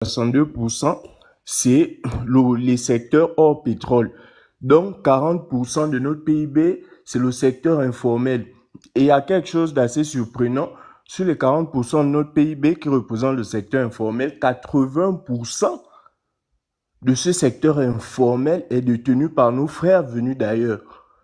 62%, c'est les secteurs hors pétrole. Donc, 40% de notre PIB, c'est le secteur informel. Et il y a quelque chose d'assez surprenant. Sur les 40% de notre PIB qui représente le secteur informel, 80% de ce secteur informel est détenu par nos frères venus d'ailleurs.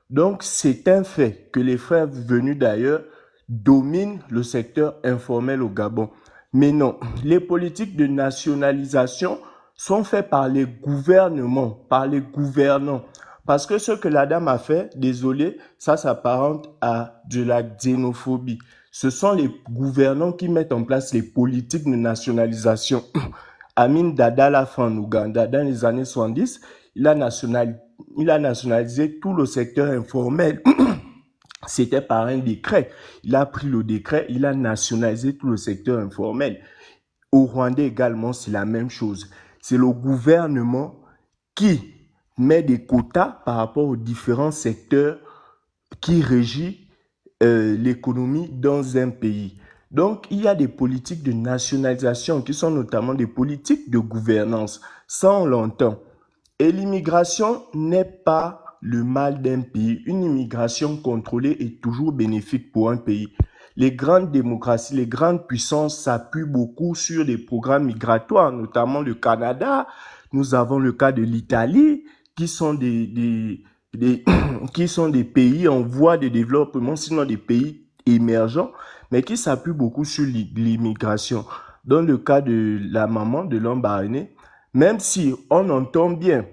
Donc, c'est un fait que les frères venus d'ailleurs dominent le secteur informel au Gabon. Mais non, les politiques de nationalisation sont faites par les gouvernements, par les gouvernants. Parce que ce que la dame a fait, désolé, ça s'apparente à de la xénophobie. Ce sont les gouvernants qui mettent en place les politiques de nationalisation. Amin Dada l'a fait en Ouganda dans les années 70. Il a nationalisé tout le secteur informel. C'était par un décret. Il a pris le décret, il a nationalisé tout le secteur informel. Au Rwanda également, c'est la même chose. C'est le gouvernement qui met des quotas par rapport aux différents secteurs qui régissent l'économie dans un pays. Donc, il y a des politiques de nationalisation qui sont notamment des politiques de gouvernance. Ça, on l'entend. Et l'immigration n'est pas le mal d'un pays. Une immigration contrôlée est toujours bénéfique pour un pays. Les grandes démocraties, les grandes puissances s'appuient beaucoup sur des programmes migratoires, notamment le Canada. Nous avons le cas de l'Italie, qui sont qui sont des pays en voie de développement, sinon des pays émergents, mais qui s'appuient beaucoup sur l'immigration. Dans le cas de la maman de l'homme baréné, même si on entend bien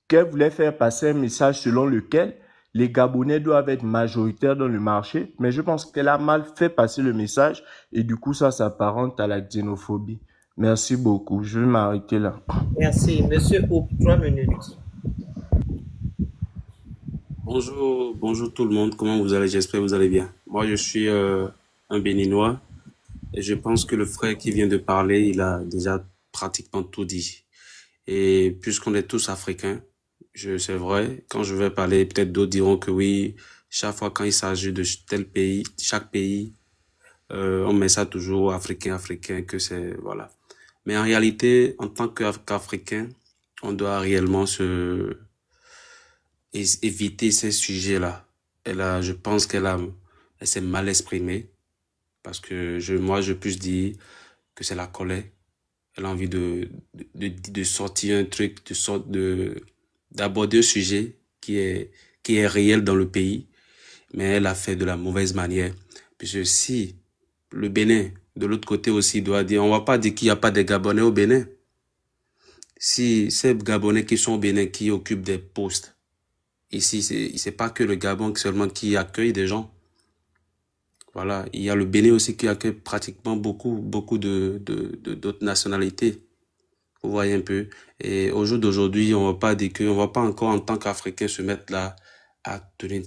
qu'elle voulait faire passer un message selon lequel les Gabonais doivent être majoritaires dans le marché, mais je pense qu'elle a mal fait passer le message et du coup ça s'apparente à la xénophobie. Merci beaucoup, je vais m'arrêter là. Merci. Monsieur Hope, 3 minutes. Bonjour, bonjour tout le monde, comment vous allez? J'espère que vous allez bien. Moi, je suis un Béninois et je pense que le frère qui vient de parler, il a déjà pratiquement tout dit. Et puisqu'on est tous africains, c'est vrai, quand je vais parler, peut-être d'autres diront que oui, chaque fois quand il s'agit de tel pays, chaque pays, on met ça toujours africain, africain, que c'est, voilà. Mais en réalité, en tant qu'Africain, on doit réellement éviter ces sujets-là. Je pense elle s'est mal exprimée parce que moi, je puisse dire que c'est la colère. Elle a envie de sortir un truc, d'aborder un sujet qui est réel dans le pays, mais elle a fait de la mauvaise manière. Puisque si le Bénin, de l'autre côté aussi, doit dire, on va pas dire qu'il n'y a pas de Gabonais au Bénin. Si ces Gabonais qui sont au Bénin, qui occupent des postes, ici, c'est pas que le Gabon seulement qui accueille des gens. Voilà. Il y a le Bénin aussi qui accueille pratiquement beaucoup d'autres nationalités. Vous voyez un peu. Et au jour d'aujourd'hui, on va pas encore en tant qu'Africain se mettre là à tenir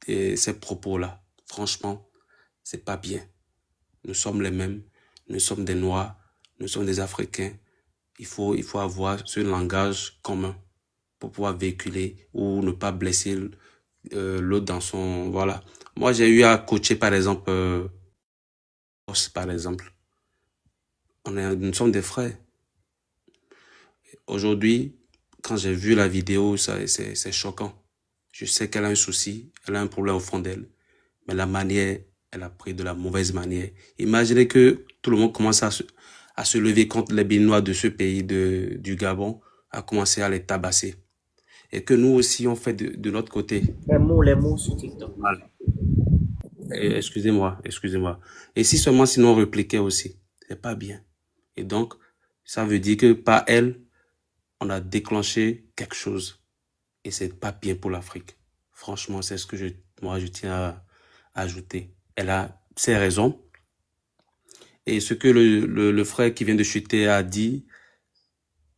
ces propos-là. Franchement, c'est pas bien. Nous sommes les mêmes. Nous sommes des Noirs. Nous sommes des Africains. Il faut avoir ce langage commun pour pouvoir véhiculer ou ne pas blesser l'autre dans son, voilà. Moi, j'ai eu à coacher, par exemple, par exemple. Nous sommes des frères. Aujourd'hui, quand j'ai vu la vidéo, c'est choquant. Je sais qu'elle a un souci, elle a un problème au fond d'elle. Mais la manière, elle a pris de la mauvaise manière. Imaginez que tout le monde commence à se lever contre les Béninois de ce pays, du Gabon, à commencer à les tabasser. Et que nous aussi, on fait de notre côté. Les mots sur TikTok. Mal. Excusez-moi. Et si seulement sinon on répliquait aussi, c'est pas bien. Et donc, ça veut dire que par elle, on a déclenché quelque chose. Et c'est pas bien pour l'Afrique. Franchement, c'est ce que moi, je tiens à ajouter. Elle a ses raisons. Et ce que le frère qui vient de chuter a dit,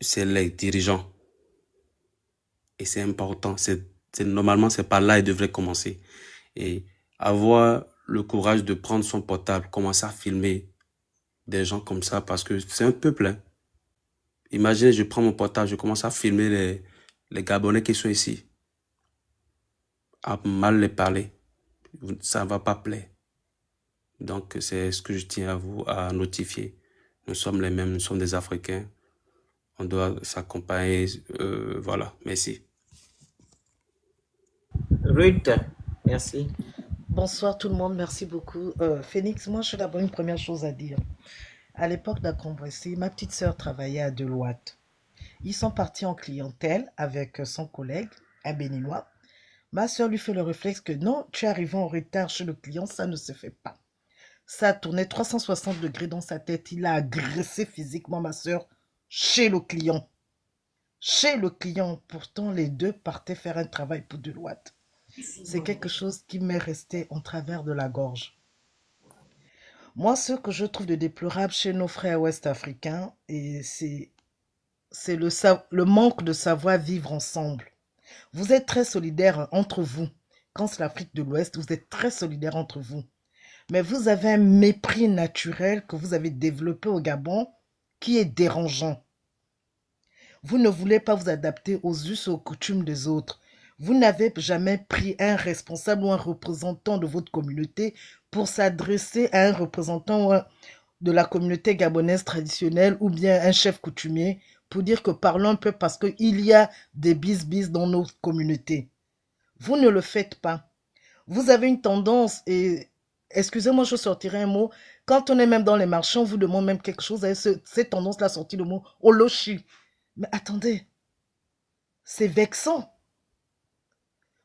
c'est les dirigeants. Et c'est important. Normalement, c'est par là qu'il devrait commencer. Et avoir le courage de prendre son portable, commencer à filmer des gens comme ça, parce que c'est un peuple. Hein. Imaginez, je prends mon portable, je commence à filmer les Gabonais qui sont ici. À mal les parler. Ça ne va pas plaire. Donc, c'est ce que je tiens à notifier. Nous sommes les mêmes, nous sommes des Africains. on doit s'accompagner. Voilà, merci. Ruth, merci. Bonsoir tout le monde, merci beaucoup. Phoenix, moi j'ai d'abord une première chose à dire. À l'époque d'Akombressé, ma petite sœur travaillait à Deloitte. Ils sont partis en clientèle avec son collègue, un béninois. Ma sœur lui fait le réflexe que non, tu es arrivé en retard chez le client, ça ne se fait pas. Ça tournait 360 degrés dans sa tête. Il a agressé physiquement ma sœur chez le client. Chez le client, pourtant les deux partaient faire un travail pour Deloitte. C'est quelque chose qui m'est resté en travers de la gorge. Moi, ce que je trouve de déplorable chez nos frères ouest-africains, c'est le manque de savoir vivre ensemble. Vous êtes très solidaires entre vous. Quand c'est l'Afrique de l'Ouest, vous êtes très solidaires entre vous. Mais vous avez un mépris naturel que vous avez développé au Gabon qui est dérangeant. Vous ne voulez pas vous adapter aux us et aux coutumes des autres. Vous n'avez jamais pris un responsable ou un représentant de votre communauté pour s'adresser à un représentant de la communauté gabonaise traditionnelle ou bien un chef coutumier pour dire que parlons un peu parce qu'il y a des bis-bis dans nos communautés. Vous ne le faites pas. Vous avez une tendance, et excusez-moi, je sortirai un mot, quand on est même dans les marchés, on vous demande même quelque chose, avec cette tendance-là à sortir le mot oloshi. Mais attendez, c'est vexant.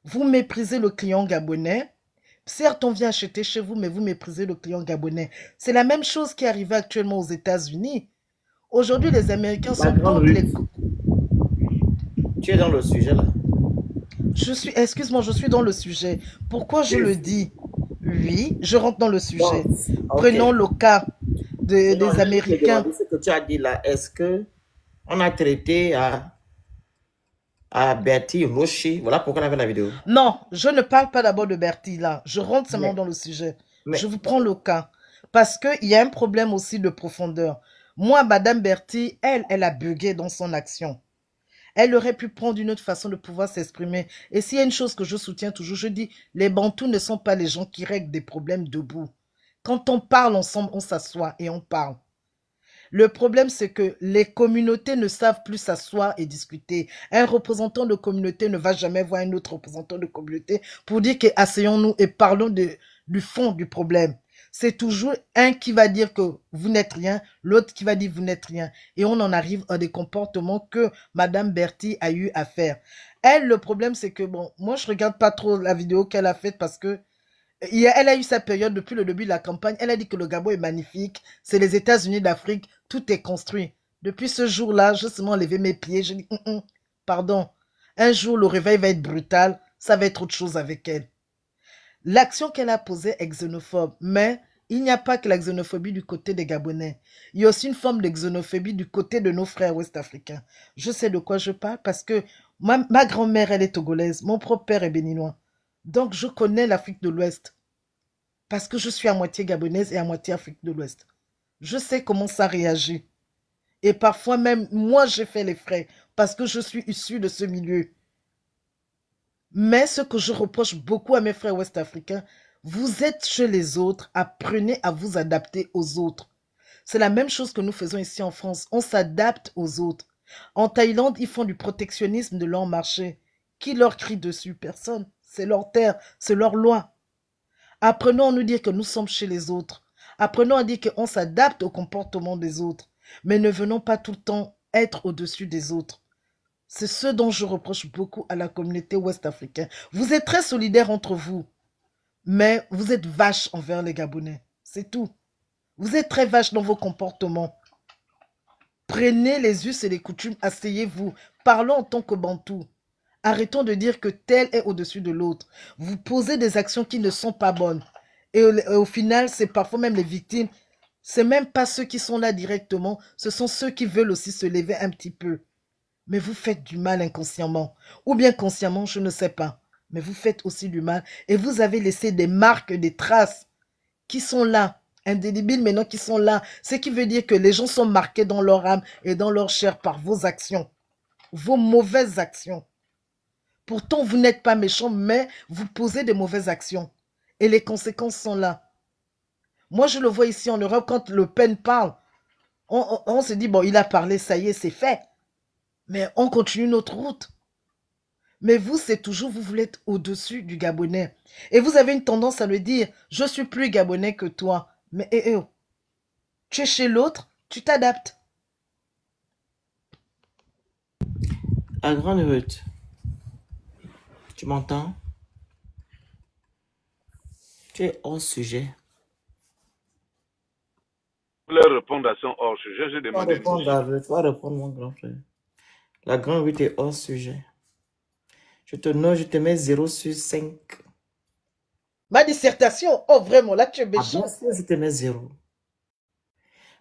Vous méprisez le client gabonais. Certes, on vient acheter chez vous, mais vous méprisez le client gabonais. C'est la même chose qui arrive actuellement aux États-Unis. Aujourd'hui, les Américains sont contre les... Tu es dans le sujet là. Excuse-moi, je suis dans le sujet. Pourquoi je le dis? Oui, je rentre dans le sujet. Bon, Prenons le cas des Américains. Ce que tu as dit là, est-ce que on a traité à Bertie Rocher? Voilà pourquoi on a fait la vidéo. Non, je ne parle pas d'abord de Bertie là. Je rentre seulement dans le sujet. Je vous prends le cas. Parce qu'il y a un problème aussi de profondeur. Moi, Madame Bertie, elle a bugué dans son action. Elle aurait pu prendre une autre façon de pouvoir s'exprimer. Et s'il y a une chose que je soutiens toujours, je dis, les Bantous ne sont pas les gens qui règlent des problèmes debout. Quand on parle ensemble, on s'assoit et on parle. Le problème, c'est que les communautés ne savent plus s'asseoir et discuter. Un représentant de communauté ne va jamais voir un autre représentant de communauté pour dire qu'asseyons-nous et parlons du fond du problème. C'est toujours un qui va dire que vous n'êtes rien, l'autre qui va dire vous n'êtes rien. Et on en arrive à des comportements que Madame Bertie a eu à faire. Elle, le problème, c'est que, bon, moi, je regarde pas trop la vidéo qu'elle a faite parce que elle a eu sa période depuis le début de la campagne. Elle a dit que le Gabon est magnifique. C'est les États-Unis d'Afrique. Tout est construit. Depuis ce jour-là, j'ai seulement levé mes pieds. Je dis, pardon. Un jour, le réveil va être brutal. Ça va être autre chose avec elle. L'action qu'elle a posée est xénophobe. Mais il n'y a pas que la xénophobie du côté des Gabonais. Il y a aussi une forme de xénophobie du côté de nos frères ouest-africains. Je sais de quoi je parle parce que ma grand-mère, elle est togolaise. Mon propre père est béninois. Donc, je connais l'Afrique de l'Ouest parce que je suis à moitié gabonaise et à moitié Afrique de l'Ouest. Je sais comment ça réagit. Et parfois même, moi, j'ai fait les frais parce que je suis issu de ce milieu. Mais ce que je reproche beaucoup à mes frères ouest-africains, vous êtes chez les autres, apprenez à vous adapter aux autres. C'est la même chose que nous faisons ici en France. On s'adapte aux autres. En Thaïlande, ils font du protectionnisme de leur marché. Qui leur crie dessus? Personne. C'est leur terre, c'est leur loi. Apprenons à nous dire que nous sommes chez les autres. Apprenons à dire qu'on s'adapte au comportement des autres. Mais ne venons pas tout le temps être au-dessus des autres. C'est ce dont je reproche beaucoup à la communauté ouest-africaine. Vous êtes très solidaires entre vous, mais vous êtes vaches envers les Gabonais. C'est tout. Vous êtes très vaches dans vos comportements. Prenez les us et les coutumes, asseyez-vous. Parlons en tant que Bantous. Arrêtons de dire que tel est au-dessus de l'autre. Vous posez des actions qui ne sont pas bonnes. Et au final, c'est parfois même les victimes. C'est même pas ceux qui sont là directement. Ce sont ceux qui veulent aussi se lever un petit peu. Mais vous faites du mal inconsciemment. Ou bien consciemment, je ne sais pas. Mais vous faites aussi du mal. Et vous avez laissé des marques, des traces qui sont là. Indélébiles maintenant qui sont là. Ce qui veut dire que les gens sont marqués dans leur âme et dans leur chair par vos actions. Vos mauvaises actions. Pourtant, vous n'êtes pas méchant, mais vous posez des mauvaises actions. Et les conséquences sont là. Moi, je le vois ici en Europe, quand Le Pen parle, on se dit, bon, il a parlé, ça y est, c'est fait. Mais on continue notre route. Mais vous, c'est toujours, vous voulez être au-dessus du Gabonais. Et vous avez une tendance à le dire, je suis plus Gabonais que toi. Mais tu es chez l'autre, tu t'adaptes. À grande Ruth, tu m'entends? Tu es hors sujet. Je voulais répondre à son hors sujet, j'ai demandé. Tu vas répondre, mon grand frère. La grande Ruth est hors sujet. Je te mets 0 sur 5. Ma dissertation, oh vraiment, là tu es méchant. Bien sûr, je te mets 0.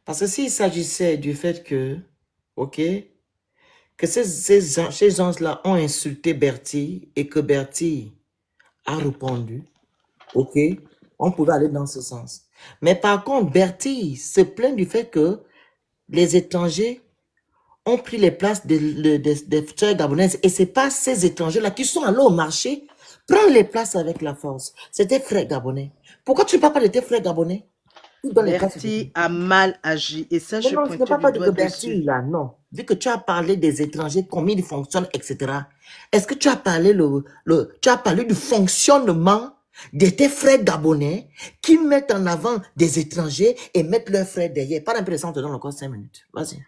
Parce que s'il s'agissait du fait que, ok, que ces gens-là ont insulté Bertie et que Bertie a répondu, ok, on pouvait aller dans ce sens. Mais par contre, Bertie se plaint du fait que les étrangers ont pris les places des frères gabonaises et c'est pas ces étrangers-là qui sont allés au marché prendre les places avec la force. C'était frères gabonais. Pourquoi tu ne parles pas de tes frères gabonais? Bertie a mal agi et ça je ne parle pas de Bertie là, non. Vu que tu as parlé des étrangers, comment ils fonctionnent, etc. Est-ce que tu as parlé tu as parlé du fonctionnement de tes frères gabonais qui mettent en avant des étrangers et mettent leurs frères derrière? Pas d'impression, on te donne encore 5 minutes. Vas-y.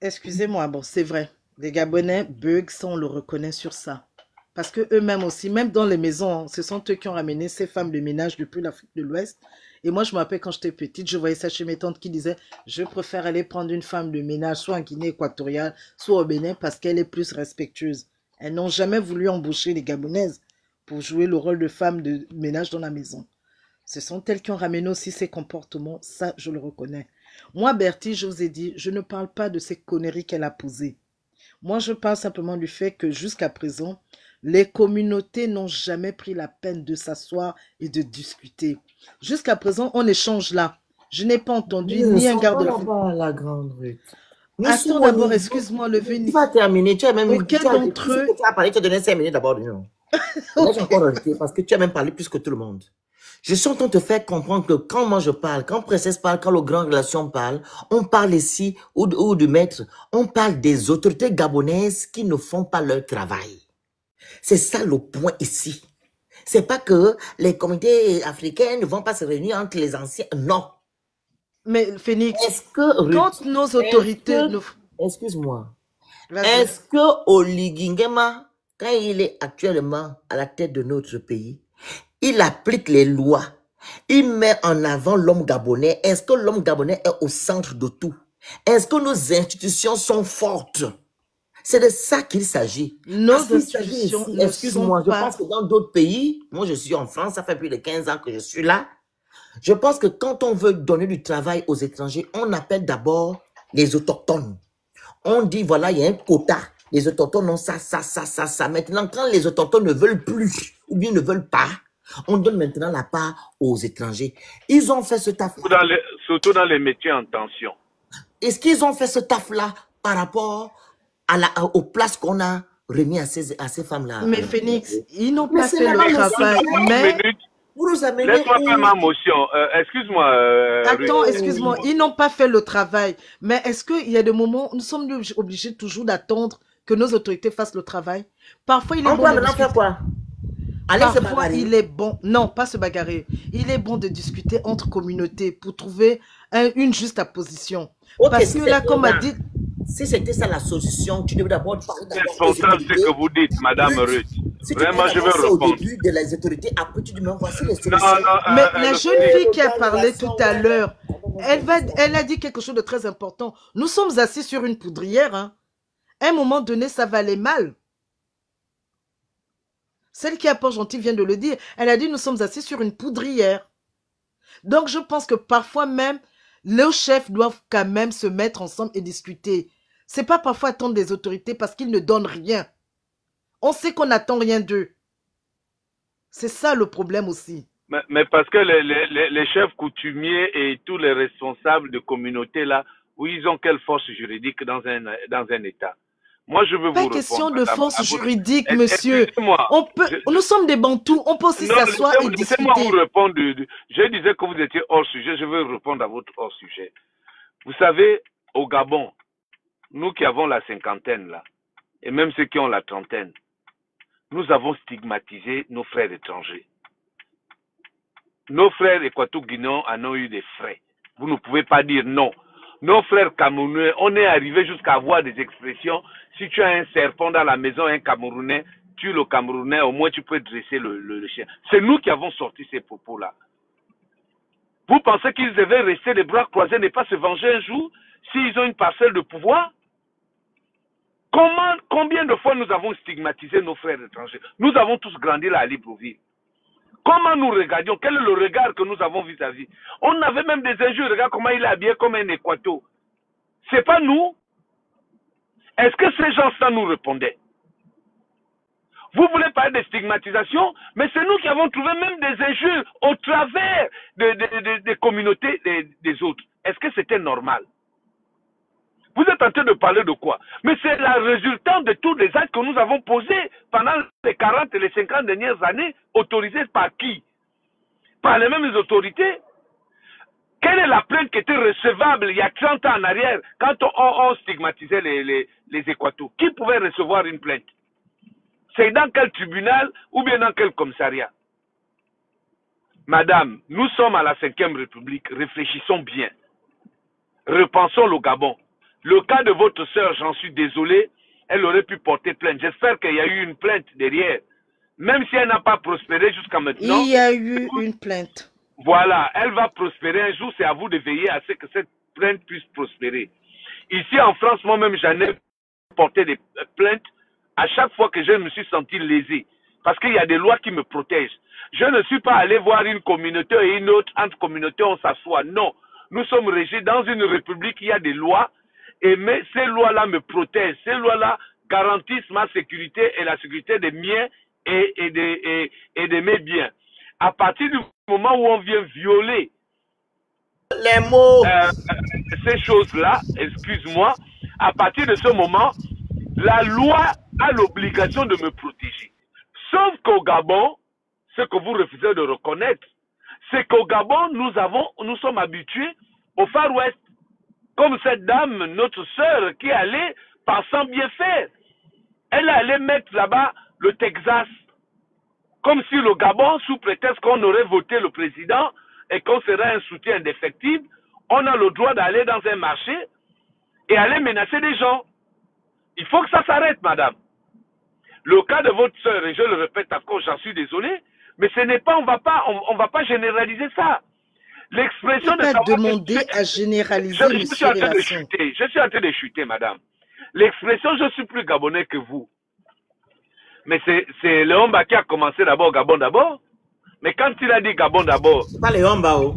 Excusez-moi, bon, c'est vrai. Les Gabonais bug, ça on le reconnaît sur ça. Parce que eux-mêmes aussi, même dans les maisons, ce sont eux qui ont ramené ces femmes de ménage depuis l'Afrique de l'Ouest. Et moi, je me rappelle quand j'étais petite, je voyais ça chez mes tantes qui disaient « Je préfère aller prendre une femme de ménage, soit en Guinée équatoriale, soit au Bénin, parce qu'elle est plus respectueuse. » Elles n'ont jamais voulu embaucher les Gabonaises pour jouer le rôle de femme de ménage dans la maison. Ce sont elles qui ont ramené aussi ces comportements, ça, je le reconnais. Moi, Bertie, je vous ai dit, je ne parle pas de ces conneries qu'elle a posées. Moi, je parle simplement du fait que jusqu'à présent, les communautés n'ont jamais pris la peine de s'asseoir et de discuter. Jusqu'à présent, on échange là. Je n'ai pas entendu ni un garde de la grande Ruth. Attends d'abord, excuse-moi, le venu. Tu vas terminer, tu as même auquel d'entre eux... Tu as parlé, tu as donné 5 minutes d'abord. Non. Là, j'ai encore arrêté parce que tu as même parlé plus que tout le monde. Je suis en train de te faire comprendre que quand moi je parle, quand Princesse parle, quand le grand relation parle, on parle ici, ou du maître, on parle des autorités gabonaises qui ne font pas leur travail. C'est ça le point ici. C'est pas que les communautés africaines ne vont pas se réunir entre les anciens, non. Mais Phoenix, quand nos autorités... Excuse-moi. Est-ce que Oligingema, quand il est actuellement à la tête de notre pays, il applique les lois, il met en avant l'homme gabonais? Est-ce que l'homme gabonais est au centre de tout? Est-ce que nos institutions sont fortes? C'est de ça qu'il s'agit. Nos institutions, excuse-moi, je pense que dans d'autres pays, moi je suis en France, ça fait plus de 15 ans que je suis là. Je pense que quand on veut donner du travail aux étrangers, on appelle d'abord les autochtones. On dit, voilà, il y a un quota. Les autochtones ont ça, ça, ça, ça, ça. Maintenant, quand les autochtones ne veulent plus, ou bien ne veulent pas, on donne maintenant la part aux étrangers. Ils ont fait ce taf-là. Surtout dans les métiers en tension. Est-ce qu'ils ont fait ce taf-là par rapport aux places qu'on a remis à ces femmes-là? Mais Phoenix, ils n'ont pas fait le travail. Mais... Laisse-moi faire ma motion. Excuse-moi. Attends, excuse-moi. Ils n'ont pas fait le travail. Mais est-ce qu'il y a des moments où nous sommes obligés toujours d'attendre que nos autorités fassent le travail? Parfois, il est bon de discuter. Quoi? Parfois, il est bon. Non, pas se bagarrer. Il est bon de discuter entre communautés pour trouver une juste position. Okay, parce que là, comme a dit... Si c'était ça la solution, tu devrais d'abord parler d'abord. C'est responsable ce que vous dites, Madame Ruth. Si vraiment, je vais répondre. Au début de les autorités, après tu demandes voici les solutions. Mais la jeune fille qui a parlé tout à l'heure, elle a dit quelque chose de très important. Nous sommes assis sur une poudrière. Hein. À un moment donné, ça va aller mal. Celle qui a pas gentil vient de le dire. Elle a dit nous sommes assis sur une poudrière. Donc je pense que parfois même, les chefs doivent quand même se mettre ensemble et discuter. C'est pas parfois attendre des autorités parce qu'ils ne donnent rien. On sait qu'on n'attend rien d'eux. C'est ça le problème aussi. Mais parce que les chefs coutumiers et tous les responsables de communautés là, oui, ils ont quelle force juridique dans un État? Moi, je veux vous répondre. Pas question de force juridique, monsieur. Nous sommes des Bantous, on peut aussi s'asseoir et discuter. Laissez-moi vous répondre. Je disais que vous étiez hors sujet, je veux répondre à votre hors sujet. Vous savez, au Gabon, nous qui avons la cinquantaine là, et même ceux qui ont la trentaine, nous avons stigmatisé nos frères étrangers. Nos frères équato-guinéens en ont eu des frais. Vous ne pouvez pas dire non. Nos frères camerounais, on est arrivé jusqu'à avoir des expressions. Si tu as un serpent dans la maison, un Camerounais, tue le Camerounais, au moins tu peux dresser le chien. C'est nous qui avons sorti ces propos-là. Vous pensez qu'ils devaient rester les bras croisés et ne pas se venger un jour s'ils ont une parcelle de pouvoir? Combien de fois nous avons stigmatisé nos frères étrangers? Nous avons tous grandi là à Libreville. Comment nous regardions? Quel est le regard que nous avons vis-à-vis? On avait même des injures. Regarde comment il est habillé comme un Équato. C'est pas nous. Est-ce que ces gens-là nous répondaient? Vous voulez parler de stigmatisation, mais c'est nous qui avons trouvé même des injures au travers des communautés des autres. Est-ce que c'était normal? Vous êtes en train de parler de quoi? Mais c'est la résultante de tous les actes que nous avons posés pendant les 40 et les 50 dernières années, autorisés par qui? Par les mêmes autorités. Quelle est la plainte qui était recevable il y a 30 ans en arrière quand on stigmatisait les Équatos? Qui pouvait recevoir une plainte? C'est dans quel tribunal ou bien dans quel commissariat? Madame, nous sommes à la 5e République, réfléchissons bien. Repensons le Gabon. Le cas de votre sœur, j'en suis désolé, elle aurait pu porter plainte. J'espère qu'il y a eu une plainte derrière. Même si elle n'a pas prospéré jusqu'à maintenant. Il y a eu une plainte. Voilà, elle va prospérer un jour, c'est à vous de veiller à ce que cette plainte puisse prospérer. Ici en France, moi-même, j'en ai porté des plaintes à chaque fois que je me suis senti lésé. Parce qu'il y a des lois qui me protègent. Je ne suis pas allé voir une communauté et une autre, entre communautés, on s'assoit. Non, nous sommes régis dans une république, il y a des lois, et mais ces lois-là me protègent. Ces lois-là garantissent ma sécurité et la sécurité des miens et de mes biens. À partir du moment où on vient violer les mots, ces choses-là, excuse-moi, à partir de ce moment, la loi a l'obligation de me protéger. Sauf qu'au Gabon, ce que vous refusez de reconnaître, c'est qu'au Gabon, nous sommes habitués au Far West. Comme cette dame, notre sœur, qui allait par son bien faire. Elle allait mettre là-bas le Texas. Comme si le Gabon, sous prétexte qu'on aurait voté le président et qu'on serait un soutien indéfectible, on a le droit d'aller dans un marché et aller menacer des gens. Il faut que ça s'arrête, madame. Le cas de votre sœur, et je le répète encore, j'en suis désolé, mais ce n'est pas, on va pas généraliser ça. L'expression de savoir demander à généraliser je suis en train de chuter. Je suis en train de chuter, madame. L'expression je suis plus gabonais que vous. Mais c'est Léomba qui a commencé d'abord Gabon d'abord. Mais quand il a dit Gabon d'abord. C'est pas Léomba, oh.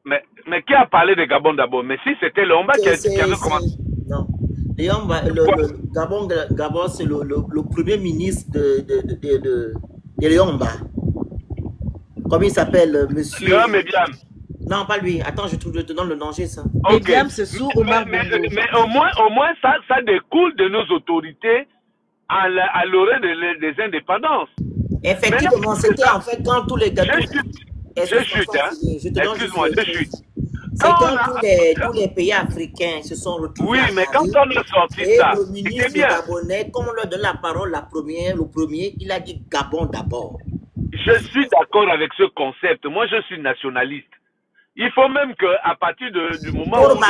Mais qui a parlé de Gabon d'abord? Mais si c'était Léomba qui avait commencé. Non. Léomba, le Gabon, c'est le premier ministre de Léomba. Comment il s'appelle, monsieur? Léon Médiam. Non, pas lui. Attends, je te donne le danger, ça. Okay. C'est sous Omar Bongo. Mais au moins ça découle de nos autorités à l'orée des indépendances. Effectivement, c'était en fait quand tous les gâteaux... Je chute, hein. Excuse-moi, je chute. C'est quand tous les pays africains se sont retrouvés. Oui, mais quand on a sorti ça, le ministre gabonais, comme on leur donne la parole, le premier, il a dit Gabon d'abord. Je suis d'accord avec ce concept. Moi, je suis nationaliste. Il faut même qu'à partir du moment où...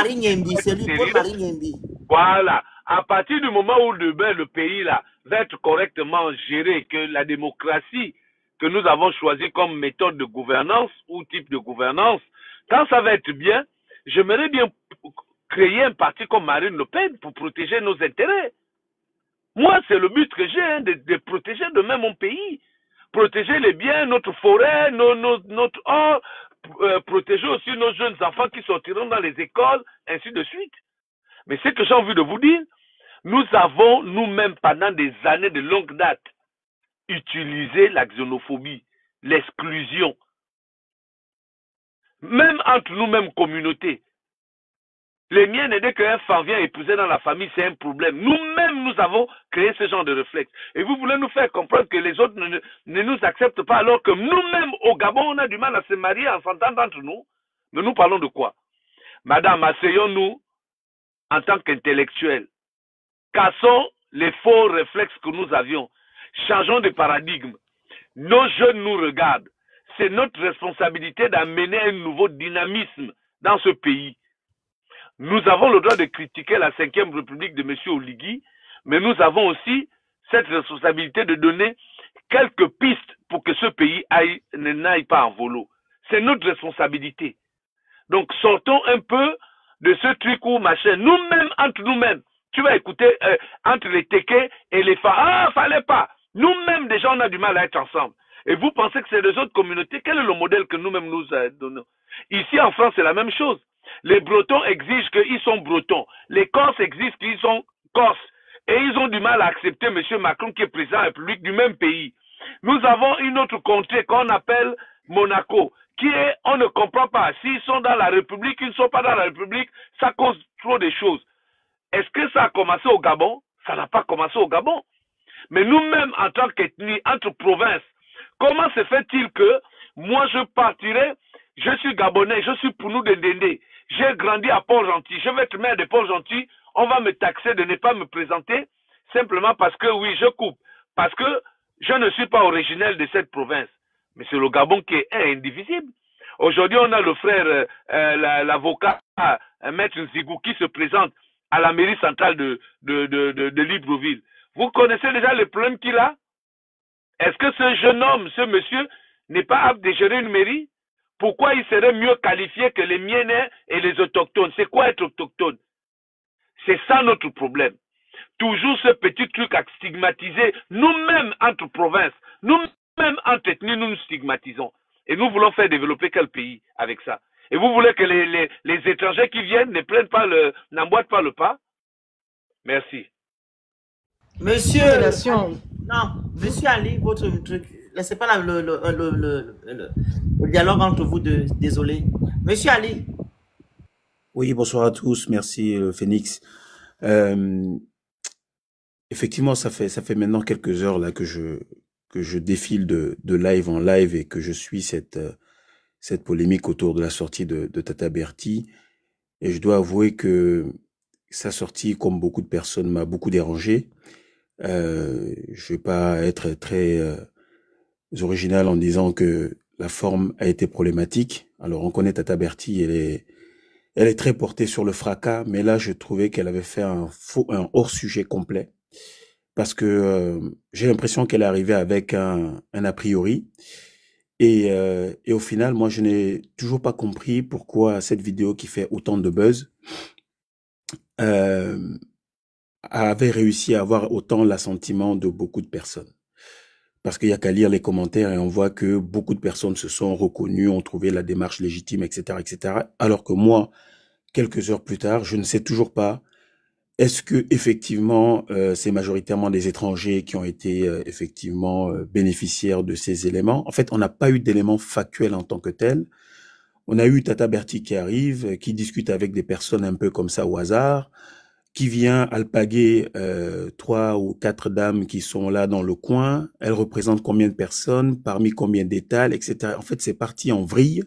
c'est lui, Paul Marie-Niembi. Voilà. À partir du moment où le pays là, va être correctement géré, que la démocratie que nous avons choisie comme méthode de gouvernance ou type de gouvernance, quand ça va être bien, j'aimerais bien créer un parti comme Marine Le Pen pour protéger nos intérêts. Moi, c'est le but que j'ai, hein, de protéger demain mon pays. Protéger les biens, notre forêt, notre or, protéger aussi nos jeunes enfants qui sortiront dans les écoles, ainsi de suite. Mais ce que j'ai envie de vous dire, nous avons nous-mêmes pendant des années de longue date utilisé la xénophobie, l'exclusion. Même entre nous-mêmes communautés. Les miens, dès qu'un enfant vient épouser dans la famille, c'est un problème. Nous-mêmes, nous avons créé ce genre de réflexe. Et vous voulez nous faire comprendre que les autres ne nous acceptent pas, alors que nous-mêmes, au Gabon, on a du mal à se marier en s'entendant entre nous. Mais nous parlons de quoi? Madame, asseyons-nous, en tant qu'intellectuels. Cassons les faux réflexes que nous avions. Changeons de paradigme. Nos jeunes nous regardent. C'est notre responsabilité d'amener un nouveau dynamisme dans ce pays. Nous avons le droit de critiquer la 5e République de M. Oligui, mais nous avons aussi cette responsabilité de donner quelques pistes pour que ce pays n'aille pas en volo. C'est notre responsabilité. Donc sortons un peu de ce truc où machin, nous-mêmes, entre nous-mêmes, tu vas écouter entre les Téké et les Fa. Ah, fallait pas. Nous-mêmes, déjà, on a du mal à être ensemble. Et vous pensez que c'est les autres communautés? Quel est le modèle que nous-mêmes nous donnons? Ici, en France, c'est la même chose. Les Bretons exigent qu'ils sont Bretons. Les Corses exigent qu'ils sont Corses. Et ils ont du mal à accepter M. Macron qui est président de la République du même pays. Nous avons une autre contrée qu'on appelle Monaco, qui est, on ne comprend pas. S'ils sont dans la République, ils ne sont pas dans la République, ça cause trop de choses. Est-ce que ça a commencé au Gabon? Ça n'a pas commencé au Gabon. Mais nous-mêmes, en tant qu'ethnie, entre provinces, comment se fait-il que moi je partirai, je suis Gabonais, je suis pour nous de Ndendé, j'ai grandi à Port-Gentil, je vais être maire de Port-Gentil, on va me taxer de ne pas me présenter simplement parce que oui, je coupe, parce que je ne suis pas originel de cette province. Mais c'est le Gabon qui est indivisible. Aujourd'hui, on a le frère, l'avocat, Maître Nzigou, qui se présente à la mairie centrale de Libreville. Vous connaissez déjà le problème qu'il a? Est-ce que ce jeune homme, ce monsieur, n'est pas apte de gérer une mairie? Pourquoi il serait mieux qualifié que les Mienais et les autochtones? C'est quoi être autochtone? C'est ça notre problème. Toujours ce petit truc à stigmatiser. Nous-mêmes, entre provinces, nous-mêmes, entre ethnies, nous nous stigmatisons. Et nous voulons faire développer quel pays avec ça? Et vous voulez que les étrangers qui viennent ne prennent pas n'emboîtent pas le pas? Merci. Monsieur, non, monsieur Ali, votre truc, laissez pas le dialogue entre vous deux, désolé. Monsieur Ali. Oui, bonsoir à tous, merci Phoenix. Effectivement, ça fait maintenant quelques heures là que je défile de live en live et que je suis cette polémique autour de la sortie de Tata Bertie. Et je dois avouer que sa sortie, comme beaucoup de personnes, m'a beaucoup dérangé. Je vais pas être très original en disant que la forme a été problématique. Alors on connaît Tata Bertie, elle est très portée sur le fracas, mais là je trouvais qu'elle avait fait un hors-sujet complet parce que j'ai l'impression qu'elle est arrivée avec un a priori et au final moi je n'ai toujours pas compris pourquoi cette vidéo qui fait autant de buzz avait réussi à avoir autant l'assentiment de beaucoup de personnes. Parce qu'il y a qu'à lire les commentaires et on voit que beaucoup de personnes se sont reconnues, ont trouvé la démarche légitime, etc., etc. Alors que moi, quelques heures plus tard, je ne sais toujours pas, est-ce que effectivement c'est majoritairement des étrangers qui ont été effectivement bénéficiaires de ces éléments? En fait, on n'a pas eu d'éléments factuels en tant que tels. On a eu Tata Bertie qui arrive, qui discute avec des personnes un peu comme ça au hasard, qui vient alpaguer 3 ou 4 dames qui sont là dans le coin. Elle représente combien de personnes, parmi combien d'étals, etc. En fait, c'est parti en vrille,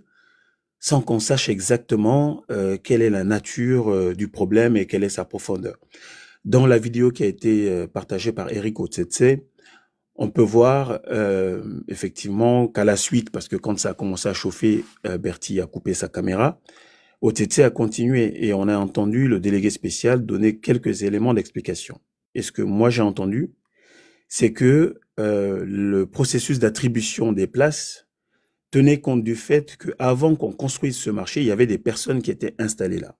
sans qu'on sache exactement quelle est la nature du problème et quelle est sa profondeur. Dans la vidéo qui a été partagée par Eric Otsetse, on peut voir effectivement qu'à la suite, parce que quand ça a commencé à chauffer, Bertie a coupé sa caméra, Otsetse a continué et on a entendu le délégué spécial donner quelques éléments d'explication. Et ce que moi j'ai entendu, c'est que le processus d'attribution des places tenait compte du fait qu'avant qu'on construise ce marché, il y avait des personnes qui étaient installées là.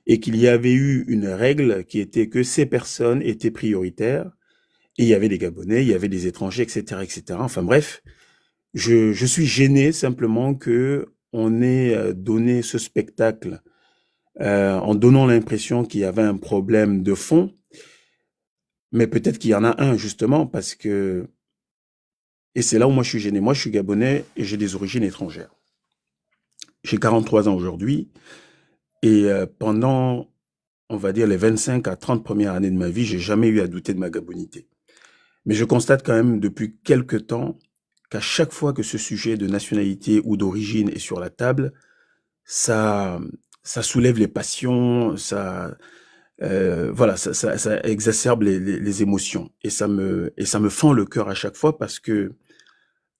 Et qu'il y avait eu une règle qui était que ces personnes étaient prioritaires. Et il y avait des Gabonais, il y avait des étrangers, etc., etc. Enfin bref, je suis gêné simplement que on ait donné ce spectacle en donnant l'impression qu'il y avait un problème de fond, mais peut-être qu'il y en a un justement parce que, et c'est là où moi je suis gêné, moi je suis Gabonais et j'ai des origines étrangères. J'ai 43 ans aujourd'hui et pendant, on va dire, les 25 à 30 premières années de ma vie, j'ai jamais eu à douter de ma gabonité. Mais je constate quand même depuis quelque temps qu'à chaque fois que ce sujet de nationalité ou d'origine est sur la table, ça soulève les passions, ça voilà, ça exacerbe les émotions et ça me fend le cœur à chaque fois parce que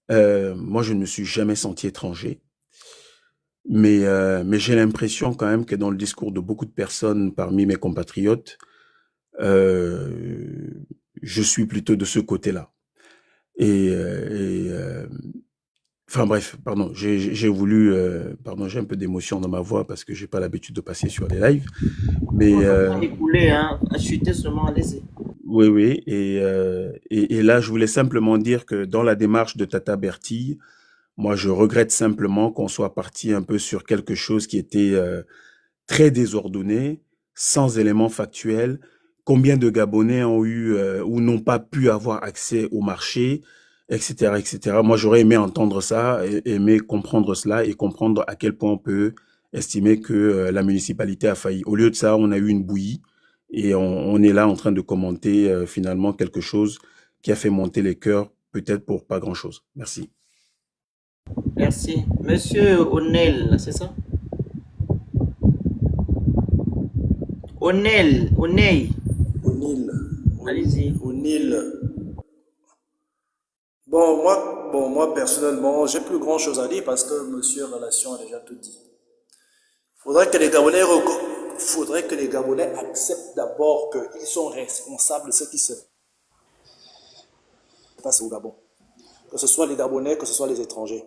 moi, je ne me suis jamais senti étranger. Mais j'ai l'impression quand même que dans le discours de beaucoup de personnes parmi mes compatriotes, je suis plutôt de ce côté-là. Enfin bref, pardon, j'ai voulu, pardon, j'ai un peu d'émotion dans ma voix parce que j'ai pas l'habitude de passer sur les lives, mais écoulé, hein, chuter seulement, allez-y. oui, oui, et là, je voulais simplement dire que dans la démarche de Tata Bertille, moi, je regrette simplement qu'on soit parti un peu sur quelque chose qui était très désordonné, sans éléments factuels. Combien de Gabonais ont eu ou n'ont pas pu avoir accès au marché, etc., etc. Moi, j'aurais aimé entendre ça, aimé comprendre cela et comprendre à quel point on peut estimer que la municipalité a failli. Au lieu de ça, on a eu une bouillie et on est là en train de commenter finalement quelque chose qui a fait monter les cœurs, peut-être pour pas grand-chose. Merci. Merci. Monsieur Onel, c'est ça? Onel. Allez-y. Onil. Bon, moi, personnellement, j'ai plus grand chose à dire parce que Monsieur Relation a déjà tout dit. Faudrait que les Gabonais acceptent d'abord qu'ils sont responsables de ce qui se passe au Gabon. Que ce soit les Gabonais, que ce soit les étrangers.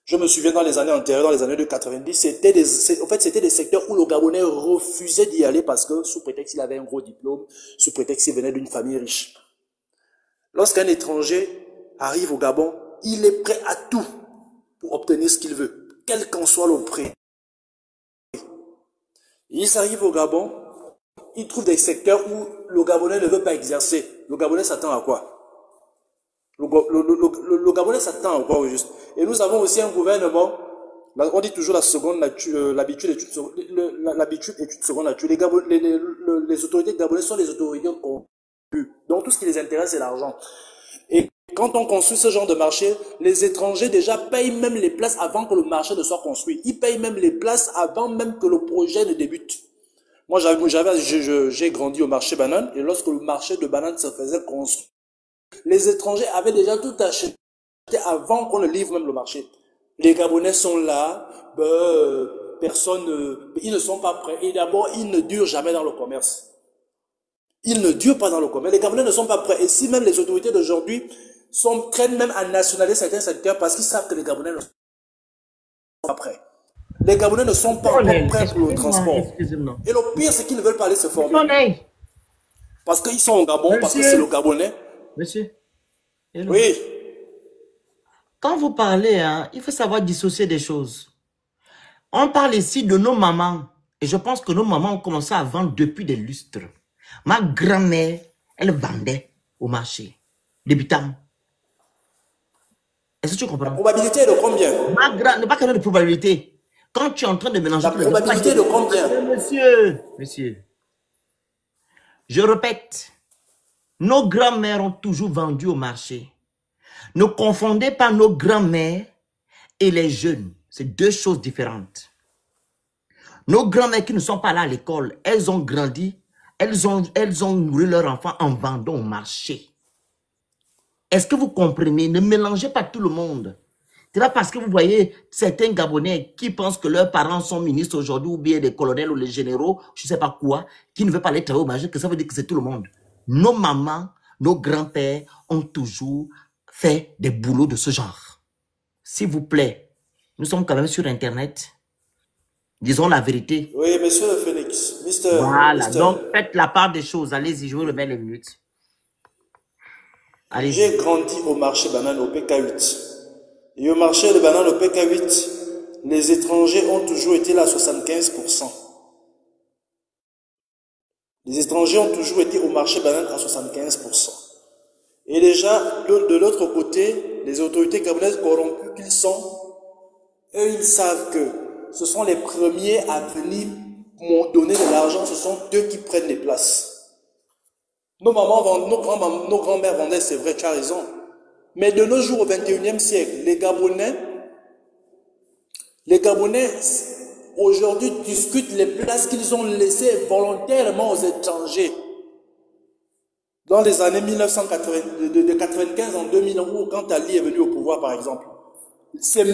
Je me souviens dans les années antérieures, dans les années de 90, c'était des secteurs où le Gabonais refusait d'y aller parce que, sous prétexte qu'il avait un gros diplôme, sous prétexte qu'il venait d'une famille riche. Lorsqu'un étranger arrive au Gabon, il est prêt à tout pour obtenir ce qu'il veut, quel qu'en soit le prix. Ils arrivent au Gabon, ils trouvent des secteurs où le Gabonais ne veut pas exercer. Le Gabonais s'attend à quoi? Le Gabonais s'attend à quoi au juste? Et nous avons aussi un gouvernement, on dit toujours la seconde nature, l'habitude est une seconde nature. Les autorités gabonaises sont des autorités corrompues. Donc tout ce qui les intéresse, c'est l'argent. Et quand on construit ce genre de marché, les étrangers déjà payent même les places avant que le marché ne soit construit. Ils payent même les places avant même que le projet ne débute. Moi, j'ai grandi au marché banane et lorsque le marché de banane se faisait construire, les étrangers avaient déjà tout acheté avant qu'on ne livre même le marché. Les Gabonais sont là, ils ne sont pas prêts. Et d'abord, ils ne durent jamais dans le commerce. Ils ne durent pas dans le commerce. Les Gabonais ne sont pas prêts. Et si même les autorités d'aujourd'hui traînent même à nationaliser certains secteurs parce qu'ils savent que les Gabonais ne sont pas prêts. Les Gabonais ne sont pas encore prêts pour le transport. Et le pire, c'est qu'ils ne veulent pas aller se former. Parce qu'ils sont au Gabon, parce que c'est le Gabonais. Monsieur. Hello. Oui. Quand vous parlez, hein, il faut savoir dissocier des choses. On parle ici de nos mamans. Et je pense que nos mamans ont commencé à vendre depuis des lustres. Ma grand-mère, elle vendait au marché. Débutant. Est-ce que tu comprends? La probabilité est de combien? Ne pas qu'il de probabilité. Quand tu es en train de mélanger... La probabilité de combien? Monsieur. Je répète. Nos grands-mères ont toujours vendu au marché. Ne confondez pas nos grands-mères et les jeunes. C'est deux choses différentes. Nos grands-mères qui ne sont pas là à l'école, elles ont grandi, elles ont nourri leurs enfants en vendant au marché. Est-ce que vous comprenez? Ne mélangez pas tout le monde. C'est pas parce que vous voyez certains Gabonais qui pensent que leurs parents sont ministres aujourd'hui ou bien des colonels ou les généraux, je ne sais pas quoi, qui ne veulent pas aller travailler au marché, que ça veut dire que c'est tout le monde. Nos mamans, nos grands-pères ont toujours fait des boulots de ce genre. S'il vous plaît, nous sommes quand même sur Internet. Disons la vérité. Oui, monsieur le Phoenix. Voilà, donc faites la part des choses. Allez-y, je vous remets les minutes. J'ai grandi au marché banane au PK8. Et au marché de banane au PK8, les étrangers ont toujours été là à 75%. Les étrangers ont toujours été au marché banane à 75%. Et déjà, de l'autre côté, les autorités gabonaises corrompues qu'ils sont, eux, ils savent que ce sont les premiers à venir donner de l'argent, ce sont eux qui prennent les places. Nos mamans vendent, nos grands-mères vendaient, c'est vrai, tu as raison. Mais de nos jours, au 21e siècle, les Gabonais, aujourd'hui discutent les places qu'ils ont laissées volontairement aux étrangers. Dans les années 1980, de 95 en 2000, où quand Ali est venu au pouvoir, par exemple. C'est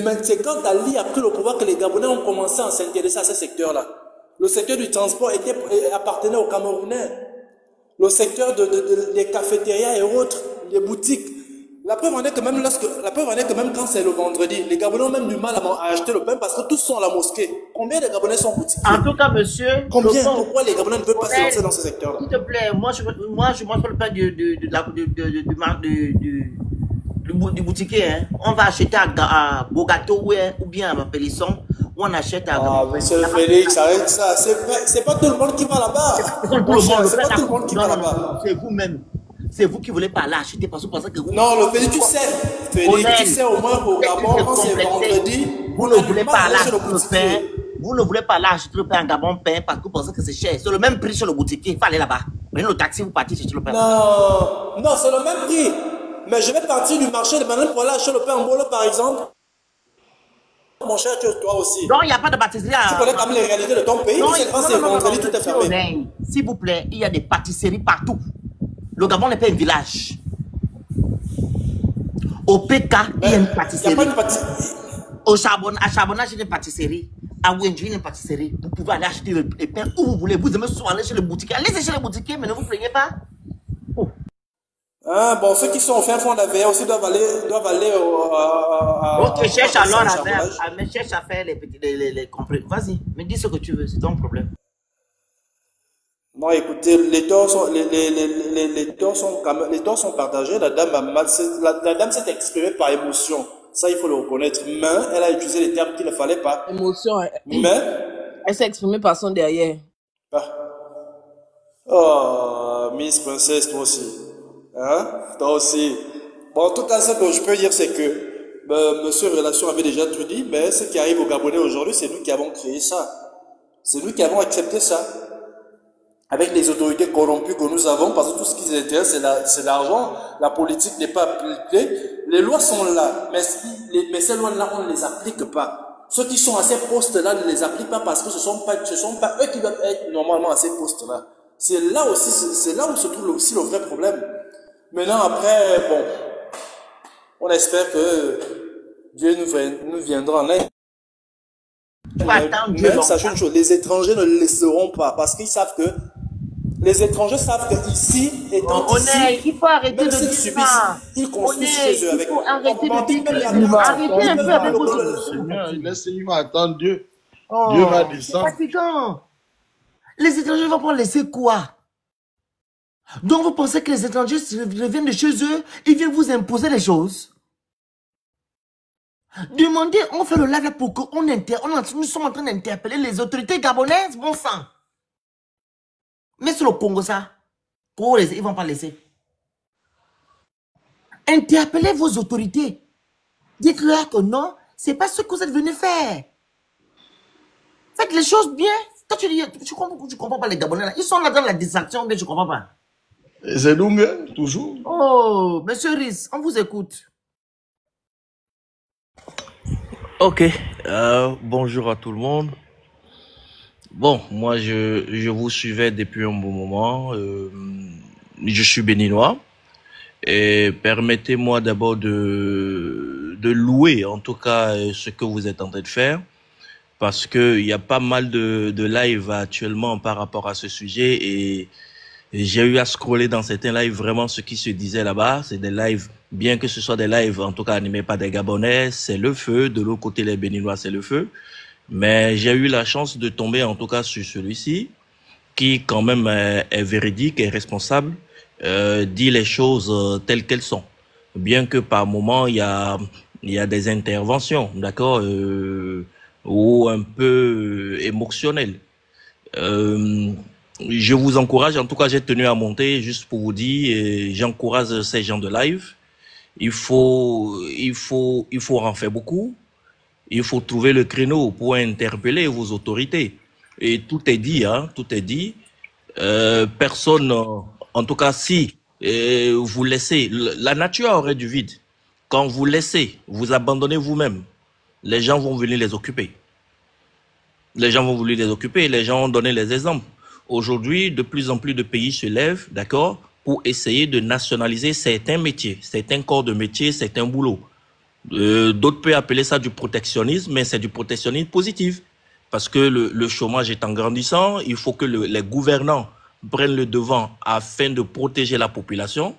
quand Ali a pris le pouvoir que les Gabonais ont commencé à s'intéresser à ce secteur-là. Le secteur du transport appartenait aux Camerounais. Le secteur des cafétérias et autres, les boutiques. La preuve en est que même quand c'est le vendredi, les Gabonais ont même du mal à acheter le pain parce que tous sont à la mosquée. Combien de Gabonais sont boutiquiers? En tout cas, monsieur. Combien? Pourquoi les Gabonais ne veulent pas se lancer dans ce secteur-là? S'il te plaît, moi je mange pas le pain du boutiquier. Hein. On va acheter à Bogato ou bien à Pélisson. Où on achète à... Ah, monsieur Félix, arrête ça. C'est pas tout le monde qui va là-bas. C'est pas tout le monde qui va là-bas. C'est vous-même. C'est vous qui voulez pas l'acheter parce que vous pensez que vous... Non, le Félix, tu sais. Félix, tu sais au moins au Gabon, quand c'est vendredi, vous ne voulez pas l'acheter le pain. Vous ne voulez pas l'acheter le pain en Gabon pain parce que vous pensez que c'est cher. C'est le même prix sur le boutiquier. Il faut aller là-bas. Prenez le taxi, vous partez chercher le pain. Non, c'est le même prix. Mais je vais partir du marché de maintenant pour aller acheter le pain en bolo, par exemple. Mon cher, toi aussi. Non, il n'y a pas de pâtisserie. Tu connais quand même les réalités de ton pays. C'est quand c'est vendredi, tout est fermé. S'il vous plaît, il y a des pâtisseries partout. Le Gabon n'est pas un village. Au PK, il y a une pâtisserie. Il n'y a pas de pâtisserie. À Charbonnage, il y a une pâtisserie. À Wenju, il y a une pâtisserie. Vous pouvez aller acheter le pain où vous voulez. Vous aimez souvent aller chez le boutiquier. Allez chez le boutiquier, mais ne vous plaignez pas. Oh. Ah, bon, ceux qui sont au fin fond d'AVR aussi doivent aller Ok, cherche alors cherche à faire les compris. Vas-y, me dis ce que tu veux, c'est ton problème. Non, écoutez, les torts sont partagés. La dame s'est exprimée par émotion. Ça, il faut le reconnaître. Mais elle a utilisé les termes qu'il ne fallait pas. Émotion. Mais elle s'est exprimée par son derrière. Oh, Miss Princesse, toi aussi. Hein? Toi aussi. Bon, en tout cas, ce que je peux dire, c'est que Monsieur Relation avait déjà tout dit, mais ce qui arrive aux Gabonais aujourd'hui, c'est nous qui avons créé ça. C'est nous qui avons accepté ça. Avec les autorités corrompues que nous avons, parce que tout ce qui les intéresse, c'est l'argent. La politique n'est pas appliquée. Les lois sont là, mais ces lois-là, on ne les applique pas. Ceux qui sont à ces postes-là ne les appliquent pas parce que ce sont pas eux qui doivent être normalement à ces postes-là. C'est là où se trouve aussi le vrai problème. Maintenant, après, bon, on espère que Dieu nous viendra en aide. Mais sachez une chose, les étrangers ne le laisseront pas parce qu'ils savent que les étrangers savent que ici, étant ici, il faut arrêter de dire ça. Ils construisent chez eux avec. Il faut arrêter de dire que arrêtez un peu avec vos... Seigneur, il va attendre Dieu. Dieu va descendre. C'est fatigant. Les étrangers vont pas laisser quoi? Donc vous pensez que les étrangers reviennent de chez eux, ils viennent vous imposer les choses? Demandez, on fait le live pour qu'on nous sommes en train d'interpeller les autorités gabonaises, bon sang. Mais sur le Congo, ça, ils ne vont pas laisser. Interpellez vos autorités. Dites-leur que non, ce n'est pas ce que vous êtes venus faire. Faites les choses bien. Toi, tu dis, tu comprends pas les Gabonais là. Ils sont là dans la distraction, mais je ne comprends pas. C'est donc, toujours. Oh, monsieur Riz, on vous écoute. Ok, bonjour à tout le monde. Bon, moi je vous suivais depuis un bon moment. Je suis béninois et permettez-moi d'abord de louer en tout cas ce que vous êtes en train de faire parce que il y a pas mal de lives actuellement par rapport à ce sujet et j'ai eu à scroller dans certains lives vraiment ce qui se disait là-bas. C'est des lives, bien que ce soit des lives en tout cas animés par des Gabonais, c'est le feu. De l'autre côté, les Béninois, c'est le feu. Mais j'ai eu la chance de tomber en tout cas sur celui-ci, qui quand même est véridique et responsable, dit les choses telles qu'elles sont. Bien que par moment, il y a des interventions, d'accord, ou un peu émotionnelles. Je vous encourage, en tout cas j'ai tenu à monter juste pour vous dire, et j'encourage ces gens de live. Il faut en faire beaucoup. Il faut trouver le créneau pour interpeller vos autorités. Et tout est dit, hein, tout est dit. Personne, en tout cas si vous laissez, la nature aurait du vide. Quand vous laissez, vous abandonnez vous-même, les gens vont venir les occuper. les gens vont vouloir les occuper, les gens ont donné les exemples. Aujourd'hui, de plus en plus de pays se lèvent, d'accord, pour essayer de nationaliser certains métiers, certains corps de métiers, certains boulots. D'autres peuvent appeler ça du protectionnisme, mais c'est du protectionnisme positif. Parce que le chômage est en grandissant, il faut que les gouvernants prennent le devant afin de protéger la population,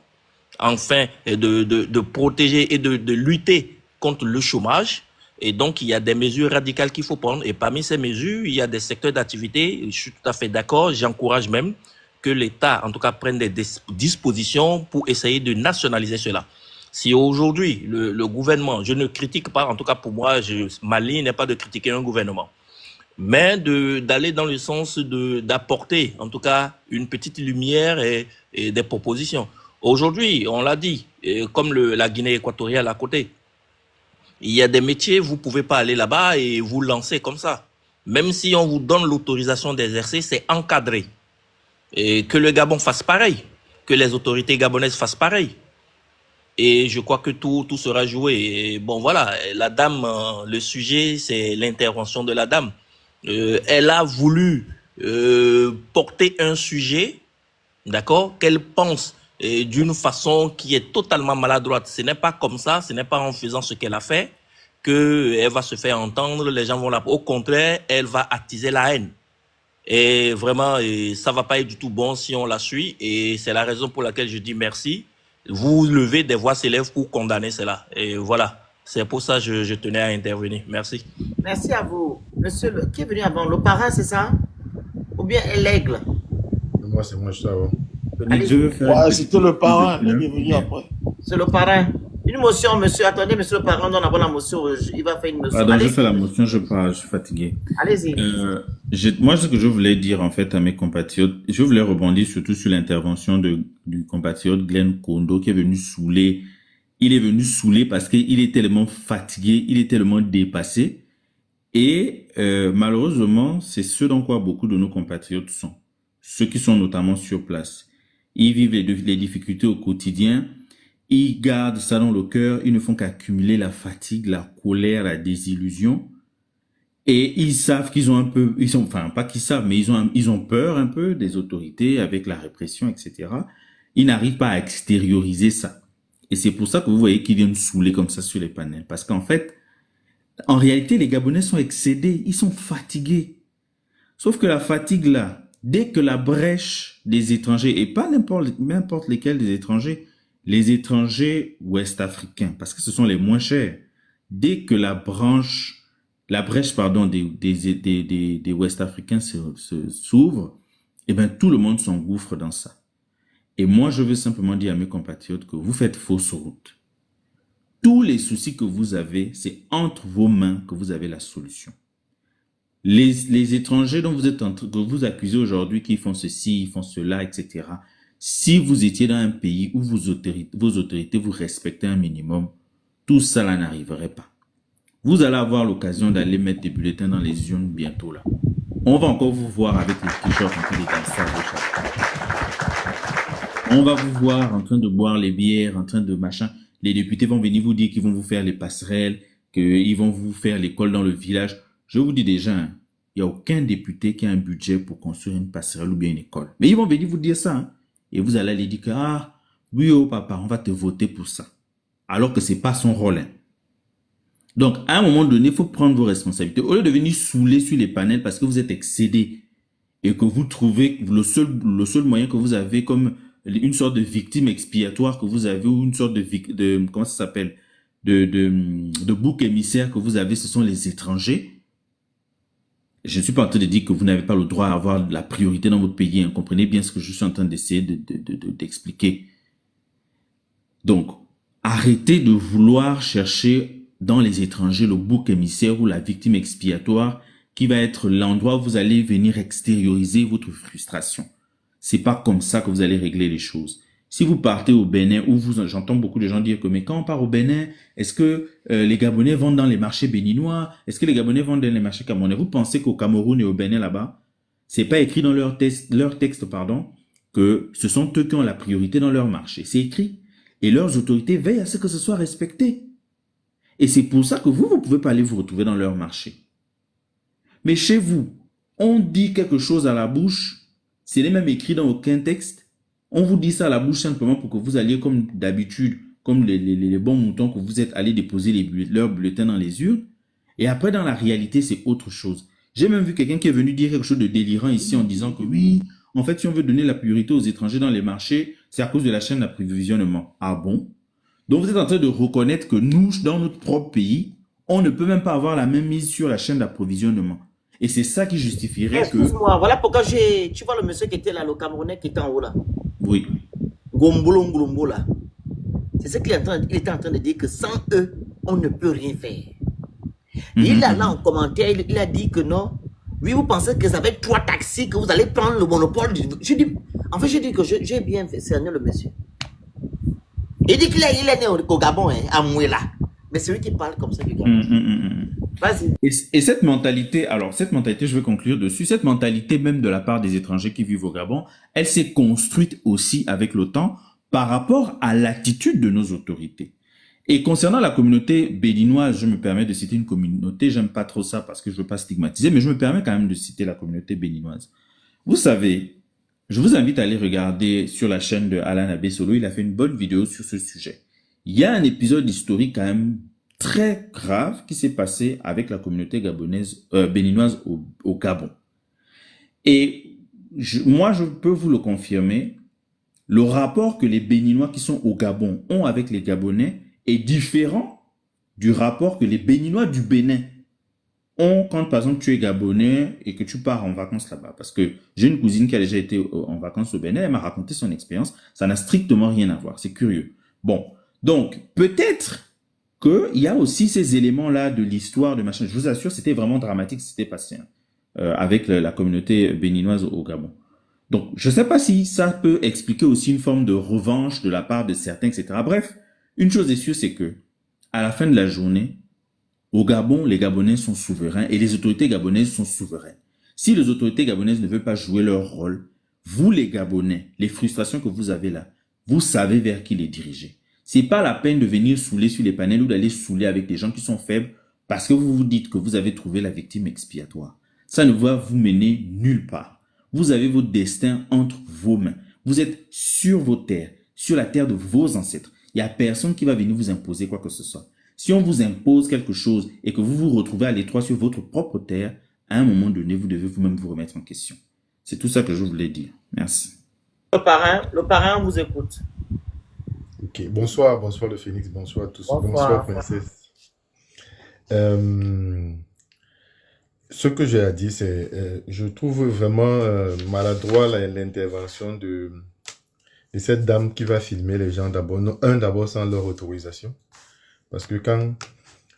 afin de protéger et de lutter contre le chômage. Et donc, il y a des mesures radicales qu'il faut prendre. Et parmi ces mesures, il y a des secteurs d'activité. Je suis tout à fait d'accord. J'encourage même que l'État, en tout cas, prenne des dispositions pour essayer de nationaliser cela. Si aujourd'hui, le gouvernement, je ne critique pas, en tout cas pour moi, ma ligne n'est pas de critiquer un gouvernement, mais d'aller dans le sens d'apporter, en tout cas, une petite lumière et des propositions. Aujourd'hui, on l'a dit, comme la Guinée équatoriale à côté, il y a des métiers, vous pouvez pas aller là-bas et vous lancer comme ça. Même si on vous donne l'autorisation d'exercer, c'est encadré. Et que le Gabon fasse pareil, que les autorités gabonaises fassent pareil. Et je crois que tout sera joué. Et bon, voilà, la dame, le sujet, c'est l'intervention de la dame. Elle a voulu porter un sujet, d'accord, qu'elle pense d'une façon qui est totalement maladroite. Ce n'est pas comme ça, ce n'est pas en faisant ce qu'elle a fait qu'elle va se faire entendre, les gens vont la... Au contraire, elle va attiser la haine. Et vraiment, ça va pas être du tout bon si on la suit. Et c'est la raison pour laquelle je dis merci. Vous levez des voix s'élèvent pour condamner cela. Et voilà, c'est pour ça que je tenais à intervenir. Merci. Merci à vous. Monsieur, qui est venu avant? Le parrain, c'est ça? Ou bien l'aigle? Moi, c'est moi, je sais avant. Ouais, c'était le parrain, il est venu après. C'est le parrain. Une motion, monsieur. Attendez, monsieur le parrain, on donne avant la motion. Il va faire une motion. Pardon, je fais la motion, je pars, je suis fatigué. Allez-y. Moi, ce que je voulais dire, en fait, à mes compatriotes, je voulais rebondir surtout sur l'intervention du compatriote Glenn Kondo qui est venu saouler. Il est venu saouler parce qu'il est tellement fatigué, il est tellement dépassé. Et malheureusement, c'est ce dans quoi beaucoup de nos compatriotes sont. Ceux qui sont notamment sur place. Ils vivent les difficultés au quotidien. Ils gardent ça dans le cœur. Ils ne font qu'accumuler la fatigue, la colère, la désillusion. Et ils savent qu'ils ont un peu, enfin, pas qu'ils savent, mais ils ont peur un peu des autorités avec la répression, etc. Ils n'arrivent pas à extérioriser ça. Et c'est pour ça que vous voyez qu'ils viennent saouler comme ça sur les panels. Parce qu'en fait, en réalité, les Gabonais sont excédés. Ils sont fatigués. Sauf que la fatigue là, dès que la brèche des étrangers, et pas n'importe lesquels des étrangers, les étrangers ouest-africains, parce que ce sont les moins chers, dès que la brèche, des ouest-africains s'ouvre, eh ben, tout le monde s'engouffre dans ça. Et moi, je veux simplement dire à mes compatriotes que vous faites fausse route. Tous les soucis que vous avez, c'est entre vos mains que vous avez la solution. Les étrangers dont que vous accusez aujourd'hui qui font ceci, ils font cela, etc. Si vous étiez dans un pays où vos autorités vous respectaient un minimum, tout ça là n'arriverait pas. Vous allez avoir l'occasion d'aller mettre des bulletins dans les urnes bientôt là. On va encore vous voir avec les t-shirts en train de danser à gauche. On va vous voir en train de boire les bières, en train de machin. Les députés vont venir vous dire qu'ils vont vous faire les passerelles, qu'ils vont vous faire l'école dans le village. Je vous dis déjà, hein, il n'y a aucun député qui a un budget pour construire une passerelle ou bien une école. Mais ils vont venir vous dire ça. Hein, et vous allez aller dire que, ah, oui, oh papa, on va te voter pour ça. Alors que c'est pas son rôle. Hein. Donc, à un moment donné, il faut prendre vos responsabilités. Au lieu de venir saouler sur les panels parce que vous êtes excédé et que vous trouvez le seul moyen que vous avez comme une sorte de victime expiatoire que vous avez ou une sorte de comment ça s'appelle, de bouc émissaire que vous avez, ce sont les étrangers. Je ne suis pas en train de dire que vous n'avez pas le droit à avoir la priorité dans votre pays. Hein. Comprenez bien ce que je suis en train d'essayer d'expliquer. Donc, arrêtez de vouloir chercher dans les étrangers le bouc émissaire ou la victime expiatoire qui va être l'endroit où vous allez venir extérioriser votre frustration. C'est pas comme ça que vous allez régler les choses. Si vous partez au Bénin, j'entends beaucoup de gens dire que mais quand on part au Bénin, est-ce que les Gabonais vendent dans les marchés béninois? Est-ce que les Gabonais vendent dans les marchés camerounais? Vous pensez qu'au Cameroun et au Bénin là-bas, c'est pas écrit dans leur texte, que ce sont eux qui ont la priorité dans leur marché. C'est écrit. Et leurs autorités veillent à ce que ce soit respecté. Et c'est pour ça que vous pouvez pas aller vous retrouver dans leur marché. Mais chez vous, on dit quelque chose à la bouche, ce n'est même écrit dans aucun texte. On vous dit ça à la bouche simplement pour que vous alliez comme d'habitude, comme les bons moutons que vous êtes allés déposer leurs bulletins dans les urnes. Et après, dans la réalité, c'est autre chose. J'ai même vu quelqu'un qui est venu dire quelque chose de délirant ici en disant que oui, en fait, si on veut donner la priorité aux étrangers dans les marchés, c'est à cause de la chaîne d'approvisionnement. Ah bon? Donc, vous êtes en train de reconnaître que nous, dans notre propre pays, on ne peut même pas avoir la même mise sur la chaîne d'approvisionnement. Et c'est ça qui justifierait que... Excuse-moi, voilà pourquoi j'ai... Tu vois le monsieur qui était là, le Camerounais qui était en haut là. Oui. Gombolo là. C'est ce qu'il était en train de dire, que sans eux, on ne peut rien faire. Il a là en commentaire, il a dit que non. Oui, vous pensez que ça va être 3 taxis, que vous allez prendre le monopole du... En fait, j'ai dit que j'ai bien cerné le monsieur. Il dit qu'il est né au Gabon, hein, à Mouela. Mais c'est lui qui parle comme ça du Gabon. Vas-y. Et cette mentalité, alors cette mentalité, je vais conclure dessus, cette mentalité même de la part des étrangers qui vivent au Gabon, elle s'est construite aussi avec le temps par rapport à l'attitude de nos autorités. Et concernant la communauté béninoise, je me permets de citer une communauté, j'aime pas trop ça parce que je veux pas stigmatiser, mais je me permets quand même de citer la communauté béninoise. Vous savez, je vous invite à aller regarder sur la chaîne de Alan Abesolo, il a fait une bonne vidéo sur ce sujet. Il y a un épisode historique quand même très grave qui s'est passé avec la communauté gabonaise, béninoise au Gabon. Et moi, je peux vous le confirmer, le rapport que les Béninois qui sont au Gabon ont avec les Gabonais est différent du rapport que les Béninois du Bénin ont quand, par exemple, tu es Gabonais et que tu pars en vacances là-bas. Parce que j'ai une cousine qui a déjà été en vacances au Bénin, elle m'a raconté son expérience, ça n'a strictement rien à voir, c'est curieux. Bon, donc, peut-être qu'il y a aussi ces éléments-là de l'histoire de machin. Je vous assure, c'était vraiment dramatique ce qui s'était passé avec la communauté béninoise au Gabon. Donc, je ne sais pas si ça peut expliquer aussi une forme de revanche de la part de certains, etc. Bref, une chose est sûre, c'est que à la fin de la journée, au Gabon, les Gabonais sont souverains et les autorités gabonaises sont souveraines. Si les autorités gabonaises ne veulent pas jouer leur rôle, vous les Gabonais, les frustrations que vous avez là, vous savez vers qui les diriger. C'est pas la peine de venir saouler sur les panels ou d'aller saouler avec des gens qui sont faibles parce que vous vous dites que vous avez trouvé la victime expiatoire. Ça ne va vous mener nulle part. Vous avez votre destin entre vos mains. Vous êtes sur vos terres, sur la terre de vos ancêtres. Il n'y a personne qui va venir vous imposer quoi que ce soit. Si on vous impose quelque chose et que vous vous retrouvez à l'étroit sur votre propre terre, à un moment donné, vous devez vous-même vous remettre en question. C'est tout ça que je voulais dire. Merci. Le parrain vous écoute. Ok, bonsoir le Phénix, bonsoir à tous. Bonsoir princesse. Ce que j'ai à dire, c'est, je trouve vraiment maladroit l'intervention de cette dame qui va filmer les gens d'abord. D'abord sans leur autorisation. Parce que quand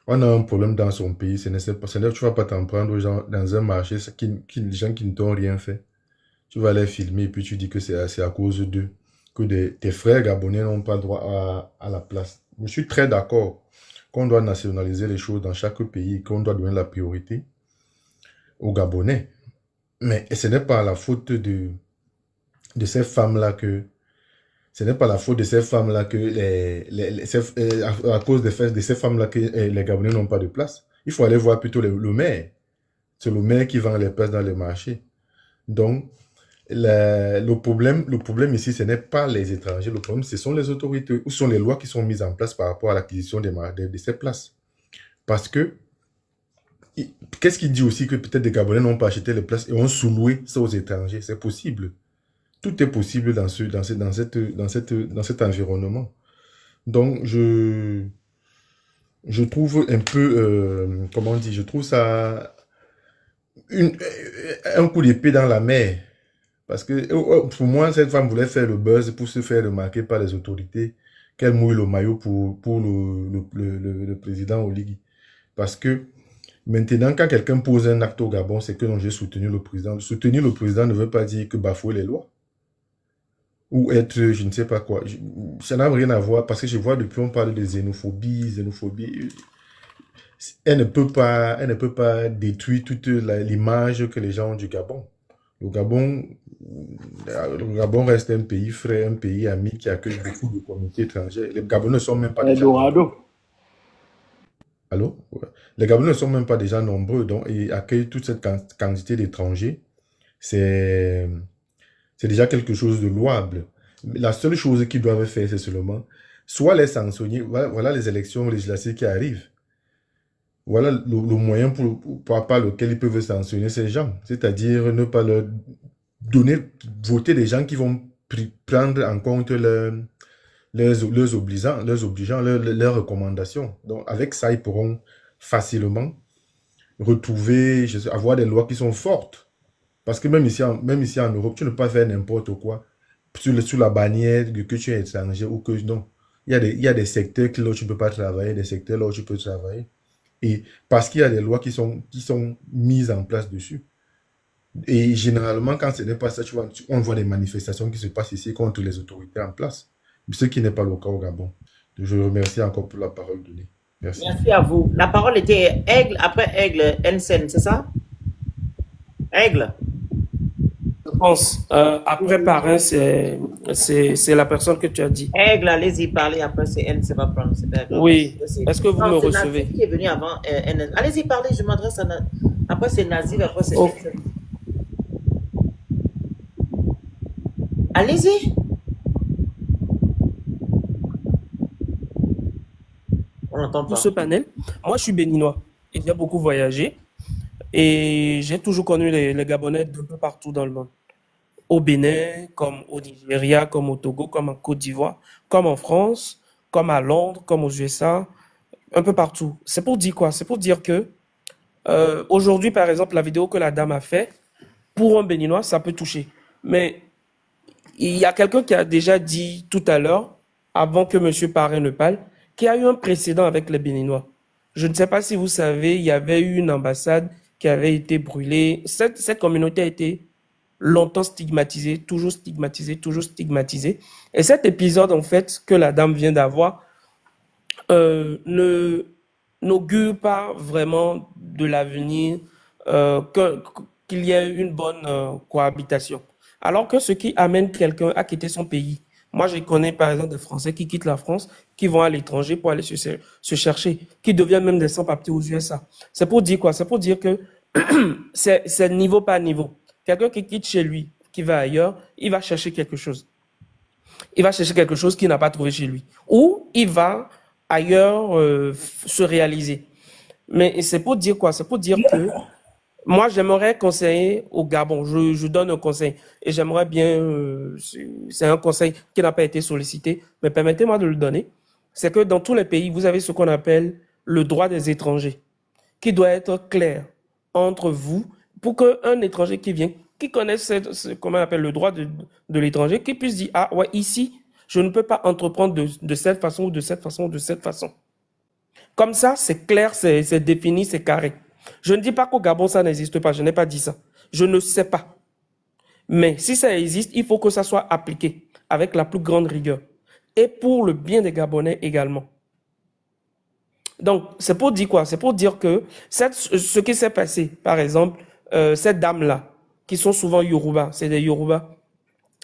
on a un problème dans son pays, tu ne vas pas t'en prendre aux gens dans un marché, les gens qui ne t'ont rien fait. Tu vas les filmer et puis tu dis que c'est à cause d'eux, que tes frères gabonais n'ont pas droit à la place. Je suis très d'accord qu'on doit nationaliser les choses dans chaque pays, qu'on doit donner la priorité aux Gabonais. Mais ce n'est pas la faute de ces femmes-là que... Ce n'est pas la faute de ces femmes-là que à cause de ces femmes-là que les Gabonais n'ont pas de place. Il faut aller voir plutôt le maire. C'est le maire qui vend les places dans les marchés. Donc, le problème ici, ce n'est pas les étrangers. Le problème, ce sont les autorités ou sont les lois qui sont mises en place par rapport à l'acquisition de ces places. Parce que, qu'est-ce qui dit aussi que peut-être des Gabonais n'ont pas acheté les places et ont sous-loué ça aux étrangers? C'est possible. Tout est possible dans cet environnement. Donc, je trouve un peu, comment on dit, je trouve ça un coup d'épée dans la mer. Parce que, pour moi, cette femme voulait faire le buzz pour se faire remarquer par les autorités qu'elle mouille le maillot pour le président Oligui. Parce que, maintenant, quand quelqu'un pose un acte au Gabon, c'est que non, j'ai soutenu le président. Soutenir le président ne veut pas dire que bafouer les lois. Ou être, je ne sais pas quoi. Ça n'a rien à voir, parce que je vois depuis on parle de xénophobie. Elle ne peut pas détruire toute l'image que les gens ont du Gabon. Le Gabon reste un pays frère, un pays ami qui accueille beaucoup de communautés étrangères. Les Gabonais ne sont même pas des Eldorado. Allô? Ouais. Les Gabonais ne sont même pas déjà nombreux, donc, et accueillir toute cette quantité d'étrangers, c'est déjà quelque chose de louable. La seule chose qu'ils doivent faire, c'est seulement soit les sanctionner. Voilà les élections législatives qui arrivent. Voilà le moyen par lequel ils peuvent sanctionner ces gens. C'est-à-dire ne pas leur voter des gens qui vont prendre en compte leurs obligeants, leurs recommandations. Donc, avec ça, ils pourront facilement retrouver, avoir des lois qui sont fortes. Parce que même ici en Europe, tu ne peux pas faire n'importe quoi sous la bannière que tu es étranger ou que non. Il y a des secteurs là où tu ne peux pas travailler, des secteurs là où tu peux travailler. Et parce qu'il y a des lois qui sont mises en place dessus. Et généralement, quand ce n'est pas ça, on voit des manifestations qui se passent ici contre les autorités en place. Ce qui n'est pas le cas au Gabon. Je vous remercie encore pour la parole donnée. Merci. Merci à vous. La parole était Aigle, après Aigle, Ensen, c'est ça? Aigle. Je pense. Après Parrain, c'est la personne que tu as dit. Aigle, allez-y, parlez. Après, c'est N, va prendre. Oui. Est-ce que vous me recevez? Naziv qui est venu avant N. Allez-y, parlez, je m'adresse à Naziv. Après, c'est Naziv, après, c'est okay. Allez-y. Pour ce panel, moi, je suis béninois et j'ai beaucoup voyagé. Et j'ai toujours connu les Gabonais d'un peu partout dans le monde. Au Bénin, comme au Nigeria, comme au Togo, comme en Côte d'Ivoire, comme en France, comme à Londres, comme aux USA, un peu partout. C'est pour dire quoi? C'est pour dire que aujourd'hui, par exemple, la vidéo que la dame a fait, pour un Béninois, ça peut toucher. Mais il y a quelqu'un qui a déjà dit tout à l'heure, avant que M. Parrain ne parle, qu'il y a eu un précédent avec les Béninois. Je ne sais pas si vous savez, il y avait eu une ambassade qui avait été brûlée. Cette communauté a été longtemps stigmatisée, toujours stigmatisée, toujours stigmatisée. Et cet épisode, en fait, que la dame vient d'avoir, n'augure pas vraiment de l'avenir, qu'il y ait une bonne cohabitation. Alors que ce qui amène quelqu'un à quitter son pays, moi, je connais par exemple des Français qui quittent la France, qui vont à l'étranger pour aller se chercher, qui deviennent même des sans-papiers aux USA. C'est pour dire quoi? C'est pour dire que c'est niveau par niveau. Quelqu'un qui quitte chez lui, qui va ailleurs, il va chercher quelque chose. Il va chercher quelque chose qu'il n'a pas trouvé chez lui. Ou il va ailleurs se réaliser. Mais c'est pour dire quoi? C'est pour dire que moi, j'aimerais conseiller au Gabon. Je donne un conseil. Et j'aimerais bien, c'est un conseil qui n'a pas été sollicité, mais permettez-moi de le donner. C'est que dans tous les pays, vous avez ce qu'on appelle le droit des étrangers, qui doit être clair entre vous, pour qu'un étranger qui vient, qui connaisse comment on appelle le droit de l'étranger, qui puisse dire, ah ouais, ici, je ne peux pas entreprendre de cette façon, ou de cette façon, ou de cette façon. Comme ça, c'est clair, c'est défini, c'est carré. Je ne dis pas qu'au Gabon, ça n'existe pas. Je n'ai pas dit ça. Je ne sais pas. Mais si ça existe, il faut que ça soit appliqué avec la plus grande rigueur. Et pour le bien des Gabonais également. Donc, c'est pour dire quoi? C'est pour dire que ce qui s'est passé, par exemple, cette dame-là, qui sont souvent Yoruba, c'est des Yoruba,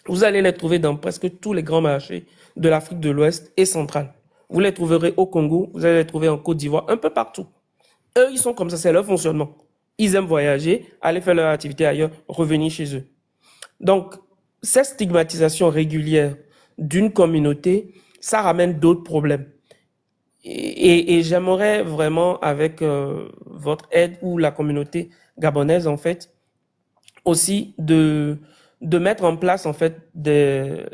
vous allez les trouver dans presque tous les grands marchés de l'Afrique de l'Ouest et centrale. Vous les trouverez au Congo, vous allez les trouver en Côte d'Ivoire, un peu partout. Eux, ils sont comme ça, c'est leur fonctionnement. Ils aiment voyager, aller faire leur activité ailleurs, revenir chez eux. Donc, cette stigmatisation régulière d'une communauté, ça ramène d'autres problèmes. Et j'aimerais vraiment, avec votre aide ou la communauté gabonaise, en fait, aussi de mettre en place, en fait, des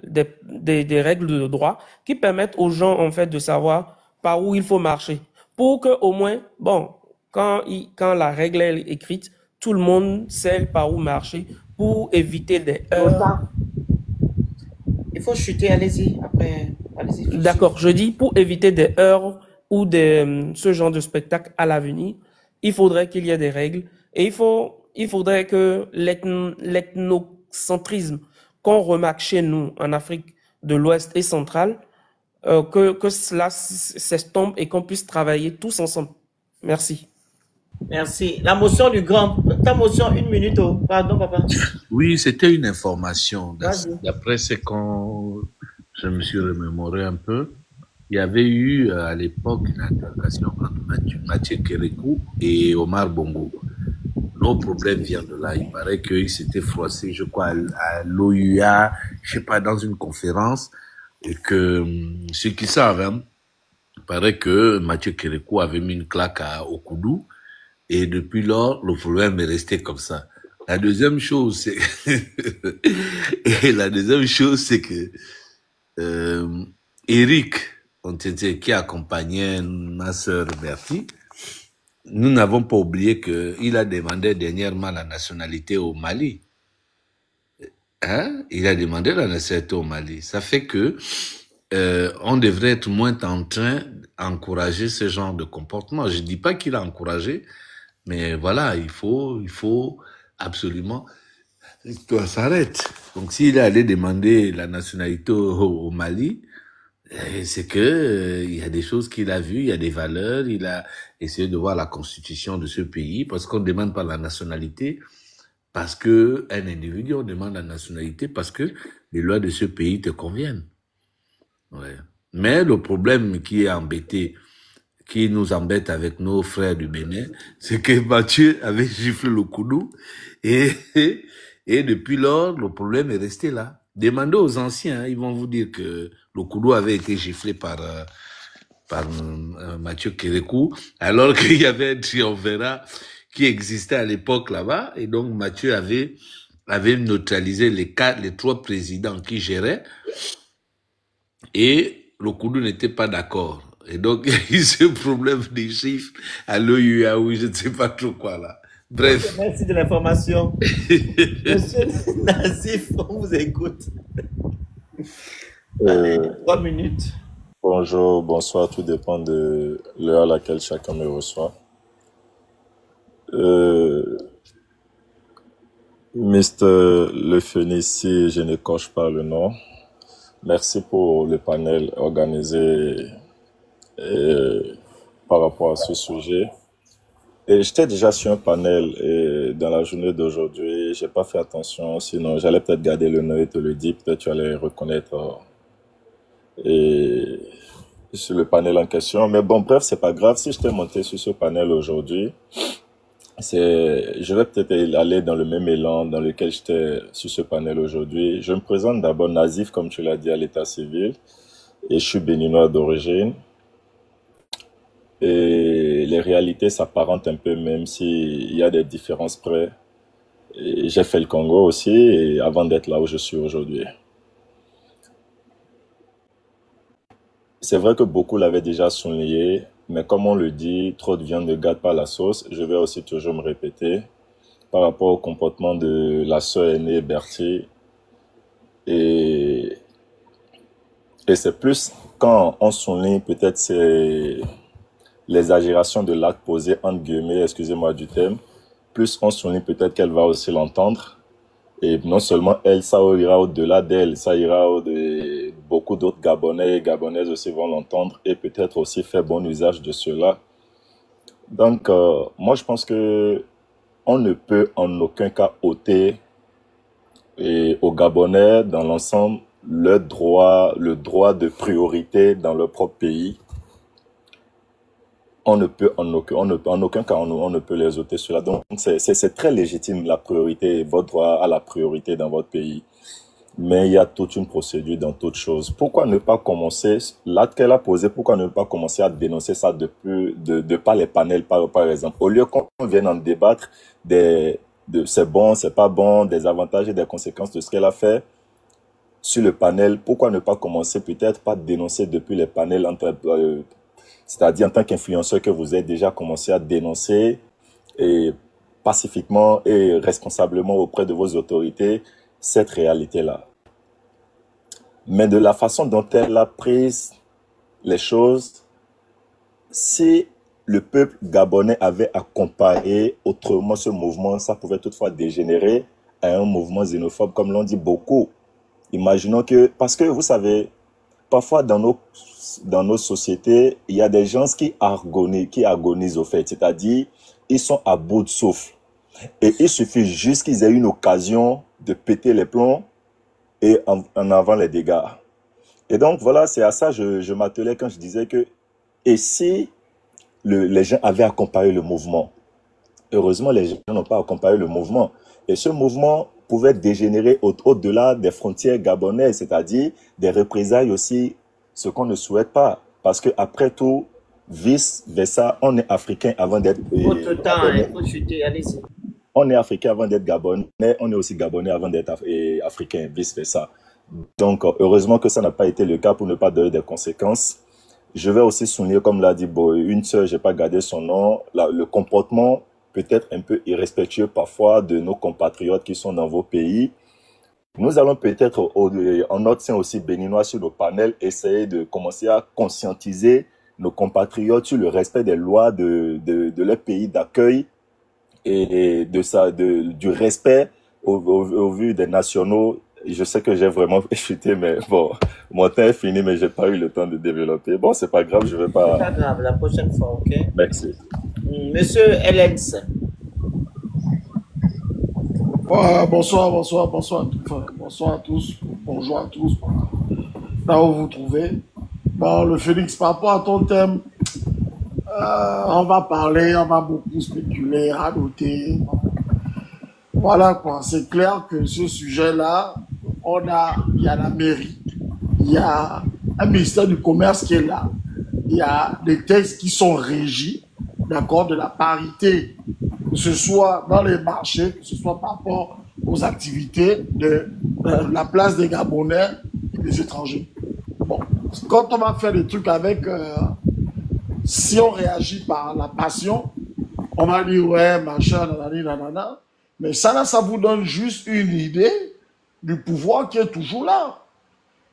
règles de droit qui permettent aux gens, en fait, de savoir par où il faut marcher. Pour que, au moins, bon, quand la règle est écrite, tout le monde sait par où marcher pour éviter des heurts. Il faut chuter, allez-y, après, allez-y. D'accord, je dis pour éviter des heurts ou ce genre de spectacle à l'avenir, il faudrait qu'il y ait des règles et il faudrait que l'ethnocentrisme qu'on remarque chez nous en Afrique de l'Ouest et centrale, que cela s'estompe et qu'on puisse travailler tous ensemble. Merci. Merci. La motion du grand. Ta motion, 1 minute. Oh. Pardon, papa. Oui, c'était une information. D'après ce qu'on. Je me suis remémoré un peu. il y avait eu à l'époque une altercation entre Mathieu Kérékou et Omar Bongo. Le problème vient de là. Il paraît qu'il s'était froissé, je crois, à l'OUA, je sais pas, dans une conférence, et que ceux qui savent, hein, il paraît que Mathieu Kérékou avait mis une claque au Koudou, et depuis lors, le problème est resté comme ça. La deuxième chose, c'est que Eric Ontete, qui accompagnait ma sœur Bertie, nous n'avons pas oublié qu'il a demandé dernièrement la nationalité au Mali. Hein? Il a demandé la nationalité au Mali. Ça fait que on devrait être moins en train d'encourager ce genre de comportement. Je dis pas qu'il a encouragé, mais voilà, il faut absolument que l'histoire s'arrête. Donc s'il est allé demander la nationalité au Mali, c'est que il y a des choses qu'il a vues, il y a des valeurs, il a essayé de voir la constitution de ce pays, parce qu'on ne demande pas la nationalité parce que un individu, on demande la nationalité parce que les lois de ce pays te conviennent. Ouais. Mais le problème qui nous embête avec nos frères du Bénin, c'est que Mathieu avait giflé le Koudou et depuis lors, le problème est resté là. Demandez aux anciens, hein, ils vont vous dire que le Koudou avait été giflé par Mathieu Kérékou, alors qu'il y avait un triumvirat qui existait à l'époque là-bas, et donc Mathieu avait neutralisé les trois présidents qui géraient, et le Koudou n'était pas d'accord. Et donc, il y a eu ce problème des chiffres à l'OUA, ou je ne sais pas trop quoi là. Bref. Merci de l'information. Monsieur Nazif, on vous écoute. Allez, 3 minutes. Bonjour, bonsoir, tout dépend de l'heure à laquelle chacun me reçoit. Mr. Le Phénix, si je ne coche pas le nom, merci pour le panel organisé par rapport à ce sujet. Et j'étais déjà sur un panel et dans la journée d'aujourd'hui, j'ai pas fait attention, sinon j'allais peut-être garder le nom et te le dire, peut-être tu allais reconnaître et sur le panel en question. Mais bon, bref, c'est pas grave. Si j'étais monté sur ce panel aujourd'hui, je vais peut-être aller dans le même élan dans lequel j'étais sur ce panel aujourd'hui. Je me présente d'abord Nazif, comme tu l'as dit, à l'état civil, et je suis béninois d'origine. Et les réalités s'apparentent un peu, même s'il y a des différences près. Et j'ai fait le Congo aussi, et avant d'être là où je suis aujourd'hui. C'est vrai que beaucoup l'avaient déjà souligné, mais comme on le dit, trop de viande ne gâte pas la sauce. Je vais aussi toujours me répéter par rapport au comportement de la sœur aînée Bertie. Et c'est plus quand on souligne peut-être l'exagération de l'acte posé, entre guillemets, excusez-moi du terme, plus on souligne peut-être qu'elle va aussi l'entendre. Et non seulement elle, ça ira au-delà d'elle, ça ira beaucoup d'autres Gabonais et Gabonaises aussi vont l'entendre et peut-être aussi faire bon usage de cela. Donc, moi, je pense que on ne peut en aucun cas ôter aux Gabonais dans l'ensemble le droit de priorité dans leur propre pays. On ne peut en aucun cas, on ne peut les ôter cela. Donc, c'est très légitime, la priorité, votre droit à la priorité dans votre pays. Mais il y a toute une procédure dans toute chose. Pourquoi ne pas commencer, l'acte qu'elle a posé, pourquoi ne pas commencer à dénoncer ça de par les panels, par exemple, au lieu qu'on vienne en débattre de c'est bon, c'est pas bon, des avantages et des conséquences de ce qu'elle a fait sur le panel, pourquoi ne pas commencer peut-être par dénoncer depuis les panels c'est-à-dire en tant qu'influenceur que vous avez déjà commencé à dénoncer et pacifiquement et responsablement auprès de vos autorités cette réalité-là. Mais de la façon dont elle a pris les choses, si le peuple gabonais avait accompagné autrement ce mouvement, ça pouvait toutefois dégénérer à un mouvement xénophobe, comme l'on dit beaucoup. Imaginons que, parce que vous savez, parfois dans nos sociétés, il y a des gens qui agonisent au fait, c'est-à-dire ils sont à bout de souffle. Et il suffit juste qu'ils aient une occasion de péter les plombs et en avant les dégâts. Et donc, voilà, c'est à ça que je m'attelais quand je disais que, et si les gens avaient accompagné le mouvement? Heureusement, les gens n'ont pas accompagné le mouvement. Et ce mouvement pouvait dégénérer au-delà des frontières gabonaises, c'est-à-dire des représailles aussi, ce qu'on ne souhaite pas. Parce que après tout, vice-versa, on est africain avant d'être Votre temps, gabonais. il faut chuter, allez-y. On est africain avant d'être gabonais, on est aussi gabonais avant d'être africain, vice-versa. Donc, heureusement que ça n'a pas été le cas pour ne pas donner des conséquences. Je vais aussi souligner, comme l'a dit une sœur, j'ai pas gardé son nom, le comportement peut-être un peu irrespectueux parfois de nos compatriotes qui sont dans vos pays. Nous allons peut-être, en notre sein aussi béninois sur nos panels, essayer de commencer à conscientiser nos compatriotes sur le respect des lois de leur pays d'accueil et du respect au vu des nationaux. Je sais que j'ai vraiment chuté, mais bon, mon temps est fini, mais j'ai pas eu le temps de développer. Bon, c'est pas grave, je vais pas... C'est pas grave, la prochaine fois, ok? Merci. Monsieur Ellens. Bonsoir à tous, bonjour à tous, là où vous vous trouvez. Bon, le Phénix, par rapport à ton thème, on va parler, on va beaucoup spéculer, radoter. Voilà quoi, c'est clair que ce sujet-là, il y a la mairie, il y a un ministère du commerce qui est là, il y a des textes qui sont régis, d'accord, de la parité, que ce soit dans les marchés, que ce soit par rapport aux activités de la place des Gabonais et des étrangers. Bon, quand on va faire des trucs avec, si on réagit par la passion, on va dire ouais, machin, nanani, nanana, mais ça là, ça vous donne juste une idée du pouvoir qui est toujours là.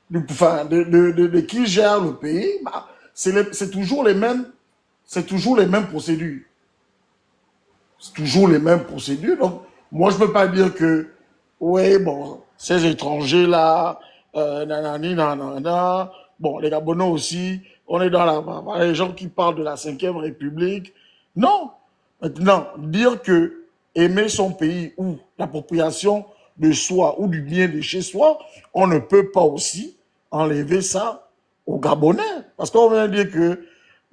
De qui gère le pays, bah, c'est toujours les mêmes procédures. C'est toujours les mêmes procédures. Donc, moi, je ne peux pas dire que, ouais, bon, ces étrangers-là, nanani, nanana, bon, les Gabonais aussi, on est dans les gens qui parlent de la 5e République. Non. Maintenant, dire que aimer son pays ou l'appropriation de soi ou du bien de chez soi, on ne peut pas aussi enlever ça aux Gabonais. Parce qu'on vient dire que,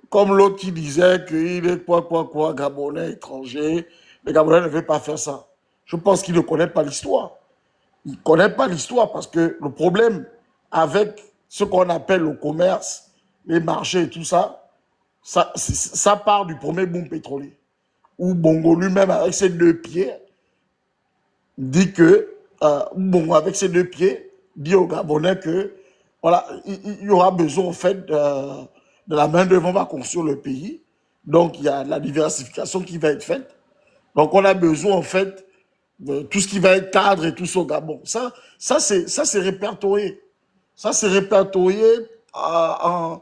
comme l'autre qui disait qu'il est quoi, Gabonais, étranger, les Gabonais ne veulent pas faire ça. Je pense qu'il ne connaît pas l'histoire. Il ne connaît pas l'histoire parce que le problème avec ce qu'on appelle le commerce, les marchés et tout ça, ça part du premier boom pétrolier. Où Bongo lui-même, avec ses deux pieds, dit que, Bongo avec ses deux pieds, dit aux Gabonais que, voilà, il y aura besoin, en fait, de la main-d'œuvre, on va construire le pays. Donc, il y a la diversification qui va être faite. Donc, on a besoin, en fait, de tout ce qui va être cadre et tout ça au Gabon. Ça c'est répertorié. Ça, c'est répertorié en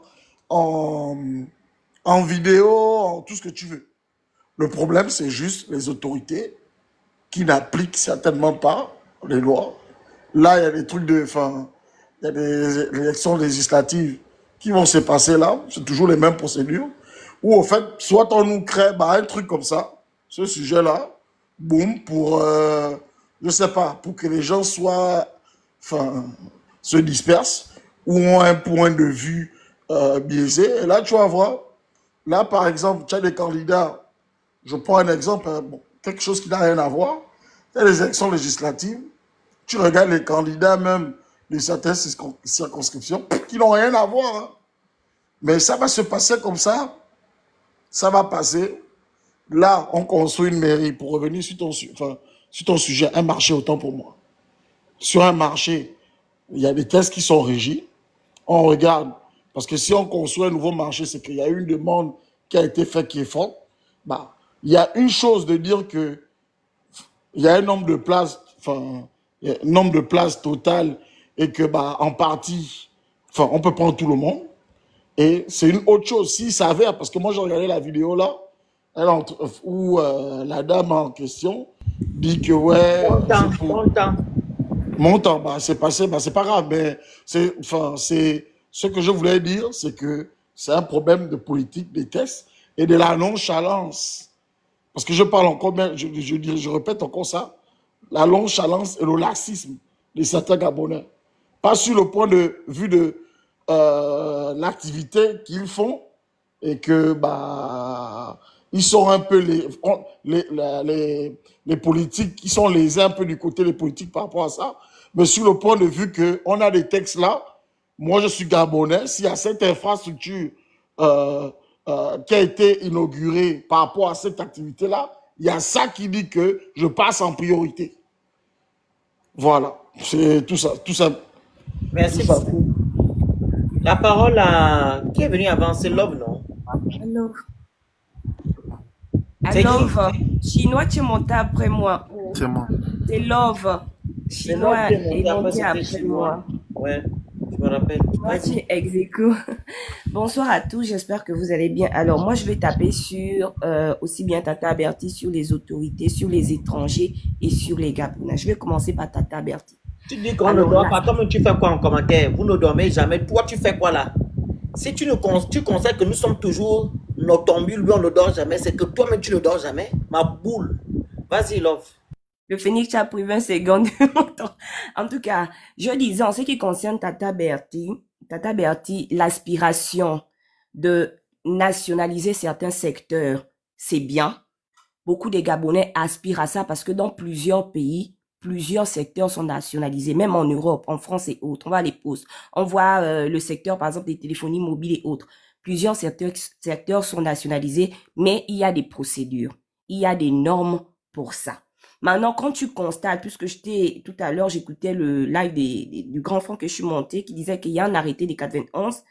vidéo, en tout ce que tu veux. Le problème, c'est juste les autorités qui n'appliquent certainement pas les lois. Là, il y a des trucs il y a des élections législatives qui vont se passer là. C'est toujours les mêmes procédures. Ou, au fait, soit on nous crée un truc comme ça, ce sujet-là, boum, pour, je sais pas, pour que les gens se dispersent ou ont un point de vue biaisé. Et là, tu vas voir, là, par exemple, tu as des candidats. Je prends un exemple, quelque chose qui n'a rien à voir. Il y a les élections législatives. Tu regardes les candidats même de certaines circonscriptions qui n'ont rien à voir. Hein. Mais ça va se passer comme ça. Ça va passer. Là, on construit une mairie. Pour revenir sur ton sujet, un marché autant pour moi. Sur un marché, il y a des tests qui sont régis. On regarde. Parce que si on construit un nouveau marché, c'est qu'il y a une demande qui a été faite qui est forte. Bah, il y a une chose de dire que il y a un nombre de places, total et que en partie, on peut prendre tout le monde. Et c'est une autre chose. S'il s'avère, parce que moi j'ai regardé la vidéo là, où la dame en question dit que ouais, montant, c'est passé, c'est pas grave, mais c'est ce que je voulais dire, c'est que c'est un problème de politique des tests et de la nonchalance. Parce que je parle encore, je répète encore ça, la nonchalance et le laxisme de certains Gabonais. Pas sur le point de vue de l'activité qu'ils font et que bah ils sont un peu les politiques, qui sont lésés un peu du côté des politiques par rapport à ça. Mais sur le point de vue qu'on a des textes là, moi je suis Gabonais, s'il y a cette infrastructure qui a été inaugurée par rapport à cette activité-là, il y a ça qui dit que je passe en priorité. Voilà, c'est tout ça, tout ça. Merci beaucoup. La parole à... Qui est venu avant? C'est Love, non? Alors, C'est qui? alors, Chinois, tu es monté après moi. C'est moi. C'est Love. C'est Love Chinois qui est est monté après, monté c'était après Chinois. moi. Ouais, je me rappelle. Moi, tu Vas-y. es ex aequo. Bonsoir à tous, j'espère que vous allez bien. Alors, moi, je vais taper sur, aussi bien Tata Berti, sur les autorités, sur les étrangers et sur les Gabonais. Je vais commencer par Tata Berti. Tu dis qu'on ne Alors dort là, pas. Comme tu fais quoi en commentaire? Vous ne dormez jamais. Toi, tu fais quoi là? Si tu tu considères que nous sommes toujours noctambules, lui on ne dort jamais, c'est que toi-même tu ne dors jamais. Ma boule. Vas-y, Love. le Phoenix a pris 20 secondes de mon temps. En tout cas, je disais, en ce qui concerne Tata Berti, l'aspiration de nationaliser certains secteurs, c'est bien. Beaucoup de Gabonais aspirent à ça parce que dans plusieurs pays, plusieurs secteurs sont nationalisés, même en Europe, en France et autres. On voit les postes, on voit le secteur, par exemple, des téléphonies mobiles et autres. Plusieurs secteurs sont nationalisés, mais il y a des procédures, il y a des normes pour ça. Maintenant, quand tu constates, puisque tout à l'heure, j'écoutais le live du grand front que je suis monté, qui disait qu'il y a un arrêté des 91,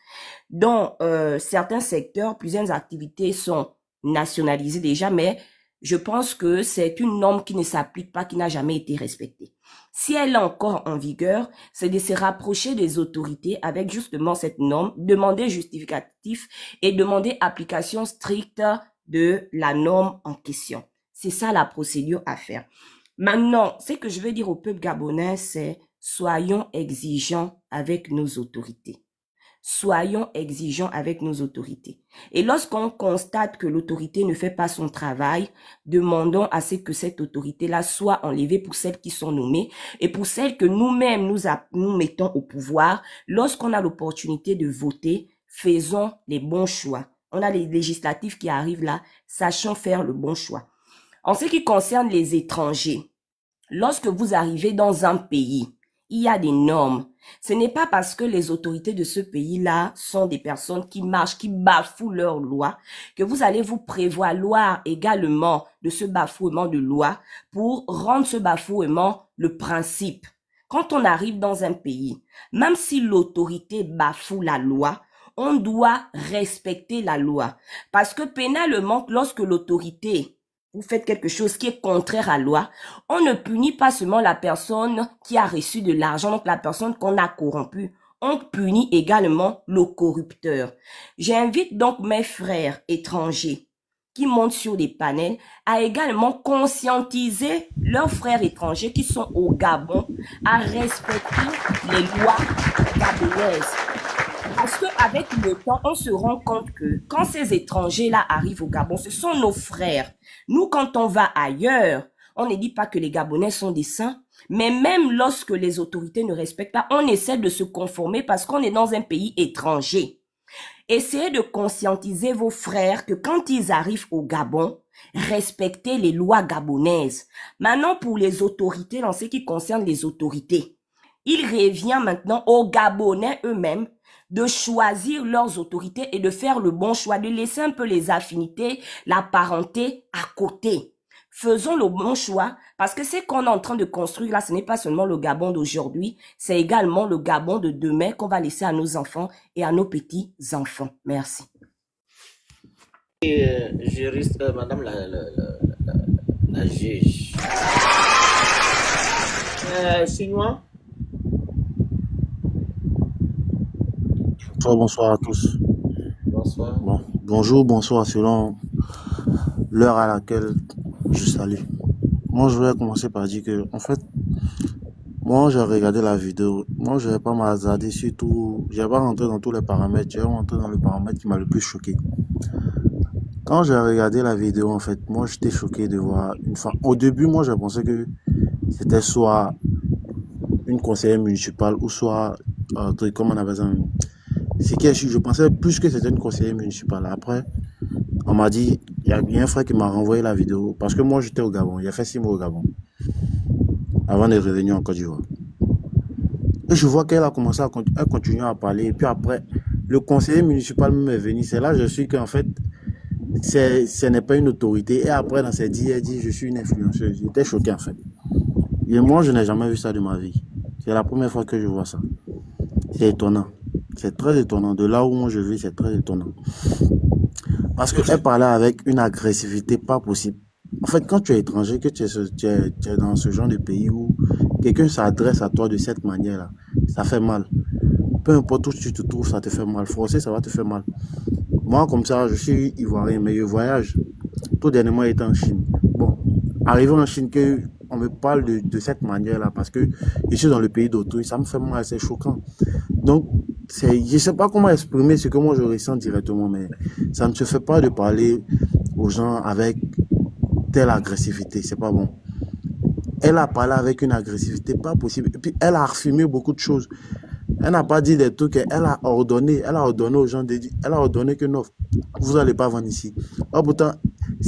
dont certains secteurs, plusieurs activités sont nationalisées déjà, mais je pense que c'est une norme qui ne s'applique pas, qui n'a jamais été respectée. Si elle est encore en vigueur, c'est de se rapprocher des autorités avec justement cette norme, demander justificatif et demander application stricte de la norme en question. C'est ça la procédure à faire. Maintenant, ce que je veux dire au peuple gabonais, c'est soyons exigeants avec nos autorités. Soyons exigeants avec nos autorités. Et lorsqu'on constate que l'autorité ne fait pas son travail, demandons à ce que cette autorité-là soit enlevée pour celles qui sont nommées et pour celles que nous-mêmes nous mettons au pouvoir. Lorsqu'on a l'opportunité de voter, faisons les bons choix. On a les législatifs qui arrivent là, sachons faire le bon choix. En ce qui concerne les étrangers, lorsque vous arrivez dans un pays, il y a des normes. Ce n'est pas parce que les autorités de ce pays-là sont des personnes qui marchent, qui bafouent leurs lois, que vous allez vous prévaloir également de ce bafouement de loi pour rendre ce bafouement le principe. Quand on arrive dans un pays, même si l'autorité bafoue la loi, on doit respecter la loi. Parce que pénalement, lorsque l'autorité vous faites quelque chose qui est contraire à la loi, on ne punit pas seulement la personne qui a reçu de l'argent, donc la personne qu'on a corrompue. On punit également le corrupteur. J'invite donc mes frères étrangers qui montent sur des panels à également conscientiser leurs frères étrangers qui sont au Gabon à respecter les lois gabonaises. Parce qu'avec le temps, on se rend compte que quand ces étrangers-là arrivent au Gabon, ce sont nos frères. Nous, quand on va ailleurs, on ne dit pas que les Gabonais sont des saints, mais même lorsque les autorités ne respectent pas, on essaie de se conformer parce qu'on est dans un pays étranger. Essayez de conscientiser vos frères que quand ils arrivent au Gabon, respectez les lois gabonaises. Maintenant, pour les autorités, dans ce qui concerne les autorités, il revient maintenant aux Gabonais eux-mêmes de choisir leurs autorités et de faire le bon choix, de laisser un peu les affinités, la parenté à côté. Faisons le bon choix parce que ce qu'on est en train de construire là, ce n'est pas seulement le Gabon d'aujourd'hui, c'est également le Gabon de demain qu'on va laisser à nos enfants et à nos petits-enfants. Merci. Juriste, madame la juge. Chinois? Bonsoir à tous. Bonsoir. Bon, bonjour, bonsoir selon l'heure à laquelle je salue. Moi, je vais commencer par dire que, en fait, moi, j'ai regardé la vidéo. Moi, je vais pas m'hasarder sur tout. Je vais pas rentrer dans tous les paramètres. Je vais rentrer dans le paramètre qui m'a le plus choqué. Quand j'ai regardé la vidéo, en fait, moi, j'étais choqué de voir une femme. Au début, moi, je pensais que c'était soit une conseillère municipale ou soit, comment on appelle ça, Ce qui est sûr, je pensais plus que c'était une conseillère municipale. Après, on m'a dit, il y a un frère qui m'a renvoyé la vidéo, parce que moi j'étais au Gabon, il a fait 6 mois au Gabon, avant de revenir en Côte d'Ivoire. Et je vois qu'elle a commencé à continuer à parler, et puis après, le conseiller municipal m'est venu, c'est là que je suis qu'en fait, ce n'est pas une autorité. Et après, dans ses dits, elle dit, je suis une influenceuse. J'étais choqué en fait. Et moi, je n'ai jamais vu ça de ma vie. C'est la première fois que je vois ça. C'est étonnant. C'est très étonnant. De là où moi je vis, c'est très étonnant. Parce qu'elle parlait avec une agressivité pas possible. En fait, quand tu es étranger, que tu es dans ce genre de pays où quelqu'un s'adresse à toi de cette manière-là, ça fait mal. Peu importe où tu te trouves, ça te fait mal. Forcé, ça va te faire mal. Moi, comme ça, je suis ivoirien, mais je voyage. Tout dernièrement, j'étais en Chine. Bon, arrivé en Chine, que on me parle de cette manière-là, parce que je suis dans le pays d'autrui, ça me fait mal, c'est choquant. Donc, je ne sais pas comment exprimer ce que moi je ressens directement, mais ça ne se fait pas de parler aux gens avec telle agressivité, c'est pas bon. Elle a parlé avec une agressivité pas possible, et puis elle a affirmé beaucoup de choses. Elle n'a pas dit des trucs, elle a ordonné aux gens, elle a ordonné que non, vous n'allez pas vendre ici. Or, pourtant,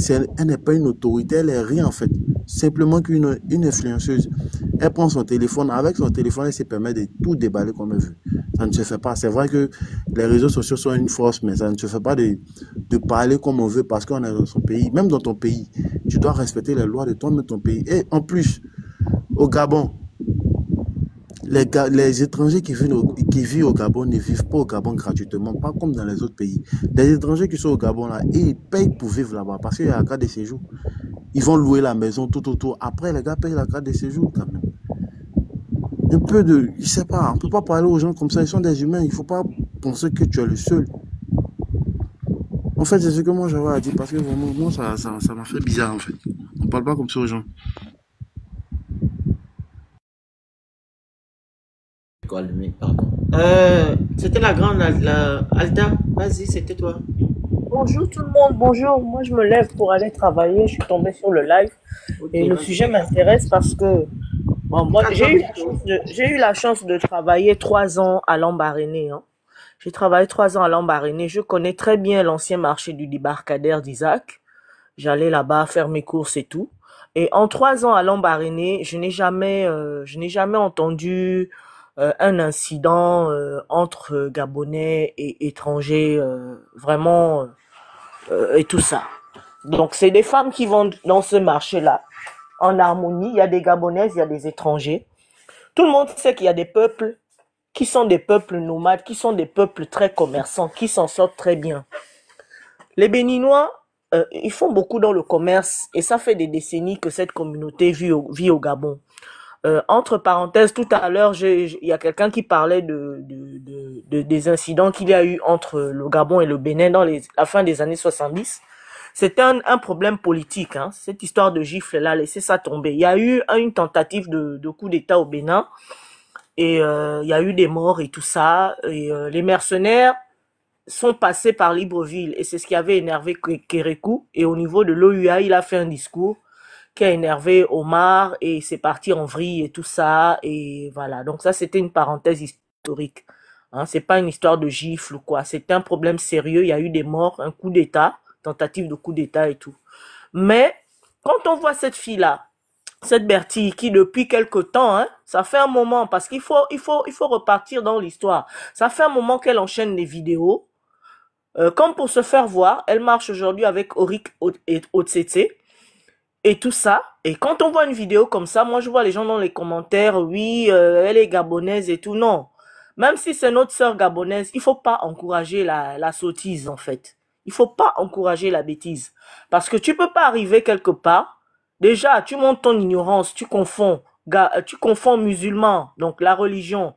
elle n'est pas une autorité, elle n'est rien en fait. Simplement qu'une influenceuse. Elle prend son téléphone, avec son téléphone, elle se permet de tout déballer comme elle veut. Ça ne se fait pas. C'est vrai que les réseaux sociaux sont une force, mais ça ne se fait pas de parler comme on veut parce qu'on est dans son pays. Même dans ton pays, tu dois respecter les lois de ton pays. Et en plus, au Gabon, les étrangers qui vivent au Gabon ne vivent pas au Gabon gratuitement, pas comme dans les autres pays. Les étrangers qui sont au Gabon, là, ils payent pour vivre là-bas parce qu'il y a la carte de séjour. Ils vont louer la maison tout autour. Après, les gars payent la carte de séjour quand même. Un peu de... Je sais pas, on ne peut pas parler aux gens comme ça. Ils sont des humains. Il ne faut pas penser que tu es le seul. En fait, c'est ce que moi j'avais à dire parce que vraiment, moi, ça m'a fait bizarre en fait. On ne parle pas comme ça aux gens. C'était la grande Alta. Vas-y, c'était toi. Bonjour tout le monde, bonjour. Moi, je me lève pour aller travailler. Je suis tombée sur le live et le sujet m'intéresse parce que bon, moi, j'ai eu la chance de travailler 3 ans à Lambaréné. Hein. J'ai travaillé 3 ans à Lambaréné. Je connais très bien l'ancien marché du débarcadère d'Isaac. J'allais là-bas faire mes courses et tout. Et en 3 ans à Lambaréné, je n'ai jamais entendu un incident entre Gabonais et étrangers, vraiment, et tout ça. Donc, c'est des femmes qui vont dans ce marché-là, en harmonie. Il y a des Gabonaises, il y a des étrangers. Tout le monde sait qu'il y a des peuples qui sont des peuples nomades, qui sont des peuples très commerçants, qui s'en sortent très bien. Les Béninois, ils font beaucoup dans le commerce et ça fait des décennies que cette communauté vit au Gabon. Entre parenthèses, tout à l'heure, il y a quelqu'un qui parlait des incidents qu'il y a eu entre le Gabon et le Bénin dans la fin des années 70. C'était un problème politique, hein. Cette histoire de gifle-là, laissez ça tomber. Il y a eu une tentative de coup d'État au Bénin et il y a eu des morts et tout ça. Et les mercenaires sont passés par Libreville et c'est ce qui avait énervé Kérékou. Et au niveau de l'OUA, il a fait un discours qui a énervé Omar et c'est parti en vrille et tout ça. Et voilà, donc ça c'était une parenthèse historique. Hein, c'est pas une histoire de gifle ou quoi, c'est un problème sérieux, il y a eu des morts, un coup d'État, tentative de coup d'État et tout. Mais quand on voit cette fille-là, cette Bertie qui depuis quelque temps, hein, ça fait un moment, parce qu'il faut repartir dans l'histoire, ça fait un moment qu'elle enchaîne les vidéos, comme pour se faire voir, elle marche aujourd'hui avec Orik Otsetse, et tout ça. Et quand on voit une vidéo comme ça, moi je vois les gens dans les commentaires, oui, elle est gabonaise et tout. Non, même si c'est notre sœur gabonaise, il faut pas encourager la sottise en fait. Il faut pas encourager la bêtise. Parce que tu peux pas arriver quelque part, déjà tu montres ton ignorance, tu confonds musulman, donc la religion,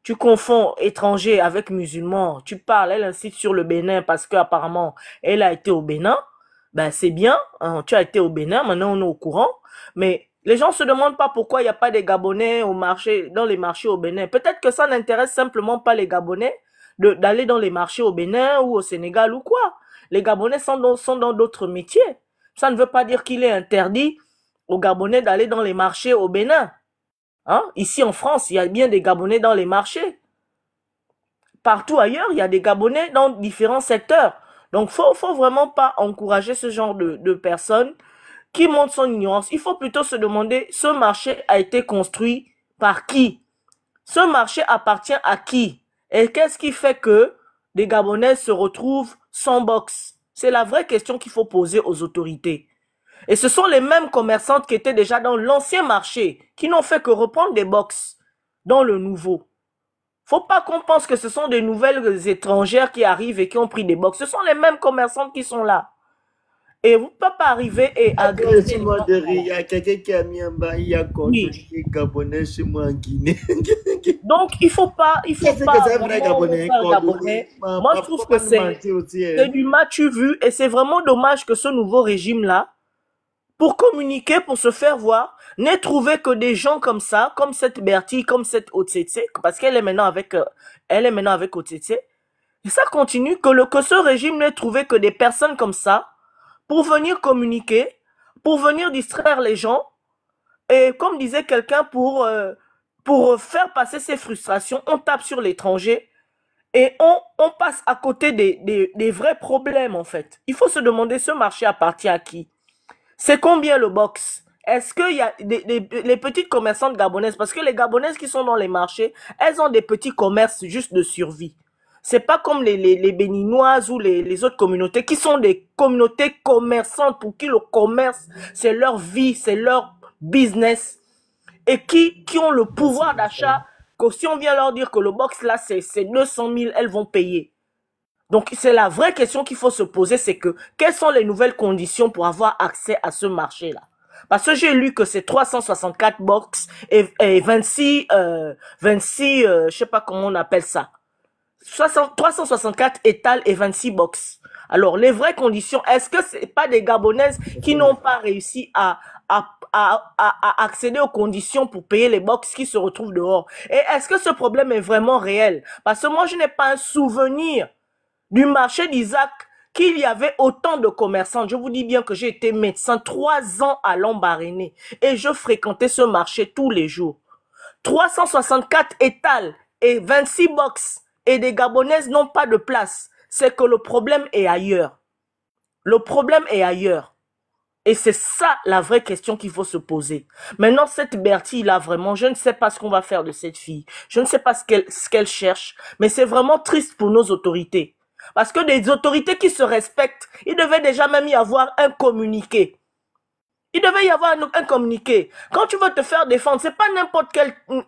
tu confonds étranger avec musulman, tu parles, elle incite sur le Bénin parce qu'apparemment elle a été au Bénin. Ben c'est bien, hein, tu as été au Bénin, maintenant on est au courant, mais les gens se demandent pas pourquoi il n'y a pas des Gabonais dans les marchés au Bénin. Peut-être que ça n'intéresse simplement pas les Gabonais d'aller dans les marchés au Bénin ou au Sénégal ou quoi. Les Gabonais sont dans d'autres métiers. Ça ne veut pas dire qu'il est interdit aux Gabonais d'aller dans les marchés au Bénin. Hein? Ici en France, il y a bien des Gabonais dans les marchés. partout ailleurs, il y a des Gabonais dans différents secteurs. Donc, faut vraiment pas encourager ce genre de personnes qui montrent son ignorance. Il faut plutôt se demander, ce marché a été construit par qui? Ce marché appartient à qui? Et qu'est-ce qui fait que des Gabonais se retrouvent sans box? C'est la vraie question qu'il faut poser aux autorités. Et ce sont les mêmes commerçantes qui étaient déjà dans l'ancien marché, qui n'ont fait que reprendre des box dans le nouveau. Faut pas qu'on pense que ce sont des nouvelles étrangères qui arrivent et qui ont pris des box. Ce sont les mêmes commerçantes qui sont là. Et vous ne pouvez pas arriver et agresser. Il y a quelqu'un qui a mis un bain, il y a Oui. Gabonais chez moi en Guinée. Donc, il faut pas que c'est vrai Gabonais. Moi, je trouve que c'est du match vu et c'est vraiment dommage que ce nouveau régime-là, pour communiquer, pour se faire voir, n'ait trouvé que des gens comme ça, comme cette Bertie, comme cette Otsetse, parce qu'elle est maintenant avec, Otsetse. Et ça continue, que ce régime n'ait trouvé que des personnes comme ça, pour venir communiquer, pour venir distraire les gens, et comme disait quelqu'un, pour faire passer ses frustrations, on tape sur l'étranger, et on passe à côté des vrais problèmes, en fait. Il faut se demander, ce marché appartient à qui? C'est combien le box? Est-ce qu'il y a les petites commerçantes gabonaises? Parce que les gabonaises qui sont dans les marchés, elles ont des petits commerces juste de survie. C'est pas comme les béninoises ou les autres communautés qui sont des communautés commerçantes pour qui le commerce, c'est leur vie, c'est leur business. Et qui ont le pouvoir d'achat, que si on vient leur dire que le box là, c'est 200 000, elles vont payer. Donc, c'est la vraie question qu'il faut se poser, c'est que, quelles sont les nouvelles conditions pour avoir accès à ce marché-là? Parce que j'ai lu que c'est 364 box et 26, je sais pas comment on appelle ça. 364 étals et 26 box. Alors, les vraies conditions, est-ce que c'est pas des Gabonaises qui n'ont pas réussi à accéder aux conditions pour payer les box qui se retrouvent dehors? Et est-ce que ce problème est vraiment réel? Parce que moi, je n'ai pas un souvenir du marché d'Isaac qu'il y avait autant de commerçants. Je vous dis bien que j'ai été médecin 3 ans à Lambaréné et je fréquentais ce marché tous les jours. 364 étals et 26 box et des Gabonaises n'ont pas de place. C'est que le problème est ailleurs. Le problème est ailleurs. Et c'est ça la vraie question qu'il faut se poser. Maintenant, cette Bertie là, vraiment, je ne sais pas ce qu'on va faire de cette fille. Je ne sais pas ce qu'elle cherche. Mais c'est vraiment triste pour nos autorités. Parce que des autorités qui se respectent, il devait déjà même y avoir un communiqué. Il devait y avoir un communiqué. Quand tu veux te faire défendre, c'est pas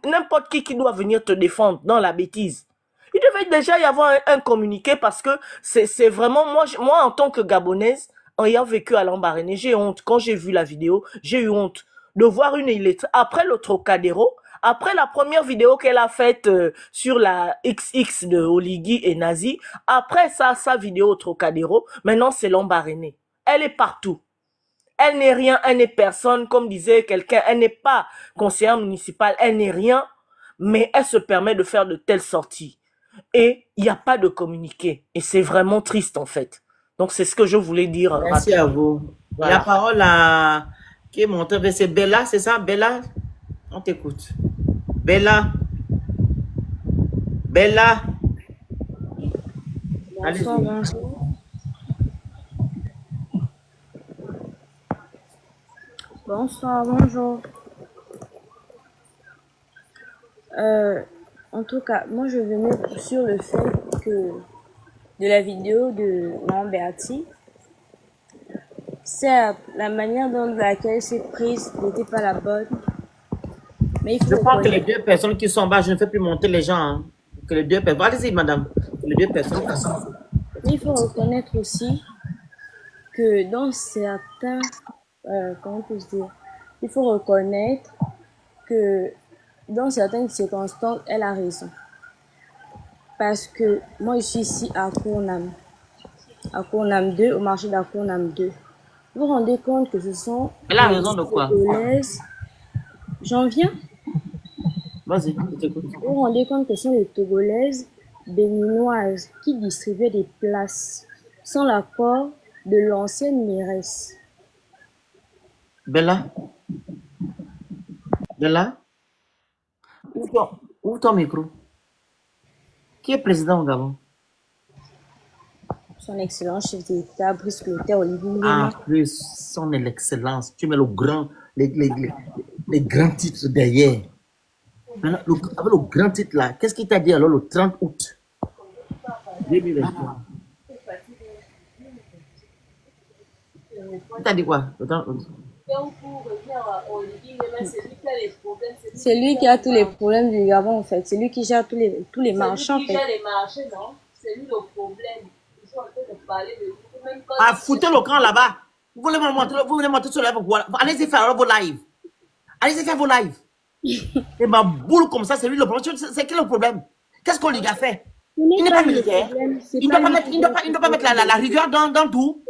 n'importe qui doit venir te défendre dans la bêtise. Il devait déjà y avoir un communiqué parce que c'est vraiment, moi en tant que Gabonaise, ayant vécu à Lambaréné, j'ai honte. Quand j'ai vu la vidéo, j'ai eu honte de voir une illettrée. Après le Trocadéro, après la première vidéo qu'elle a faite sur la XX de Oligui et Nazi, après ça, sa vidéo au Trocadéro, maintenant c'est Lambaréné. Elle est partout. Elle n'est rien, elle n'est personne, comme disait quelqu'un, elle n'est pas conseillère municipale, elle n'est rien, mais elle se permet de faire de telles sorties. Et il n'y a pas de communiqué. Et c'est vraiment triste en fait. Donc c'est ce que je voulais dire. Merci à vous. Voilà. La parole à qui est montée, c'est Bella, c'est ça, Bella? On t'écoute. Bella. Bella. Bonsoir, bonsoir. Bonsoir, bonjour. En tout cas, moi je venais sur le fait que de la vidéo de Mme Bertie, certes, la manière dont laquelle c'est prise n'était pas la bonne. Mais il faut je crois que les deux personnes qui sont en bas, je ne fais plus monter les gens. Hein. Que les deux personnes. Allez-y, madame. Les deux personnes qui sont. Mais il faut reconnaître aussi que dans certains. Comment on peut se dire? Il faut reconnaître que dans certaines circonstances, elle a raison. Parce que moi, je suis ici à Kournam 2, au marché d'Akournam 2. Vous vous rendez compte que ce sont elle a raison de quoi? Togolaises. J'en viens. Vas-y, je t'écoute. Vous vous rendez compte que ce sont les Togolaises béninoises qui distribuaient des places sans l'accord de l'ancienne mairesse. Bella? Bella? Ouvre ton micro. Qui est président au Gabon? Son Excellence chef d'État, Brice Clotaire, Olivier Ah, Nguema. plus son excellence. Tu mets les grands titres derrière. Maintenant, avec le grand titre là, qu'est-ce qu'il t'a dit alors le 30 août 2023? Il t'a dit quoi? Le 30 août? C'est lui qui a tous les problèmes du Gabon, en fait. C'est lui qui gère tous les marchés, en fait. les marchés, non? C'est lui le problème. Ils sont en train de parler de lui. Même quand Ah, foutez le camp là-bas. Vous voulez me montrer sur le live? Allez-y faire vos lives. Allez-y faire vos lives. Et ma boule comme ça, c'est lui le problème. C'est quel le problème? Qu'est-ce qu'on lui a fait? Il n'est pas militaire. Il ne doit pas mettre la rigueur dans tout.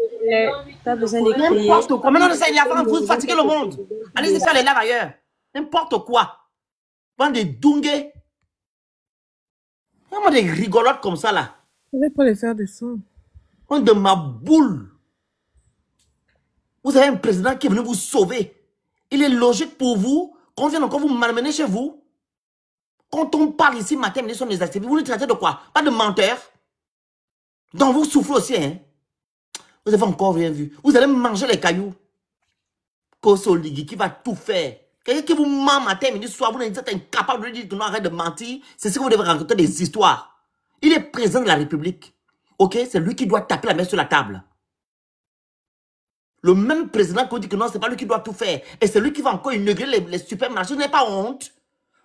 Pas besoin de crier. N'importe quoi. Maintenant, il y a vous fatiguer le monde. Allez-y faire les lives ailleurs. N'importe quoi. Bande de dungés. Il y a des rigolotes comme ça là. Je vais pas les faire descendre. On de ma boule. Vous avez un président qui est venu vous sauver. Il est logique pour vous qu'on vienne encore vous malmener chez vous. Quand on parle ici matin, ils sont des activistes. Vous nous traitez de quoi? Pas de menteurs. Donc vous souffrez aussi, hein? Vous avez encore rien vu. Vous allez manger les cailloux. Kosoligi qui va tout faire. Quelqu'un qui vous ment matin, midi, soir, vous êtes incapable de dire que non, arrête de mentir. C'est ce que vous devez raconter des histoires. Il est président de la République. Ok? C'est lui qui doit taper la main sur la table. Le même président qui dit que non, c'est pas lui qui doit tout faire. Et c'est lui qui va encore inaugurer les supermarchés. Vous n'avez pas honte?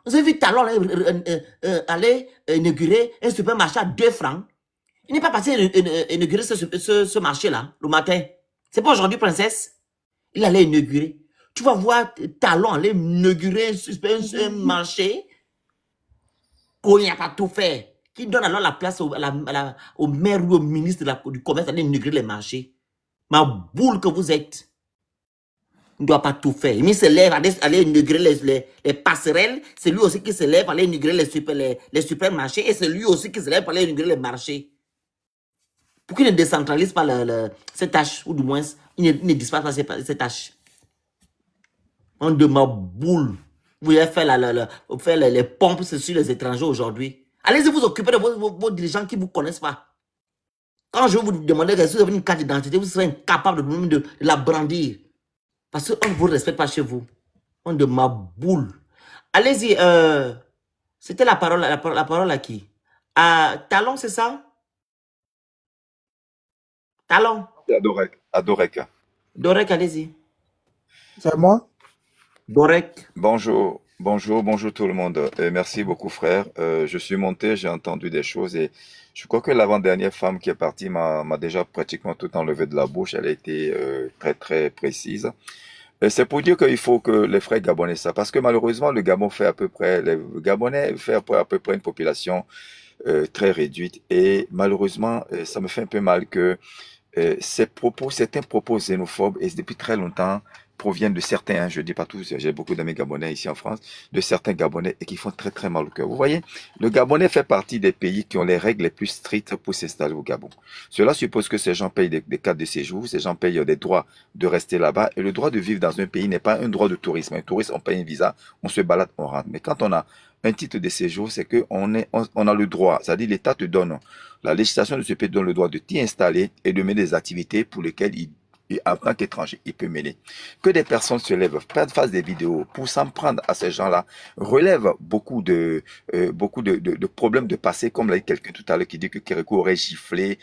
Vous avez vu Talon aller inaugurer un supermarché à 2 francs. Il n'est pas passé inaugurer ce marché-là, le matin. C'est pas aujourd'hui, princesse. Il allait inaugurer. Tu vas voir Talon aller inaugurer un marché qu'on n'y a pas tout fait. Qui donne alors la place au maire ou au ministre du commerce d'aller inaugurer les marchés. Ma boule que vous êtes. Il ne doit pas tout faire. Il se lève, aller inaugurer les passerelles. C'est lui aussi qui se lève, aller inaugurer les supermarchés. Et c'est lui aussi qui se lève, aller inaugurer les marchés. Pourquoi il ne décentralise pas ces tâches? Ou du moins, il ne disparaît pas ces tâches. On de ma boule. Vous allez faire les pompes sur les étrangers aujourd'hui. Allez-y vous occuper de vos dirigeants qui ne vous connaissent pas. Quand je vais vous demander si vous avez une carte d'identité, vous serez incapable de la brandir. Parce qu'on ne vous respecte pas chez vous. On de ma boule. Allez-y, c'était la parole à qui? À Talon, c'est ça? Talon. À Dorek. Dorek, allez-y. C'est moi? Dorek. Bonjour tout le monde. Merci beaucoup frère. Je suis monté, j'ai entendu des choses et je crois que l'avant-dernière femme qui est partie m'a déjà pratiquement tout enlevé de la bouche. Elle a été très très précise. C'est pour dire qu'il faut que les frères gabonais ça, parce que malheureusement le Gabon fait les Gabonais fait à peu près une population très réduite et malheureusement ça me fait un peu mal que certains propos xénophobes et depuis très longtemps proviennent de certains, je dis pas tous, j'ai beaucoup d'amis gabonais ici en France, de certains Gabonais et qui font très très mal au cœur. Vous voyez, le Gabonais fait partie des pays qui ont les règles les plus strictes pour s'installer au Gabon. Cela suppose que ces gens payent des cartes de séjour, ces gens payent des droits de rester là-bas et le droit de vivre dans un pays n'est pas un droit de tourisme. Un touriste, on paye un visa, on se balade, on rentre. Mais quand on a un titre de séjour, c'est que on a le droit, c'est-à-dire l'État te donne, la législation de ce pays donne le droit de t'y installer et de mener des activités pour lesquelles en tant qu'étranger, il peut mener. Que des personnes se lèvent, fassent des vidéos pour s'en prendre à ces gens-là, relève beaucoup de problèmes de passé, comme l'a dit quelqu'un tout à l'heure qui dit que Kérékou aurait giflé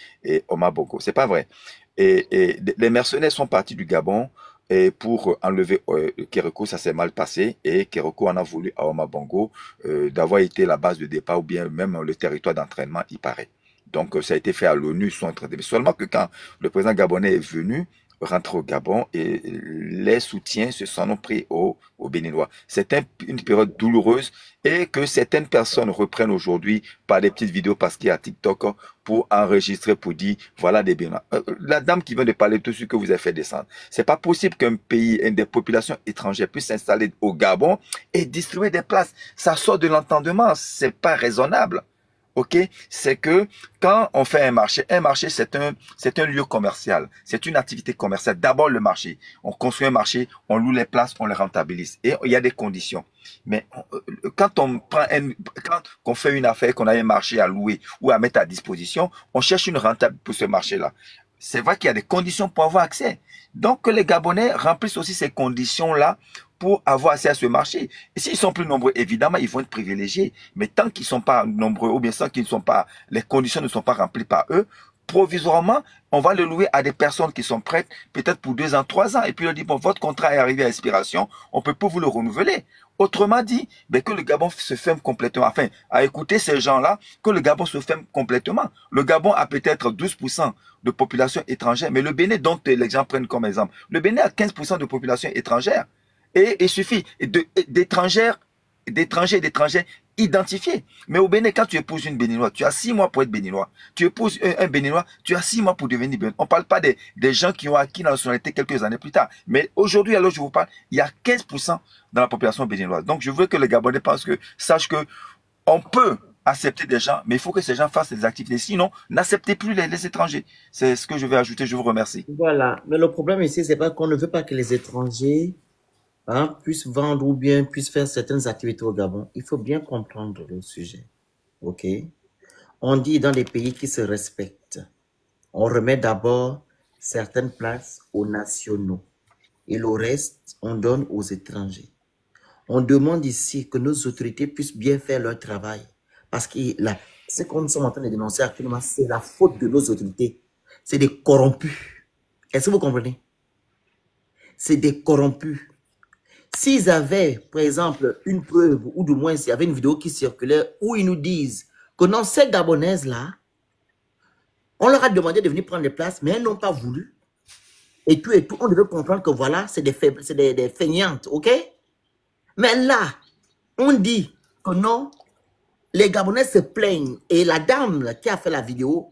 Omar Bongo. C'est pas vrai. Et les mercenaires sont partis du Gabon et pour enlever Kérékou, ça s'est mal passé et Kérékou en a voulu à Omar Bongo d'avoir été la base de départ ou bien même le territoire d'entraînement, il paraît. Donc ça a été fait à l'ONU, seulement que quand le président gabonais est venu, rentre au Gabon et les soutiens se sont pris aux Béninois. C'est une période douloureuse et que certaines personnes reprennent aujourd'hui par des petites vidéos parce qu'il y a TikTok pour enregistrer, pour dire voilà des Béninois. La dame qui vient de parler de tout ce que vous avez fait descendre, c'est pas possible qu'un pays, des populations étrangères puissent s'installer au Gabon et distribuer des places. Ça sort de l'entendement, c'est pas raisonnable. ok, c'est que quand on fait un marché, c'est un lieu commercial, c'est une activité commerciale. D'abord le marché, on construit un marché, on loue les places, on les rentabilise et il y a des conditions. Mais quand on fait une affaire, qu'on a un marché à louer ou à mettre à disposition, on cherche une rentabilité pour ce marché-là. C'est vrai qu'il y a des conditions pour avoir accès. Donc que les Gabonais remplissent aussi ces conditions-là pour avoir accès à ce marché. Et s'ils sont plus nombreux, évidemment, ils vont être privilégiés. Mais tant qu'ils ne sont pas nombreux, ou bien tant qu'ils ne sont pas, les conditions ne sont pas remplies par eux, provisoirement, on va le louer à des personnes qui sont prêtes, peut-être pour 2 ans, 3 ans. Et puis on dit, bon, votre contrat est arrivé à expiration, on peut pas vous le renouveler. Autrement dit, ben, que le Gabon se ferme complètement. Enfin, à écouter ces gens-là, que le Gabon se ferme complètement. Le Gabon a peut-être 12% de population étrangère, mais le Bénin, dont les gens prennent comme exemple, le Bénin a 15% de population étrangère. Et il suffit d'étrangers identifiés. Mais au Bénin, quand tu épouses une Béninoise, tu as 6 mois pour être Béninois. Tu épouses un Béninois, tu as 6 mois pour devenir Béninois. On ne parle pas des gens qui ont acquis la nationalité quelques années plus tard. Mais aujourd'hui, alors je vous parle, il y a 15% dans la population béninoise. Donc je veux que les Gabonais sachent que on peut accepter des gens, mais il faut que ces gens fassent des activités. Sinon, n'acceptez plus les étrangers. C'est ce que je vais ajouter. Je vous remercie. Voilà. Mais le problème ici, c'est pas qu'on ne veut pas que les étrangers puissent vendre ou bien puissent faire certaines activités au Gabon. Il faut bien comprendre le sujet. OK? On dit dans les pays qui se respectent, on remet d'abord certaines places aux nationaux. Et le reste, on donne aux étrangers. On demande ici que nos autorités puissent bien faire leur travail. Parce que ce qu'on sommes en train de dénoncer actuellement, c'est la faute de nos autorités. C'est des corrompus. Est-ce que vous comprenez? C'est des corrompus. S'ils avaient, par exemple, une preuve, ou du moins s'il y avait une vidéo qui circulait où ils nous disent que non, ces Gabonaises-là, on leur a demandé de venir prendre les places, mais elles n'ont pas voulu. Et tout, on devait comprendre que voilà, c'est des feignantes, ok? Mais là, on dit que non, les Gabonais se plaignent. Et la dame là, qui a fait la vidéo,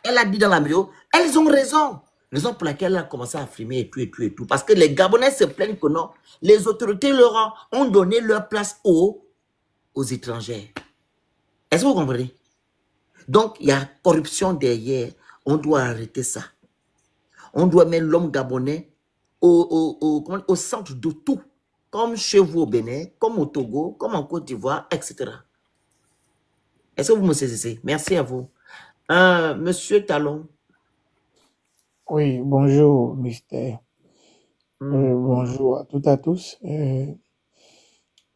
elle a dit dans la vidéo, elles ont raison. Raison pour laquelle elle a commencé à filmer et tout. Parce que les Gabonais se plaignent que non, les autorités leur ont donné leur place aux étrangers. Est-ce que vous comprenez? Donc, il y a corruption derrière. On doit arrêter ça. On doit mettre l'homme gabonais au centre de tout. Comme chez vous au Bénin, comme au Togo, comme en Côte d'Ivoire, etc. Est-ce que vous me saisissez? Merci à vous. Monsieur Talon. Oui, bonjour, Mister. Bonjour à toutes et à tous.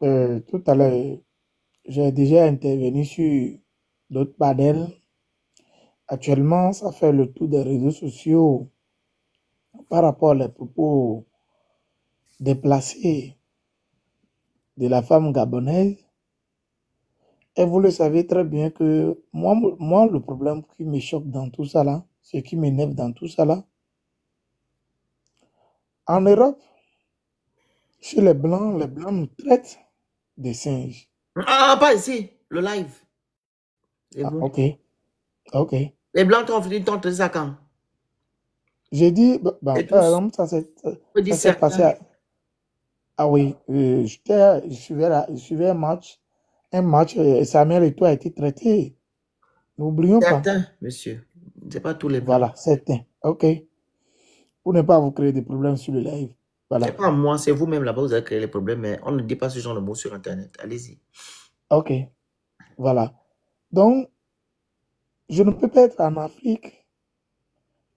Tout à l'heure, j'ai déjà intervenu sur d'autres panels. Actuellement, ça fait le tour des réseaux sociaux par rapport aux propos déplacés de la femme gabonaise. Et vous le savez très bien que moi, le problème qui me choque dans tout ça là, ce qui m'énerve dans tout ça là, en Europe, chez les Blancs nous traitent des singes. Ah, pas ici, le live. Ok, ok. Les Blancs t'ont traité ça quand? J'ai dit, par exemple, ça s'est passé à... Ah oui, je suivais un match, et Samuel Eto'o a été traité. N'oublions pas. Certains, monsieur. C'est pas tous les Blancs. Voilà, certains. Ok. Pour ne pas vous créer des problèmes sur le live. Voilà. C'est pas moi, c'est vous-même là-bas, vous avez créé les problèmes, mais on ne dit pas ce genre de mots sur Internet. Allez-y. Ok. Voilà. Donc, je ne peux pas être en Afrique.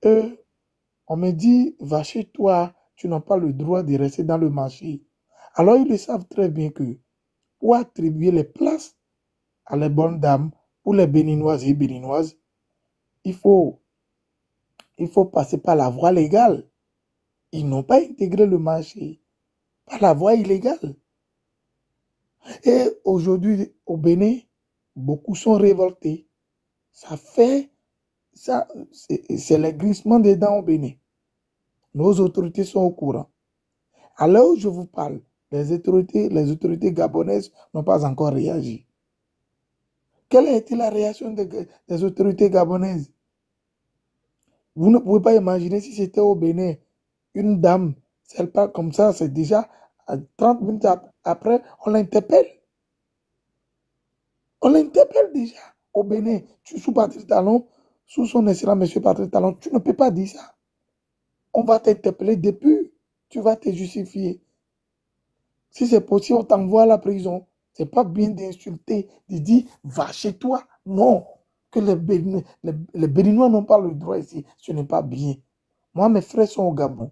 On me dit, va chez toi, tu n'as pas le droit de rester dans le marché. Alors, ils le savent très bien que pour attribuer les places à les bonnes dames, pour les Béninoises et Béninoises, il faut passer par la voie légale. Ils n'ont pas intégré le marché par la voie illégale. Et aujourd'hui, au Bénin, beaucoup sont révoltés. C'est le glissement des dents au Bénin. Nos autorités sont au courant. À l'heure où je vous parle, les autorités gabonaises n'ont pas encore réagi. Quelle a été la réaction des autorités gabonaises? Vous ne pouvez pas imaginer si c'était au Bénin, une dame, si elle parle comme ça, c'est déjà 30 minutes après, on l'interpelle. On l'interpelle déjà. au Bénin, sous Patrice Talon, sous son excellent monsieur Patrice Talon, tu ne peux pas dire ça. On va t'interpeller depuis, tu vas te justifier. Si c'est possible, on t'envoie à la prison. C'est pas bien d'insulter, de dire va chez toi. Non, que les Béninois n'ont pas le droit ici. Ce n'est pas bien. Moi, mes frères sont au Gabon.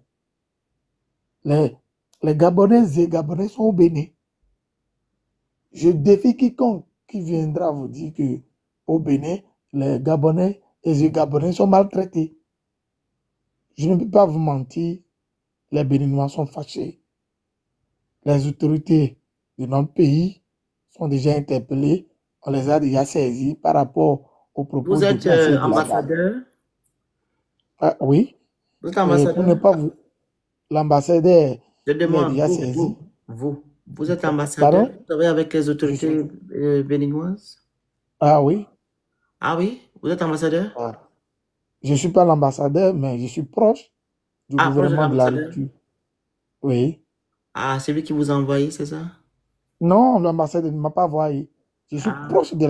Les Gabonaises et Gabonais sont au Bénin. Je défie quiconque qui viendra vous dire que au Bénin, les Gabonais et les Gabonais sont maltraités. Je ne peux pas vous mentir, les Béninois sont fâchés. Les autorités de notre pays sont déjà interpellées. On les a déjà saisis par rapport aux propos Vous êtes déplacés de la ambassadeur? dame. Ah, oui. Vous êtes Pour ne ambassadeur? pas vous... L'ambassadeur, Je il est demande, déjà saisi. vous êtes ambassadeur? Pardon? Vous travaillez avec les autorités béninoises? Ah oui. Ah oui? Vous êtes ambassadeur? Ah. Je ne suis pas l'ambassadeur, mais je suis proche du Ah, proche de gouvernement de la l'ambassadeur? rupture. Oui. Ah, c'est lui qui vous a envoyé, c'est ça? Non, l'ambassadeur ne m'a pas envoyé. Je suis Ah. proche de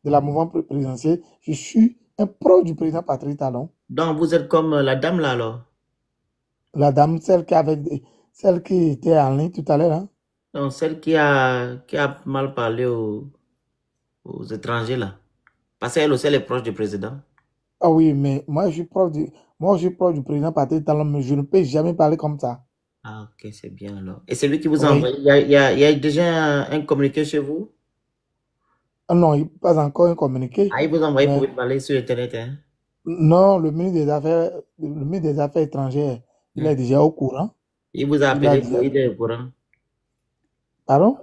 la mouvement présidentielle. Je suis un proche du président Patrice Talon. Donc, vous êtes comme la dame là, alors? La dame, celle qui était en ligne tout à l'heure. Hein? Donc, celle qui a mal parlé aux étrangers là. Parce qu'elle aussi, elle est proche du président. Ah oui, mais moi, je suis proche du président Patrice Talon, mais je ne peux jamais parler comme ça. Ah, ok, c'est bien alors. Et c'est lui qui vous a Oui. envoyé. Il y a déjà un communiqué chez vous? Ah non, il n'est pas encore un communiqué. Ah, il vous a envoyé Mais pour vous parler sur Internet, hein? non, le ministre des Affaires étrangères, il est déjà au courant. Il vous a Il a appelé, déjà... il est au courant. Pardon?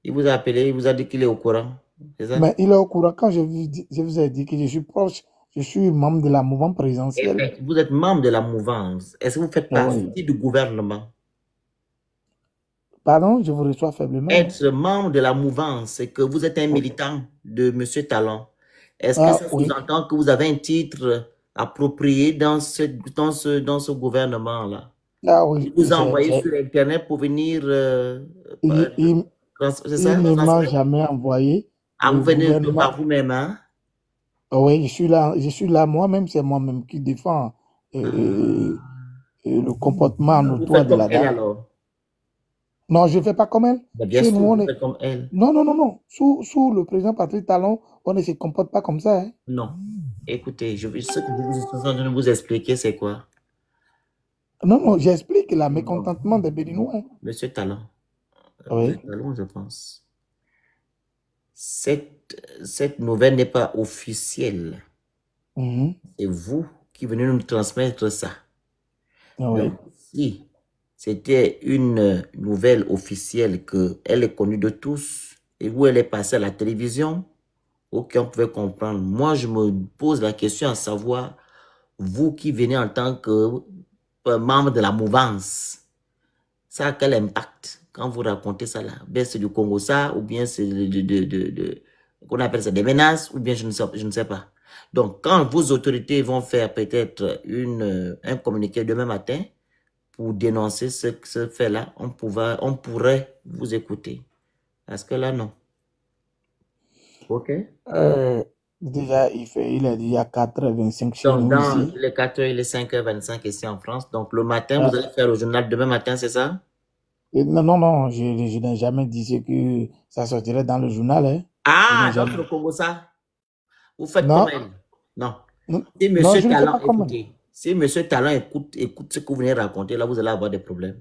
Il vous a appelé, il vous a dit qu'il est au courant. C'est ça? Mais il est au courant quand je vous ai dit que je suis proche, je suis membre de la mouvement Eh présidentiel. bien, vous êtes membre de la mouvance. Est-ce que vous faites partie Oui. du gouvernement? Pardon, je vous reçois faiblement. Être membre de la mouvance, c'est que vous êtes un militant de M. Talon. Est-ce que Ah ça oui. sous-entend que vous avez un titre approprié dans ce gouvernement-là? Ah Il oui. vous a envoyé sur Internet pour venir... Il c'est ça? ne m'a Transmettre? jamais envoyé. Ah, Le vous venez gouvernement. par vous-même, hein? Ah oui, je suis là moi-même, c'est moi-même qui défends le comportement Vous notoire faites de comme la elle dame. alors? Non, je ne fais pas comme elle. Ben, bien Chez sûr, nous, on vous est... faites comme elle. Non, non, non, non. Sous le président Patrice Talon, on ne se comporte pas comme ça. Hein. Non. Écoutez, ce que je suis en train de vous expliquer, c'est quoi? Non, non, j'explique le mécontentement des Béninois. Hein. Monsieur Talon. Oui. Monsieur Talon, je pense. Cette nouvelle n'est pas officielle. Mhm. C'est vous qui venez nous transmettre ça. Oui. Donc, si c'était une nouvelle officielle, qu'elle est connue de tous, et où elle est passée à la télévision, ok, on pouvait comprendre. Moi, je me pose la question à savoir, vous qui venez en tant que membre de la mouvance, ça a quel impact quand vous racontez ça là? Bien c'est du Congo ça, ou bien c'est qu'on appelle ça des menaces, ou bien je ne sais pas. Donc, quand vos autorités vont faire peut-être un communiqué demain matin pour dénoncer ce fait-là, on pourrait vous écouter. Parce que là, non. OK? Déjà, il a dit il y a 4h25 chez Donc, nous dans ici. les 4h, il est 5h25 ici en France. Donc, le matin, Ah. vous allez faire le journal demain matin, c'est ça? Et non, non, non, je n'ai jamais dit ce que ça sortirait dans le journal. Hein. Ah, Je n'ai donc jamais... le Congo ça? Vous faites Non, comme elle? Non. non, Si non, Monsieur je ne fais Talon, pas comme elle. écoutez. Si Monsieur Talon écoute ce que vous venez raconter, là, vous allez avoir des problèmes.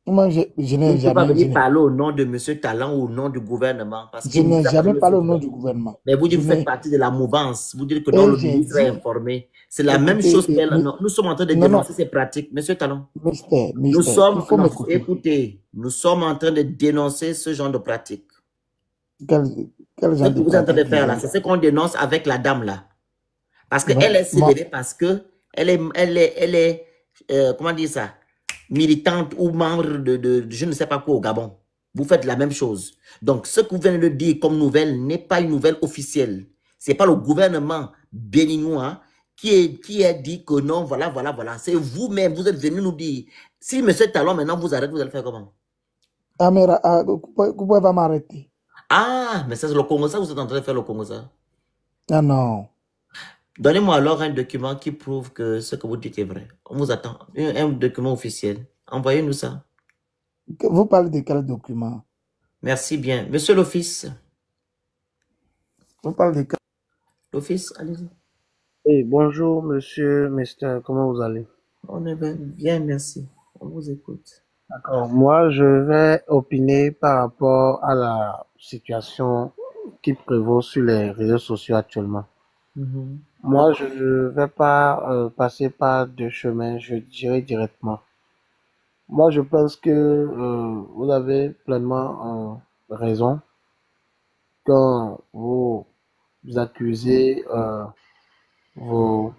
Moi, je Vous n'ai ne pouvez pas jamais, venir parler au nom de Monsieur Talon ou au nom du gouvernement. Parce je qu'il n'ai vous a jamais donné parlé ce au nom droit. du gouvernement. Mais vous dites Je que vous faites n'ai... partie de la mouvance. Vous dites que non, Et le j'ai ministre est dit, informé. C'est la même écoutez, chose qu'elle. Nous sommes en train de non, non, dénoncer ces pratiques. Monsieur Talon, mister, nous mister, il sommes, faut non, m'écouter. écoutez, nous sommes en train de dénoncer ce genre de pratiques. Quel Ce genre que de vous êtes en train de pratique faire là, c'est ce qu'on dénonce avec la dame là. Parce qu'elle moi, est moi, élevée parce que elle est comment dire ça, militante ou membre de je ne sais pas quoi au Gabon. Vous faites la même chose. Donc, ce que vous venez de dire comme nouvelle n'est pas une nouvelle officielle. C'est pas le gouvernement béninois qui a dit que non, voilà. C'est vous-même, vous êtes venu nous dire. Si M. Talon maintenant vous arrête, vous allez faire comment? Vous pouvez pas m'arrêter. Ah, mais ça c'est le Congo ça, vous êtes en train de faire le Congo ça. Ah non. Donnez-moi alors un document qui prouve que ce que vous dites est vrai. On vous attend. Un document officiel. Envoyez-nous ça. Vous parlez de quel document? Merci bien. Monsieur l'office. Vous parlez de quel... L'office, allez-y. Oui, bonjour, monsieur, mister, comment vous allez? On est bien, merci. On vous écoute. D'accord. Moi, je vais opiner par rapport à la situation qui prévaut sur les réseaux sociaux actuellement. Moi, je ne vais pas passer par deux chemins, je dirais directement. Moi, je pense que vous avez pleinement raison quand vous accusez vos,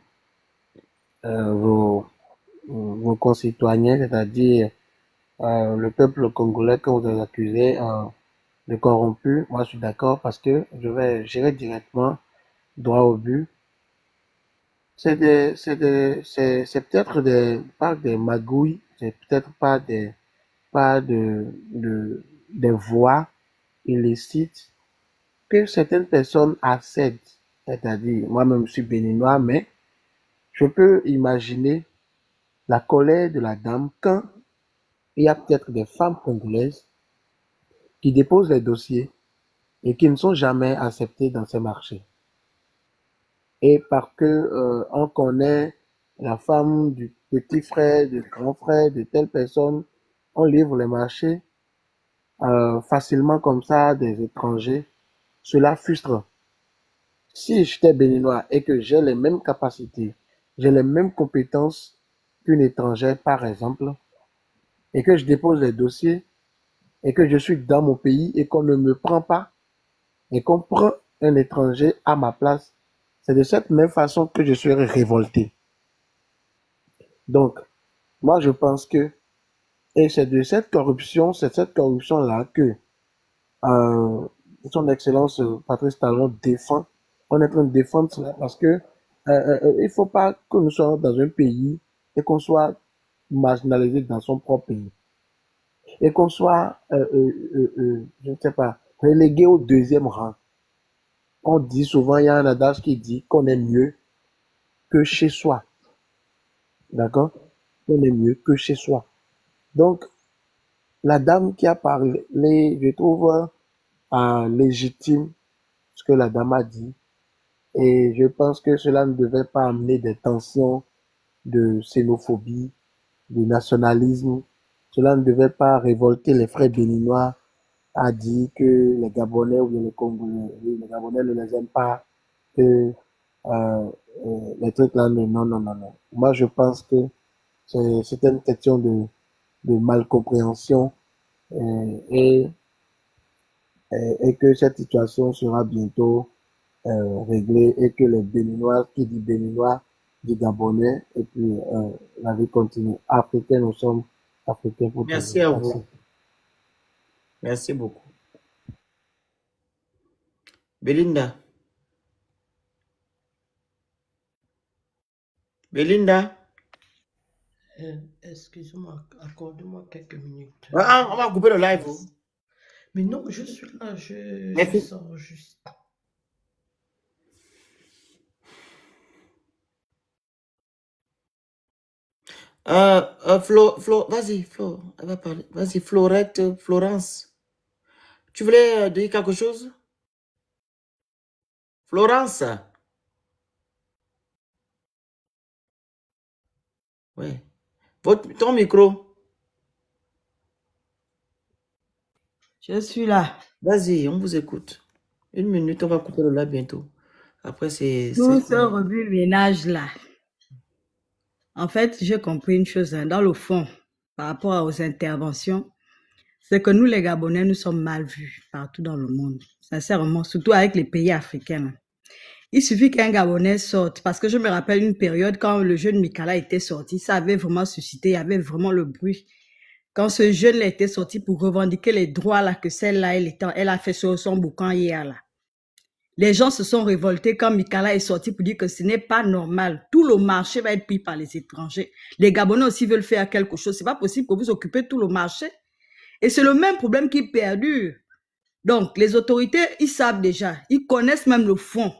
vos concitoyens, c'est-à-dire le peuple congolais que vous avez accusé de corrompu. Moi, je suis d'accord parce que j'irai directement droit au but. C'est peut-être pas des magouilles, c'est peut-être pas des voies illicites que certaines personnes accèdent. C'est-à-dire, moi-même, je suis béninois, mais je peux imaginer la colère de la dame quand il y a peut-être des femmes congolaises qui déposent les dossiers et qui ne sont jamais acceptées dans ces marchés. Et parce que on connaît la femme du petit frère, du grand frère, de telle personne, on livre les marchés facilement comme ça des étrangers. Cela frustre. Si j'étais béninois et que j'ai les mêmes capacités, j'ai les mêmes compétences qu'une étrangère par exemple, et que je dépose les dossiers, et que je suis dans mon pays et qu'on ne me prend pas, et qu'on prend un étranger à ma place, c'est de cette même façon que je serai révolté. Donc, moi je pense que, et c'est de cette corruption, c'est cette corruption-là que son Excellence Patrice Talon défend. On est en train de défendre cela parce que il faut pas que nous soyons dans un pays et qu'on soit marginalisé dans son propre pays. Et qu'on soit, je ne sais pas, relégué au deuxième rang. On dit souvent, il y a un adage qui dit qu'on est mieux que chez soi. D'accord? On est mieux que chez soi. Donc, la dame qui a parlé, je trouve légitime ce que la dame a dit. Et je pense que cela ne devait pas amener des tensions de xénophobie, de nationalisme. Cela ne devait pas révolter les frères béninois à dire que les Gabonais ou les Congolais, les Gabonais ne les aiment pas, que les trucs là, non. Moi, je pense que c'est une question de malcompréhension et que cette situation sera bientôt réglée et que les Béninois, qui dit Béninois, dit Gabonais, et puis la vie continue. Africains, nous sommes africains pour toujours. Merci à vous. Merci beaucoup. Belinda. Belinda. Excusez-moi, accordez-moi quelques minutes. Ah, on va couper le live. Mais non, je suis là, je sors juste. Vas-y, Flo, elle va parler. Vas-y, Florence. Tu voulais dire quelque chose? Florence. Oui. Ton micro. Je suis là. Vas-y, on vous écoute. Une minute, on va couper le live bientôt. Après, c'est... Tout ce remue-ménage-là. En fait, j'ai compris une chose, dans le fond, par rapport aux interventions, c'est que nous, les Gabonais, nous sommes mal vus partout dans le monde. Sincèrement, surtout avec les pays africains. Il suffit qu'un Gabonais sorte, parce que je me rappelle une période quand le jeune Mikala était sorti, ça avait vraiment suscité, il y avait vraiment le bruit. Quand ce jeune était sorti pour revendiquer les droits là que celle-là, elle a fait sur son boucan hier là. Les gens se sont révoltés quand Mikala est sorti pour dire que ce n'est pas normal. Tout le marché va être pris par les étrangers. Les Gabonais aussi veulent faire quelque chose. C'est pas possible que vous occupez tout le marché. Et c'est le même problème qui perdure. Donc, les autorités, ils savent déjà. Ils connaissent même le fond.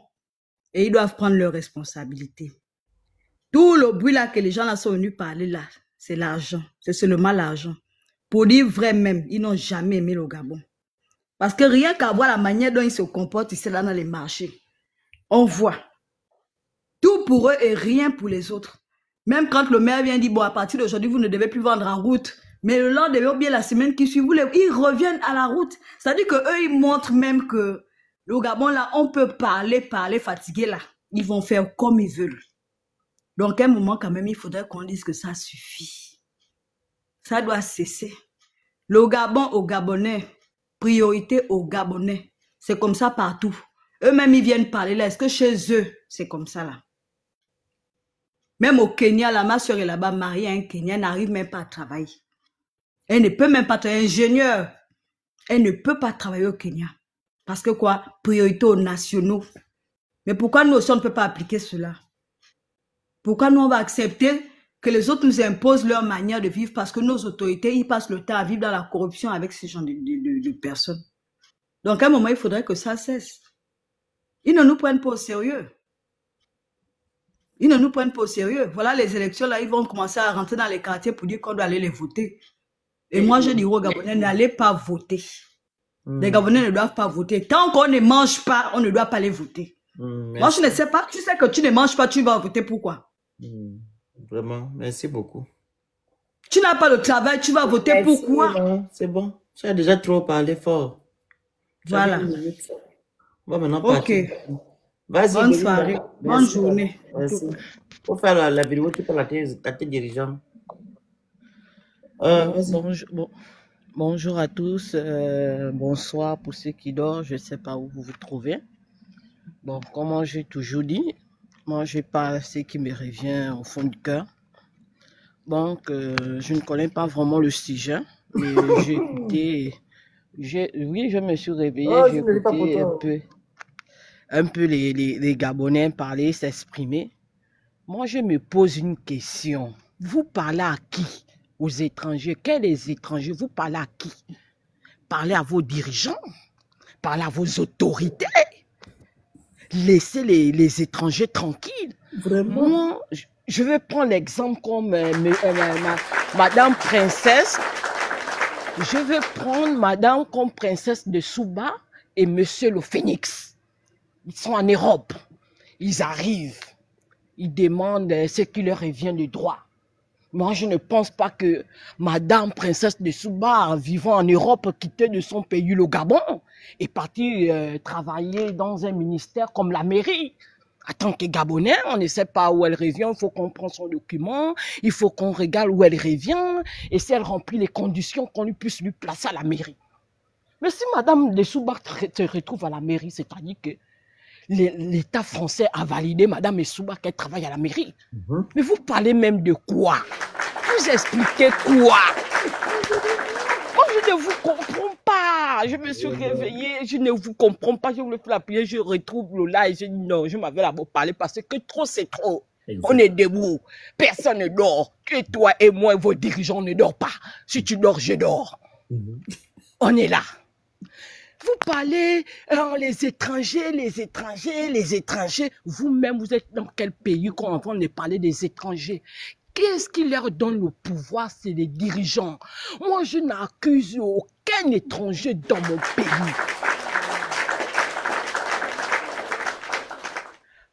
Et ils doivent prendre leurs responsabilités. Tout le bruit là que les gens là sont venus parler là, c'est l'argent. C'est seulement l'argent. Pour dire vrai même, ils n'ont jamais aimé le Gabon. Parce que rien qu'à voir la manière dont ils se comportent ici là dans les marchés, on voit. Tout pour eux et rien pour les autres. Même quand le maire vient dire, bon, à partir d'aujourd'hui, vous ne devez plus vendre en route. Mais le lendemain ou bien la semaine qui suit, ils reviennent à la route. C'est-à-dire qu'eux, ils montrent même que le Gabon, là, on peut parler fatigué, là. Ils vont faire comme ils veulent. Donc, à un moment, quand même, il faudrait qu'on dise que ça suffit. Ça doit cesser. Le Gabon aux Gabonais, priorité aux Gabonais. C'est comme ça partout. Eux-mêmes, ils viennent parler là. Est-ce que chez eux, c'est comme ça, là? Même au Kenya, là, ma soeur est là-bas, mariée à un Kenyan, n'arrive même pas à travailler. Elle ne peut même pas travailler. Ingénieure, elle ne peut pas travailler au Kenya. Parce que quoi? Priorité aux nationaux. Mais pourquoi nous aussi, on ne peut pas appliquer cela? Pourquoi nous, on va accepter que les autres nous imposent leur manière de vivre parce que nos autorités, ils passent le temps à vivre dans la corruption avec ces gens de personnes. Donc, à un moment, il faudrait que ça cesse. Ils ne nous prennent pas au sérieux. Ils ne nous prennent pas au sérieux. Voilà les élections, là, ils vont commencer à rentrer dans les quartiers pour dire qu'on doit aller les voter. Et moi, je dis aux Gabonais, n'allez pas voter. Les Gabonais ne doivent pas voter. Tant qu'on ne mange pas, on ne doit pas les voter. Moi, je ne sais pas. Tu sais que tu ne manges pas, tu vas voter pourquoi? Vraiment, merci beaucoup. Tu n'as pas le travail, tu vas voter pourquoi? C'est bon. Tu as déjà trop parlé fort. Voilà. Bon, maintenant, ok. Vas-y. Bonne soirée. Bonne journée. Merci. Pour faire la vidéo, tu peux à tes dirigeants. Bonjour à tous. Bonsoir pour ceux qui dorment. Je ne sais pas où vous vous trouvez. Bon, comme j'ai toujours dit, moi, je parle ce qui me revient au fond du cœur. Donc, je ne connais pas vraiment le sujet, mais j'ai écouté. Oui, je me suis réveillé, j'ai écouté un peu les Gabonais parler, s'exprimer. Moi, je me pose une question. Vous parlez à qui? Aux étrangers. Quels les étrangers? Vous parlez à qui? Parlez à vos dirigeants? Parlez à vos autorités? Laissez les étrangers tranquilles. Vraiment? Moi, je vais prendre l'exemple comme Madame Princesse. Je vais prendre Madame comme Princesse de Souba et Monsieur le Phénix. Ils sont en Europe. Ils arrivent. Ils demandent ce qui leur revient de droit. Moi, je ne pense pas que Madame Princesse de Souba, vivant en Europe, quittait de son pays le Gabon, est partie travailler dans un ministère comme la mairie. En tant que Gabonais, on ne sait pas où elle revient, il faut qu'on prenne son document, il faut qu'on regarde où elle revient, et si elle remplit les conditions, qu'on puisse lui placer à la mairie. Mais si Madame de Souba se retrouve à la mairie, c'est-à-dire que l'État français a validé Madame Souba qu'elle travaille à la mairie. Mais vous parlez même de quoi? Vous expliquez quoi? Moi, je ne vous comprends pas. Je me suis réveillée, je ne vous comprends pas. Je voulais faire la prière, je retrouve le live. Je dis non, je m'avais là pour parler parce que trop, c'est trop. On est debout. Personne ne dort. Que toi et moi, vos dirigeants ne dorment pas. Si tu dors, je dors. On est là. Vous parlez, les étrangers, les étrangers, les étrangers. Vous-même, vous êtes dans quel pays qu'on entend parler des étrangers? Qu'est-ce qui leur donne le pouvoir? C'est les dirigeants. Moi, je n'accuse aucun étranger dans mon pays.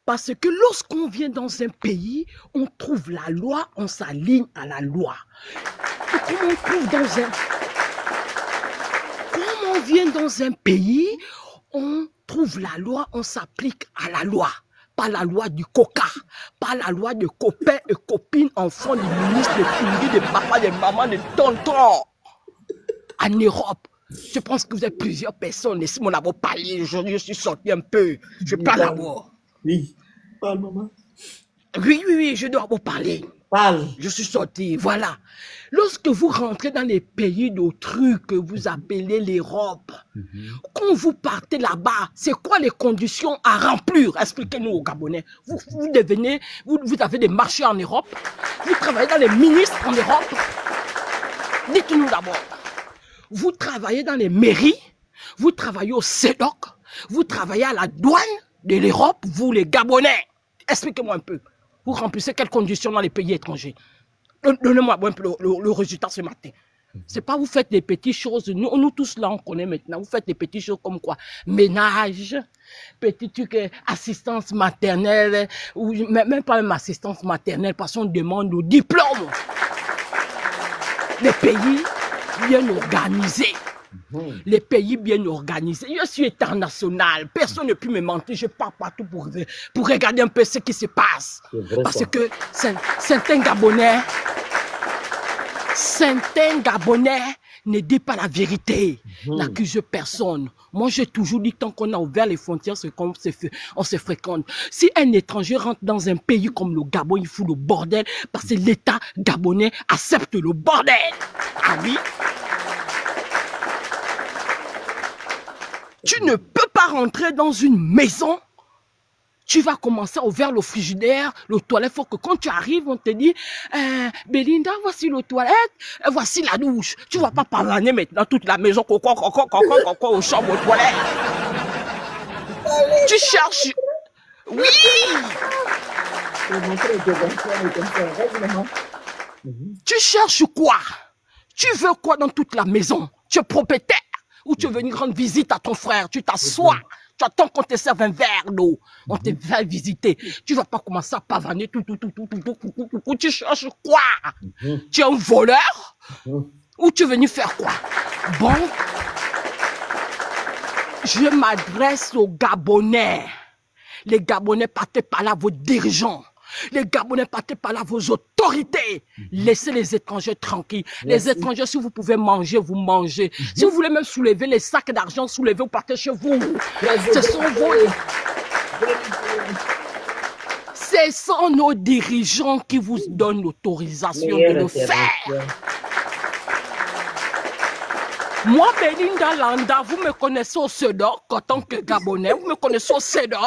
Parce que lorsqu'on vient dans un pays, on trouve la loi, on s'aligne à la loi. Et comme on trouve dans un... Comme on vient dans un pays, on trouve la loi, on s'applique à la loi. Pas la loi du coca, pas la loi de copains et copines, enfants, de ministres, de filles, de papas, de mamans, de tontons. En Europe, je pense que vous êtes plusieurs personnes. Laissez-moi d'abord parler, je suis sorti un peu. Je parle d'abord. Oui, parle maman. Oui, je dois vous parler. Parle. Je suis sorti, voilà. Lorsque vous rentrez dans les pays d'autrui que vous appelez l'Europe, quand vous partez là-bas, c'est quoi les conditions à remplir? Expliquez-nous aux Gabonais. Vous avez des marchés en Europe, vous travaillez dans les ministres en Europe. Dites-nous d'abord, vous travaillez dans les mairies, vous travaillez au CEDOC, vous travaillez à la douane, de l'Europe, vous les Gabonais, expliquez-moi un peu. Vous remplissez quelles conditions dans les pays étrangers? Donnez-moi un peu le résultat ce matin. C'est pas vous faites des petites choses, nous tous là on connaît maintenant, vous faites des petites choses comme quoi? Ménage, petit truc, assistance maternelle, ou même pas même assistance maternelle, parce qu'on demande le diplôme. Les pays bien organisés. Les pays bien organisés. Je suis international. Personne ne peut me mentir. Je pars partout pour regarder un peu ce qui se passe. Parce que certains Gabonais ne disent pas la vérité. N'accusent personne. Moi, j'ai toujours dit, tant qu'on a ouvert les frontières, c'est comme on se fréquente. Si un étranger rentre dans un pays comme le Gabon, il fout le bordel parce que l'État gabonais accepte le bordel. Ah oui? Tu ne peux pas rentrer dans une maison. Tu vas commencer à ouvrir le frigidaire, le toilette. Il faut que quand tu arrives, on te dit, Belinda, voici le toilette, voici la douche. Tu ne vas pas pavaner maintenant toute la maison, au chambre, aux toilettes. Tu cherches. Oui! Tu cherches quoi? Tu veux quoi dans toute la maison? Tu es propriétaire ou tu veux venir rendre visite à ton frère? Tu t'assois, tu attends qu'on te serve un verre d'eau. On te va visiter. Tu vas pas commencer à pavaner tout. Tu cherches quoi? Tu es un voleur? Ou tu es venu faire quoi? Bon, je m'adresse aux Gabonais. Les Gabonais, partez par là vos dirigeants. Les Gabonais, partez par là vos autorités. Laissez les étrangers tranquilles. Les étrangers, si vous pouvez manger, vous mangez. Si vous voulez même soulever les sacs d'argent, soulevez, vous partez chez vous. Ce sont nos dirigeants qui vous donnent l'autorisation de le faire. Moi, Belinda Landa, vous me connaissez au SEDOC en tant que Gabonais. Vous me connaissez au SEDOC.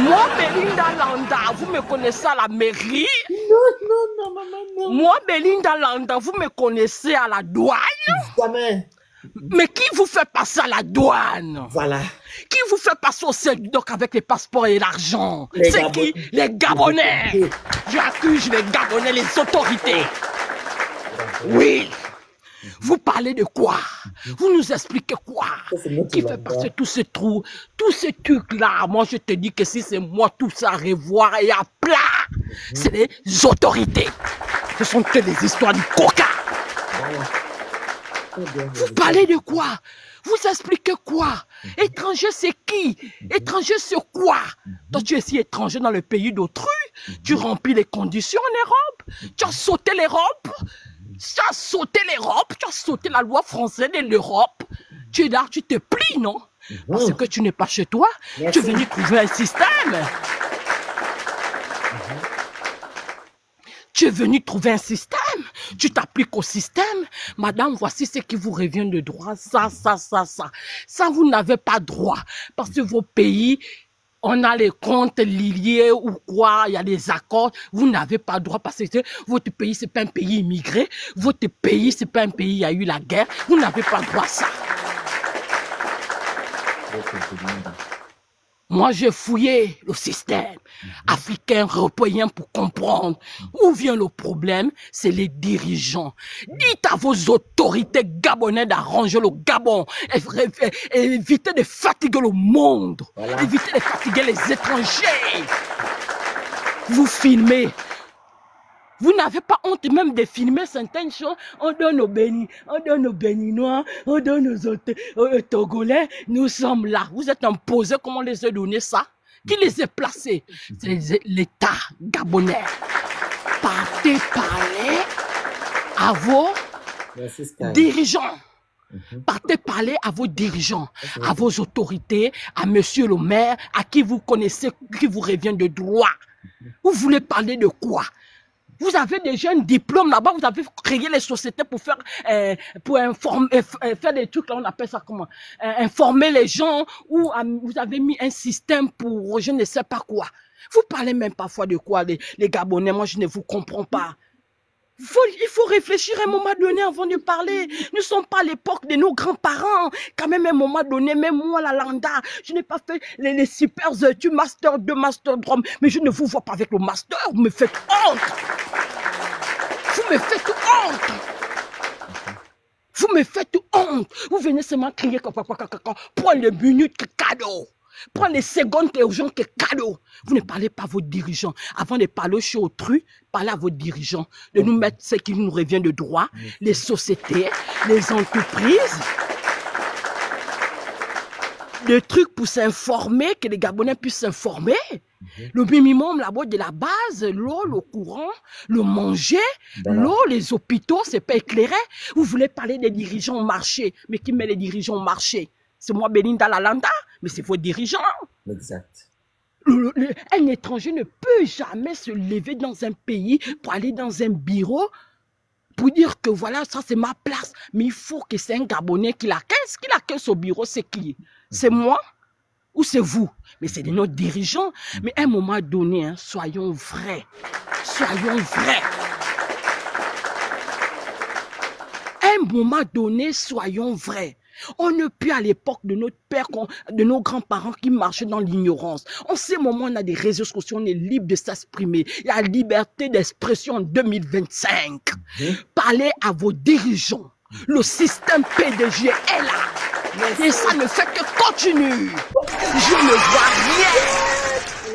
Moi, Belinda Landa, vous me connaissez à la mairie. Non. Moi, Belinda Landa, vous me connaissez à la douane. Jamais. Mais qui vous fait passer à la douane? Voilà. Qui vous fait passer au SEDOC avec les passeports et l'argent? C'est qui? Les Gabonais. J'accuse les Gabonais, les autorités. Oui. Vous parlez de quoi? Vous nous expliquez quoi? Qui fait passer tous ces trous, tous ces trucs-là? Moi, je te dis que si c'est moi, tout ça à revoir et à plat. C'est les autorités. Ce sont que des histoires du coca. Vous parlez de quoi? Vous expliquez quoi? Étranger, c'est qui? Étranger, c'est quoi? Toi, tu es si étranger dans le pays d'autrui. Tu remplis les conditions en Europe. Tu as sauté l'Europe. Tu as sauté l'Europe, tu as sauté la loi française de l'Europe. Tu es là, tu te plies, non? Parce que tu n'es pas chez toi. Tu es venu trouver un système. Tu es venu trouver un système. Tu t'appliques au système. Madame, voici ce qui vous revient de droit. Ça. Ça, vous n'avez pas droit. Parce que vos pays... On a les comptes liés ou quoi, il y a des accords. Vous n'avez pas droit parce que votre pays, c'est pas un pays immigré. Votre pays, c'est pas un pays, il y a eu la guerre. Vous n'avez pas droit à ça. Moi, j'ai fouillé le système africain, européen pour comprendre où vient le problème. C'est les dirigeants. Dites à vos autorités gabonaises d'arranger le Gabon. Évitez de fatiguer le monde. Évitez de fatiguer les étrangers. Vous filmez. Vous n'avez pas honte même de filmer certaines choses. On donne aux Béninois, on donne aux Togolais. Nous sommes là. Vous êtes imposés. Comment les a donné ça? Qui les a placés? C'est l'État gabonais. Partez parler à vos dirigeants. Partez parler à vos dirigeants, à vos autorités, à monsieur le maire, à qui vous connaissez, qui vous revient de droit. Vous voulez parler de quoi? Vous avez déjà un diplôme là-bas, vous avez créé les sociétés pour faire, pour informer, faire des trucs là, on appelle ça comment? Informer les gens, ou vous avez mis un système pour je ne sais pas quoi. Vous parlez même parfois de quoi, les Gabonais, moi je ne vous comprends pas. Il faut réfléchir à un moment donné avant de parler. Nous ne sommes pas à l'époque de nos grands-parents. Quand même, à un moment donné, même moi, la Landa, je n'ai pas fait les super études, master 2, master 3, mais je ne vous vois pas avec le master. Vous me faites honte. Vous me faites honte. Vous me faites honte. Vous venez seulement crier, prends les minutes que cadeau. Prends les secondes que aux gens que cadeau. Vous ne parlez pas à vos dirigeants. Avant de parler chez autrui, parlez à vos dirigeants. De nous mettre ce qui nous revient de droit, les sociétés, les entreprises. Des trucs pour s'informer, que les Gabonais puissent s'informer. Le minimum, là-bas, de la base, l'eau, le courant, le manger, l'eau, les hôpitaux, c'est pas éclairé. Vous voulez parler des dirigeants au marché. Mais qui met les dirigeants au marché? C'est moi, Belinda Lalanda, mais c'est vos dirigeants. Exact. Un étranger ne peut jamais se lever dans un pays pour aller dans un bureau pour dire que voilà, ça c'est ma place. Mais il faut que c'est un Gabonais qui l'accueille. Est-ce qu'il accueille au bureau? C'est qui? C'est moi ou c'est vous? Mais c'est de nos dirigeants. Mais à un moment donné, hein, soyons vrais. Soyons vrais. À un moment donné, soyons vrais. On ne peut à l'époque de notre père, de nos grands-parents qui marchaient dans l'ignorance. En ce moment, on a des réseaux sociaux, on est libre de s'exprimer. Il y a la liberté d'expression en 2025. Parlez à vos dirigeants. Le système PDG est là. Et ça ne fait que continuer. Je ne vois rien.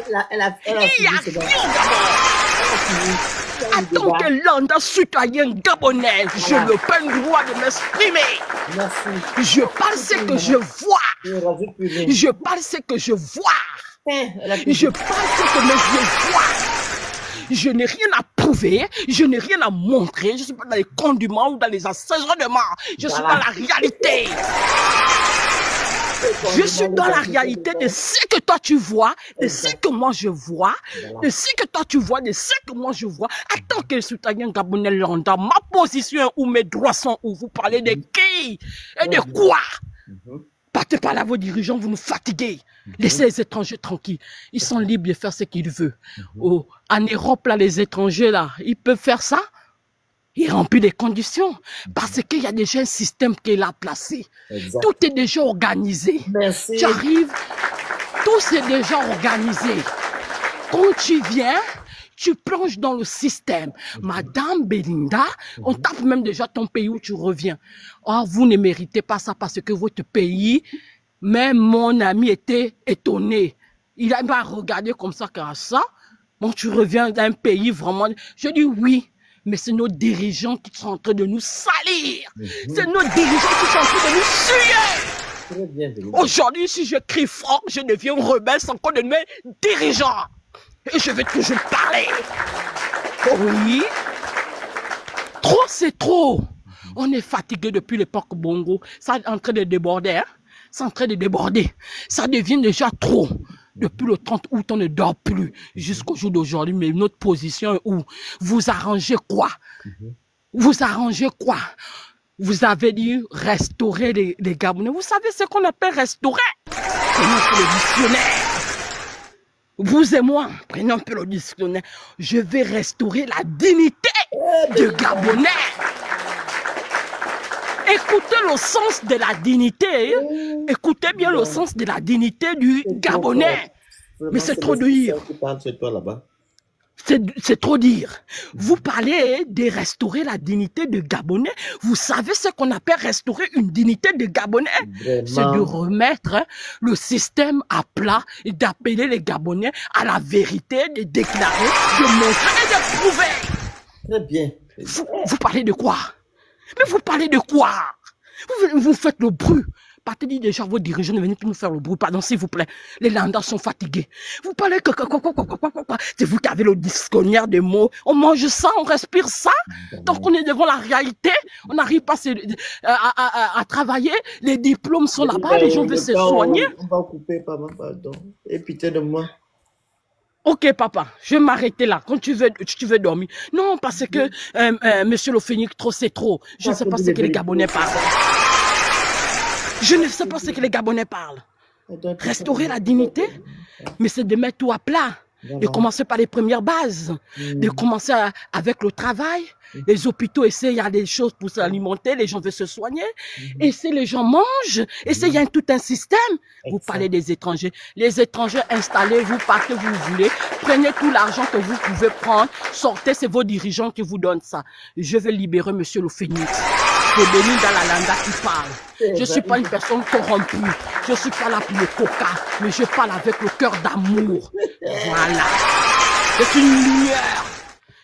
Il n'y a rien d'abord. En tant que Landa citoyen gabonais, je n'ai pas le droit de m'exprimer. Je parle ce que je vois. Je parle ce que je vois. Je parle ce que mes yeux voient. Je n'ai rien à prouver, je n'ai rien à montrer. Je ne suis pas dans les condiments ou dans les assaisonnements. Je suis dans la réalité. Je suis dans la réalité de ce que toi tu vois, de ce que moi je vois, de ce que toi tu vois, de ce que moi je vois. En tant que citoyen gabonais lambda, ma position ou mes droits sont où? Vous parlez de qui et de quoi? Partez par là vos dirigeants, vous nous fatiguez. Laissez les étrangers tranquilles. Ils sont libres de faire ce qu'ils veulent. Oh, en Europe, là, les étrangers, là, ils peuvent faire ça. Il remplit les conditions parce qu'il y a déjà un système qui est là placé. Exact. Tout est déjà organisé. Merci. J'arrive, tout est déjà organisé. Quand tu viens, tu plonges dans le système. Madame Belinda, on tape même déjà ton pays où tu reviens. Oh, vous ne méritez pas ça parce que votre pays, même mon ami était étonné. Il a regardé comme ça, car ça. Bon, tu reviens d'un pays vraiment. Je dis oui. Mais c'est nos dirigeants qui sont en train de nous salir. C'est nos dirigeants qui sont en train de nous suer. Aujourd'hui, si je crie fort, je deviens rebelle sans qu'on de mes dirigeants. Et je vais toujours parler. Oui. Trop, c'est trop. On est fatigué depuis l'époque Bongo. Ça est en train de déborder. Hein? C'est en train de déborder. Ça devient déjà trop. Depuis le 30 août, on ne dort plus jusqu'au jour d'aujourd'hui. Mais notre position est où? Vous arrangez quoi? Vous arrangez quoi? Vous avez dit restaurer les Gabonais. Vous savez ce qu'on appelle restaurer? Prenons un peu le dictionnaire. Vous et moi, prenons un peu le dictionnaire. Je vais restaurer la dignité du Gabonais. Écoutez le sens de la dignité. Écoutez bien le sens de la dignité du Gabonais. Mais c'est trop dire. C'est trop dire. Vous parlez de restaurer la dignité du Gabonais. Vous savez ce qu'on appelle restaurer une dignité de Gabonais? C'est de remettre le système à plat et d'appeler les Gabonais à la vérité, de déclarer, de montrer et de prouver. Très bien. Vous parlez de quoi? Mais vous parlez de quoi? Vous faites le bruit. Partez dire déjà vos dirigeants ne venez plus nous faire le bruit. Pardon, s'il vous plaît. Les Landas sont fatigués. Vous parlez que... C'est vous qui avez le dictionnaire des mots. On mange ça, on respire ça. Donc on est devant la réalité. On n'arrive pas à travailler. Les diplômes sont là-bas. Les gens veulent se soigner. On va couper, papa, pardon. Et pitié de moi. Ok, papa, je vais m'arrêter là. Quand tu veux dormir. Non, parce que, monsieur le Phénix, trop, c'est trop. Je ne sais pas ce que les Gabonais parlent. Je ne sais pas ce que les Gabonais parlent. Restaurer la dignité, mais c'est de mettre tout à plat. De commencer par les premières bases, de commencer avec le travail. Les hôpitaux essaient, il y a des choses pour s'alimenter, les gens veulent se soigner. Et si les gens mangent, et il y a tout un système. Vous parlez des étrangers. Les étrangers, installez-vous, partez où vous voulez. Prenez tout l'argent que vous pouvez prendre. Sortez, c'est vos dirigeants qui vous donnent ça. Je vais libérer Monsieur le Phénix. C'est Belinda Lalanda qui parle. Je ne suis pas une personne corrompue. Je ne suis pas là pour le coca, mais je parle avec le cœur d'amour. Voilà. Je suis une lumière.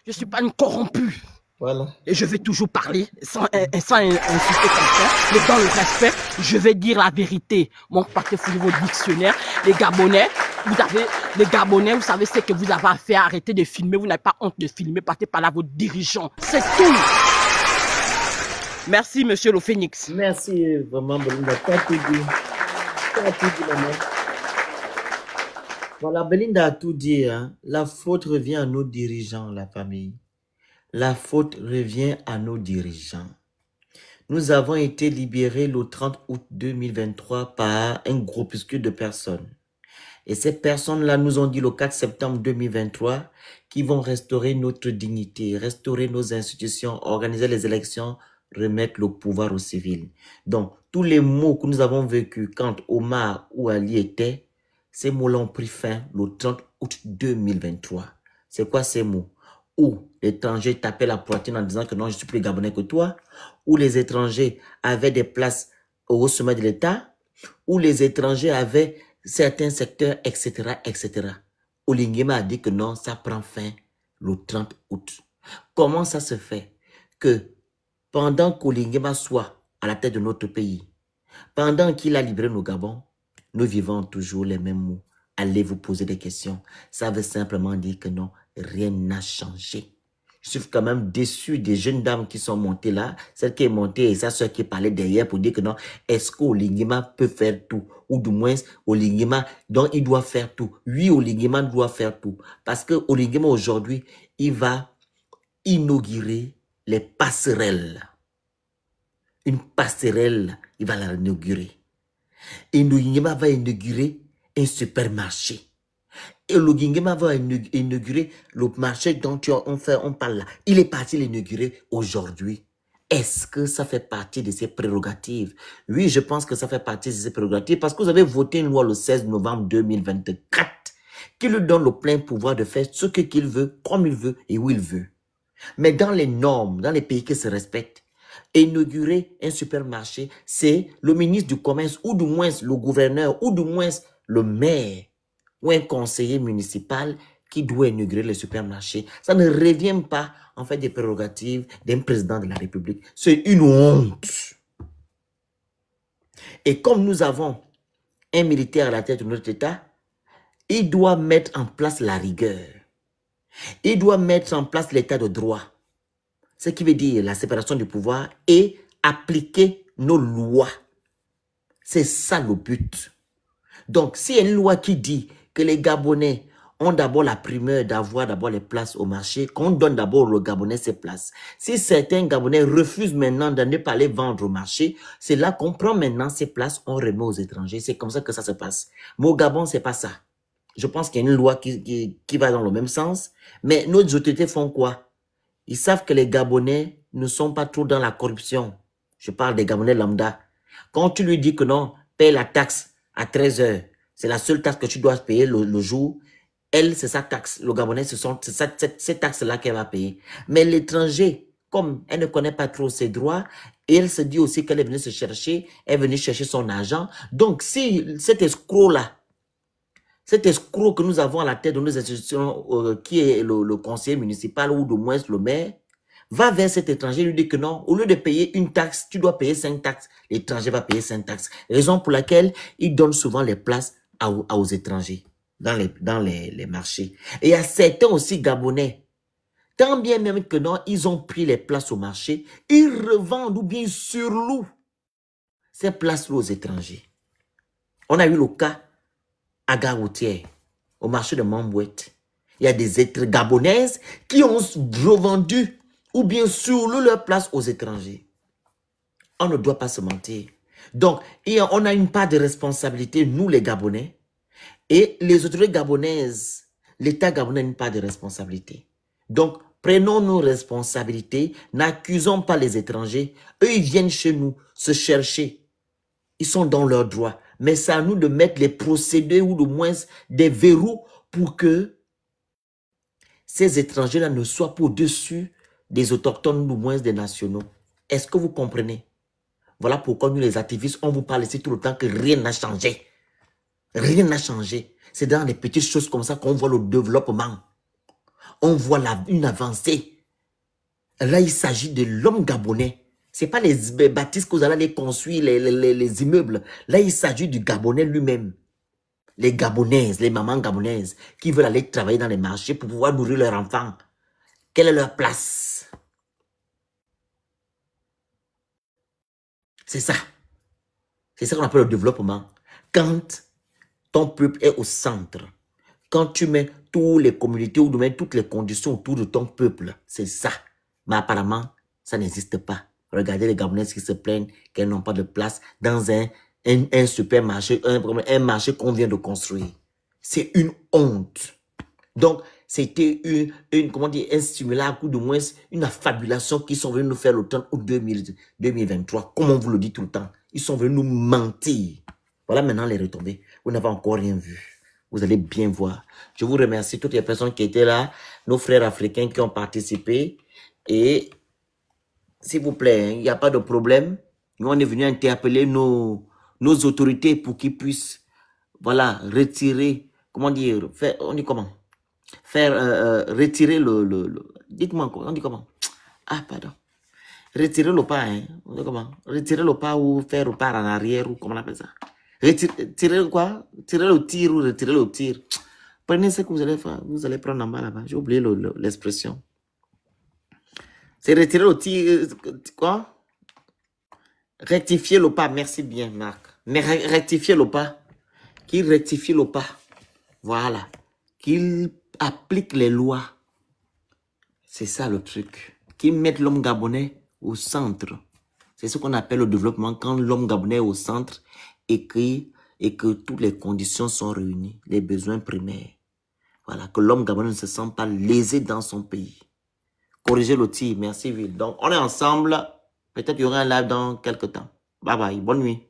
Je ne suis pas une corrompue. Voilà. Et je vais toujours parler sans insulter quelqu'un, mais dans le respect, je vais dire la vérité. Mon partez fouiller vos dictionnaires. Les Gabonais, vous savez ce que vous avez à faire. Arrêtez de filmer. Vous n'avez pas honte de filmer. Partez par là vos dirigeants. C'est tout. Merci, Monsieur le Phénix. Merci vraiment, Belinda. Tu as tout dit. Tu as tout dit, maman. Voilà, Belinda a tout dit. Hein. La faute revient à nos dirigeants, la famille. La faute revient à nos dirigeants. Nous avons été libérés le 30 août 2023 par un groupuscule de personnes. Et ces personnes-là nous ont dit le 4 septembre 2023 qu'ils vont restaurer notre dignité, restaurer nos institutions, organiser les élections, remettre le pouvoir aux civils. Donc, tous les mots que nous avons vécus quand Omar ou Ali étaient, ces mots-là ont pris fin le 30 août 2023. C'est quoi ces mots? Où l'étranger tapait la poitrine en disant que non, je suis plus gabonais que toi, où les étrangers avaient des places au sommet de l'État, où les étrangers avaient certains secteurs, etc., etc. Olinguema a dit que non, ça prend fin le 30 août. Comment ça se fait que pendant qu'Olinguema soit à la tête de notre pays, pendant qu'il a libéré nos Gabons, nous vivons toujours les mêmes mots. Allez vous poser des questions. Ça veut simplement dire que non, rien n'a changé. Je suis quand même déçu des jeunes dames qui sont montées là, celle qui est montée et sa soeur qui parlait derrière pour dire que non, est-ce qu'Olinguema peut faire tout? Ou du moins, Olinguema, donc il doit faire tout. Oui, Olinguema doit faire tout. Parce que Olinguema aujourd'hui, il va inaugurer les passerelles. Une passerelle, il va la inaugurer. Et Olinguema va inaugurer un supermarché. Et Olinguema va inaugurer le marché dont on parle là. Il est parti l'inaugurer aujourd'hui. Est-ce que ça fait partie de ses prérogatives? Oui, je pense que ça fait partie de ses prérogatives parce que vous avez voté une loi le 16 novembre 2024 qui lui donne le plein pouvoir de faire ce qu'il veut, comme il veut et où il veut. Mais dans les normes, dans les pays qui se respectent, inaugurer un supermarché, c'est le ministre du Commerce ou du moins le gouverneur ou du moins le maire ou un conseiller municipal qui doit inaugurer le supermarché. Ça ne revient pas en fait des prérogatives d'un président de la République. C'est une honte. Et comme nous avons un militaire à la tête de notre État, il doit mettre en place la rigueur. Il doit mettre en place l'état de droit. Ce qui veut dire la séparation du pouvoir et appliquer nos lois. C'est ça le but. Donc, s'il y a une loi qui dit que les Gabonais ont d'abord la primeur d'avoir d'abord les places au marché, qu'on donne d'abord aux Gabonais ces places. Si certains Gabonais refusent maintenant de ne pas aller vendre au marché, c'est là qu'on prend maintenant ces places, on remet aux étrangers. C'est comme ça que ça se passe. Mais au Gabon, c'est pas ça. Je pense qu'il y a une loi qui va dans le même sens. Mais nos autorités font quoi? Ils savent que les Gabonais ne sont pas trop dans la corruption. Je parle des Gabonais lambda. Quand tu lui dis que non, paye la taxe à 13 heures, c'est la seule taxe que tu dois payer le jour. Elle, c'est sa taxe. Le Gabonais, c'est cette taxe-là qu'elle va payer. Mais l'étranger, comme elle ne connaît pas trop ses droits, et elle se dit aussi qu'elle est venue se chercher, elle est venue chercher son argent. Donc, si cet escroc-là, cet escroc que nous avons à la tête de nos institutions, qui est le conseiller municipal ou de moins le maire, va vers cet étranger et lui dit que non, au lieu de payer une taxe, tu dois payer 5 taxes. L'étranger va payer 5 taxes. Raison pour laquelle il donne souvent les places aux étrangers dans les marchés. Et il y a certains aussi Gabonais, tant bien même que non, ils ont pris les places au marché, ils revendent ou bien surlouent ces places-là aux étrangers. On a eu le cas à Garoutière, au marché de Mambouette. Il y a des êtres gabonaises qui ont revendu ou bien surloué leur place aux étrangers. On ne doit pas se mentir. Donc, on a une part de responsabilité, nous les Gabonais, et les autorités gabonaises L'État gabonais n'a pas de responsabilité. Donc, prenons nos responsabilités, n'accusons pas les étrangers. Eux, ils viennent chez nous se chercher. Ils sont dans leurs droits. Mais c'est à nous de mettre les procédés ou au moins des verrous pour que ces étrangers-là ne soient pas au-dessus des autochtones ou au moins des nationaux. Est-ce que vous comprenez? Voilà pourquoi nous, les activistes, on vous parle ici tout le temps que rien n'a changé. Rien n'a changé. C'est dans les petites choses comme ça qu'on voit le développement. On voit une avancée. Là, il s'agit de l'homme gabonais. Ce n'est pas les bâtisses que vous allez les construire, les immeubles. Là, il s'agit du Gabonais lui-même. Les Gabonaises, les mamans gabonaises qui veulent aller travailler dans les marchés pour pouvoir nourrir leurs enfants. Quelle est leur place? C'est ça. C'est ça qu'on appelle le développement. Quand ton peuple est au centre, quand tu mets toutes les communautés ou même toutes les conditions autour de ton peuple, c'est ça. Mais apparemment, ça n'existe pas. Regardez les Gabonaises qui se plaignent qu'elles n'ont pas de place dans un supermarché, un marché qu'on vient de construire. C'est une honte. Donc, c'était comment dire, un simulacre ou du moins une affabulation qu'ils sont venus nous faire le 30 août 2023. Comme on vous le dit tout le temps. Ils sont venus nous mentir. Voilà maintenant les retombées. Vous n'avez encore rien vu. Vous allez bien voir. Je vous remercie toutes les personnes qui étaient là, nos frères africains qui ont participé. Et s'il vous plaît, il n'y a pas de problème. Nous, on est venu interpeller nos autorités pour qu'ils puissent, voilà, retirer, comment dire, faire, on dit comment? Faire retirer dites-moi encore, on dit comment? Ah, pardon. Retirer le pas, hein? On dit comment? Retirer le pas ou faire le pas en arrière ou comment on appelle ça? Retirer quoi? Tirer le tir ou retirer le tir. Prenez ce que vous allez faire. Vous allez prendre en bas là-bas. J'ai oublié l'expression. C'est retirer le tir. Quoi? Rectifier le pas. Merci bien, Marc. Mais rectifier le pas. Qu'il rectifie le pas. Voilà. Qu'il applique les lois. C'est ça le truc. Qu'il mette l'homme gabonais au centre. C'est ce qu'on appelle le développement. Quand l'homme gabonais est au centre et que toutes les conditions sont réunies. Les besoins primaires. Voilà. Que l'homme gabonais ne se sent pas lésé dans son pays. Corriger le tir. Merci, Ville. Donc, on est ensemble. Peut-être qu'il y aura un live dans quelques temps. Bye bye. Bonne nuit.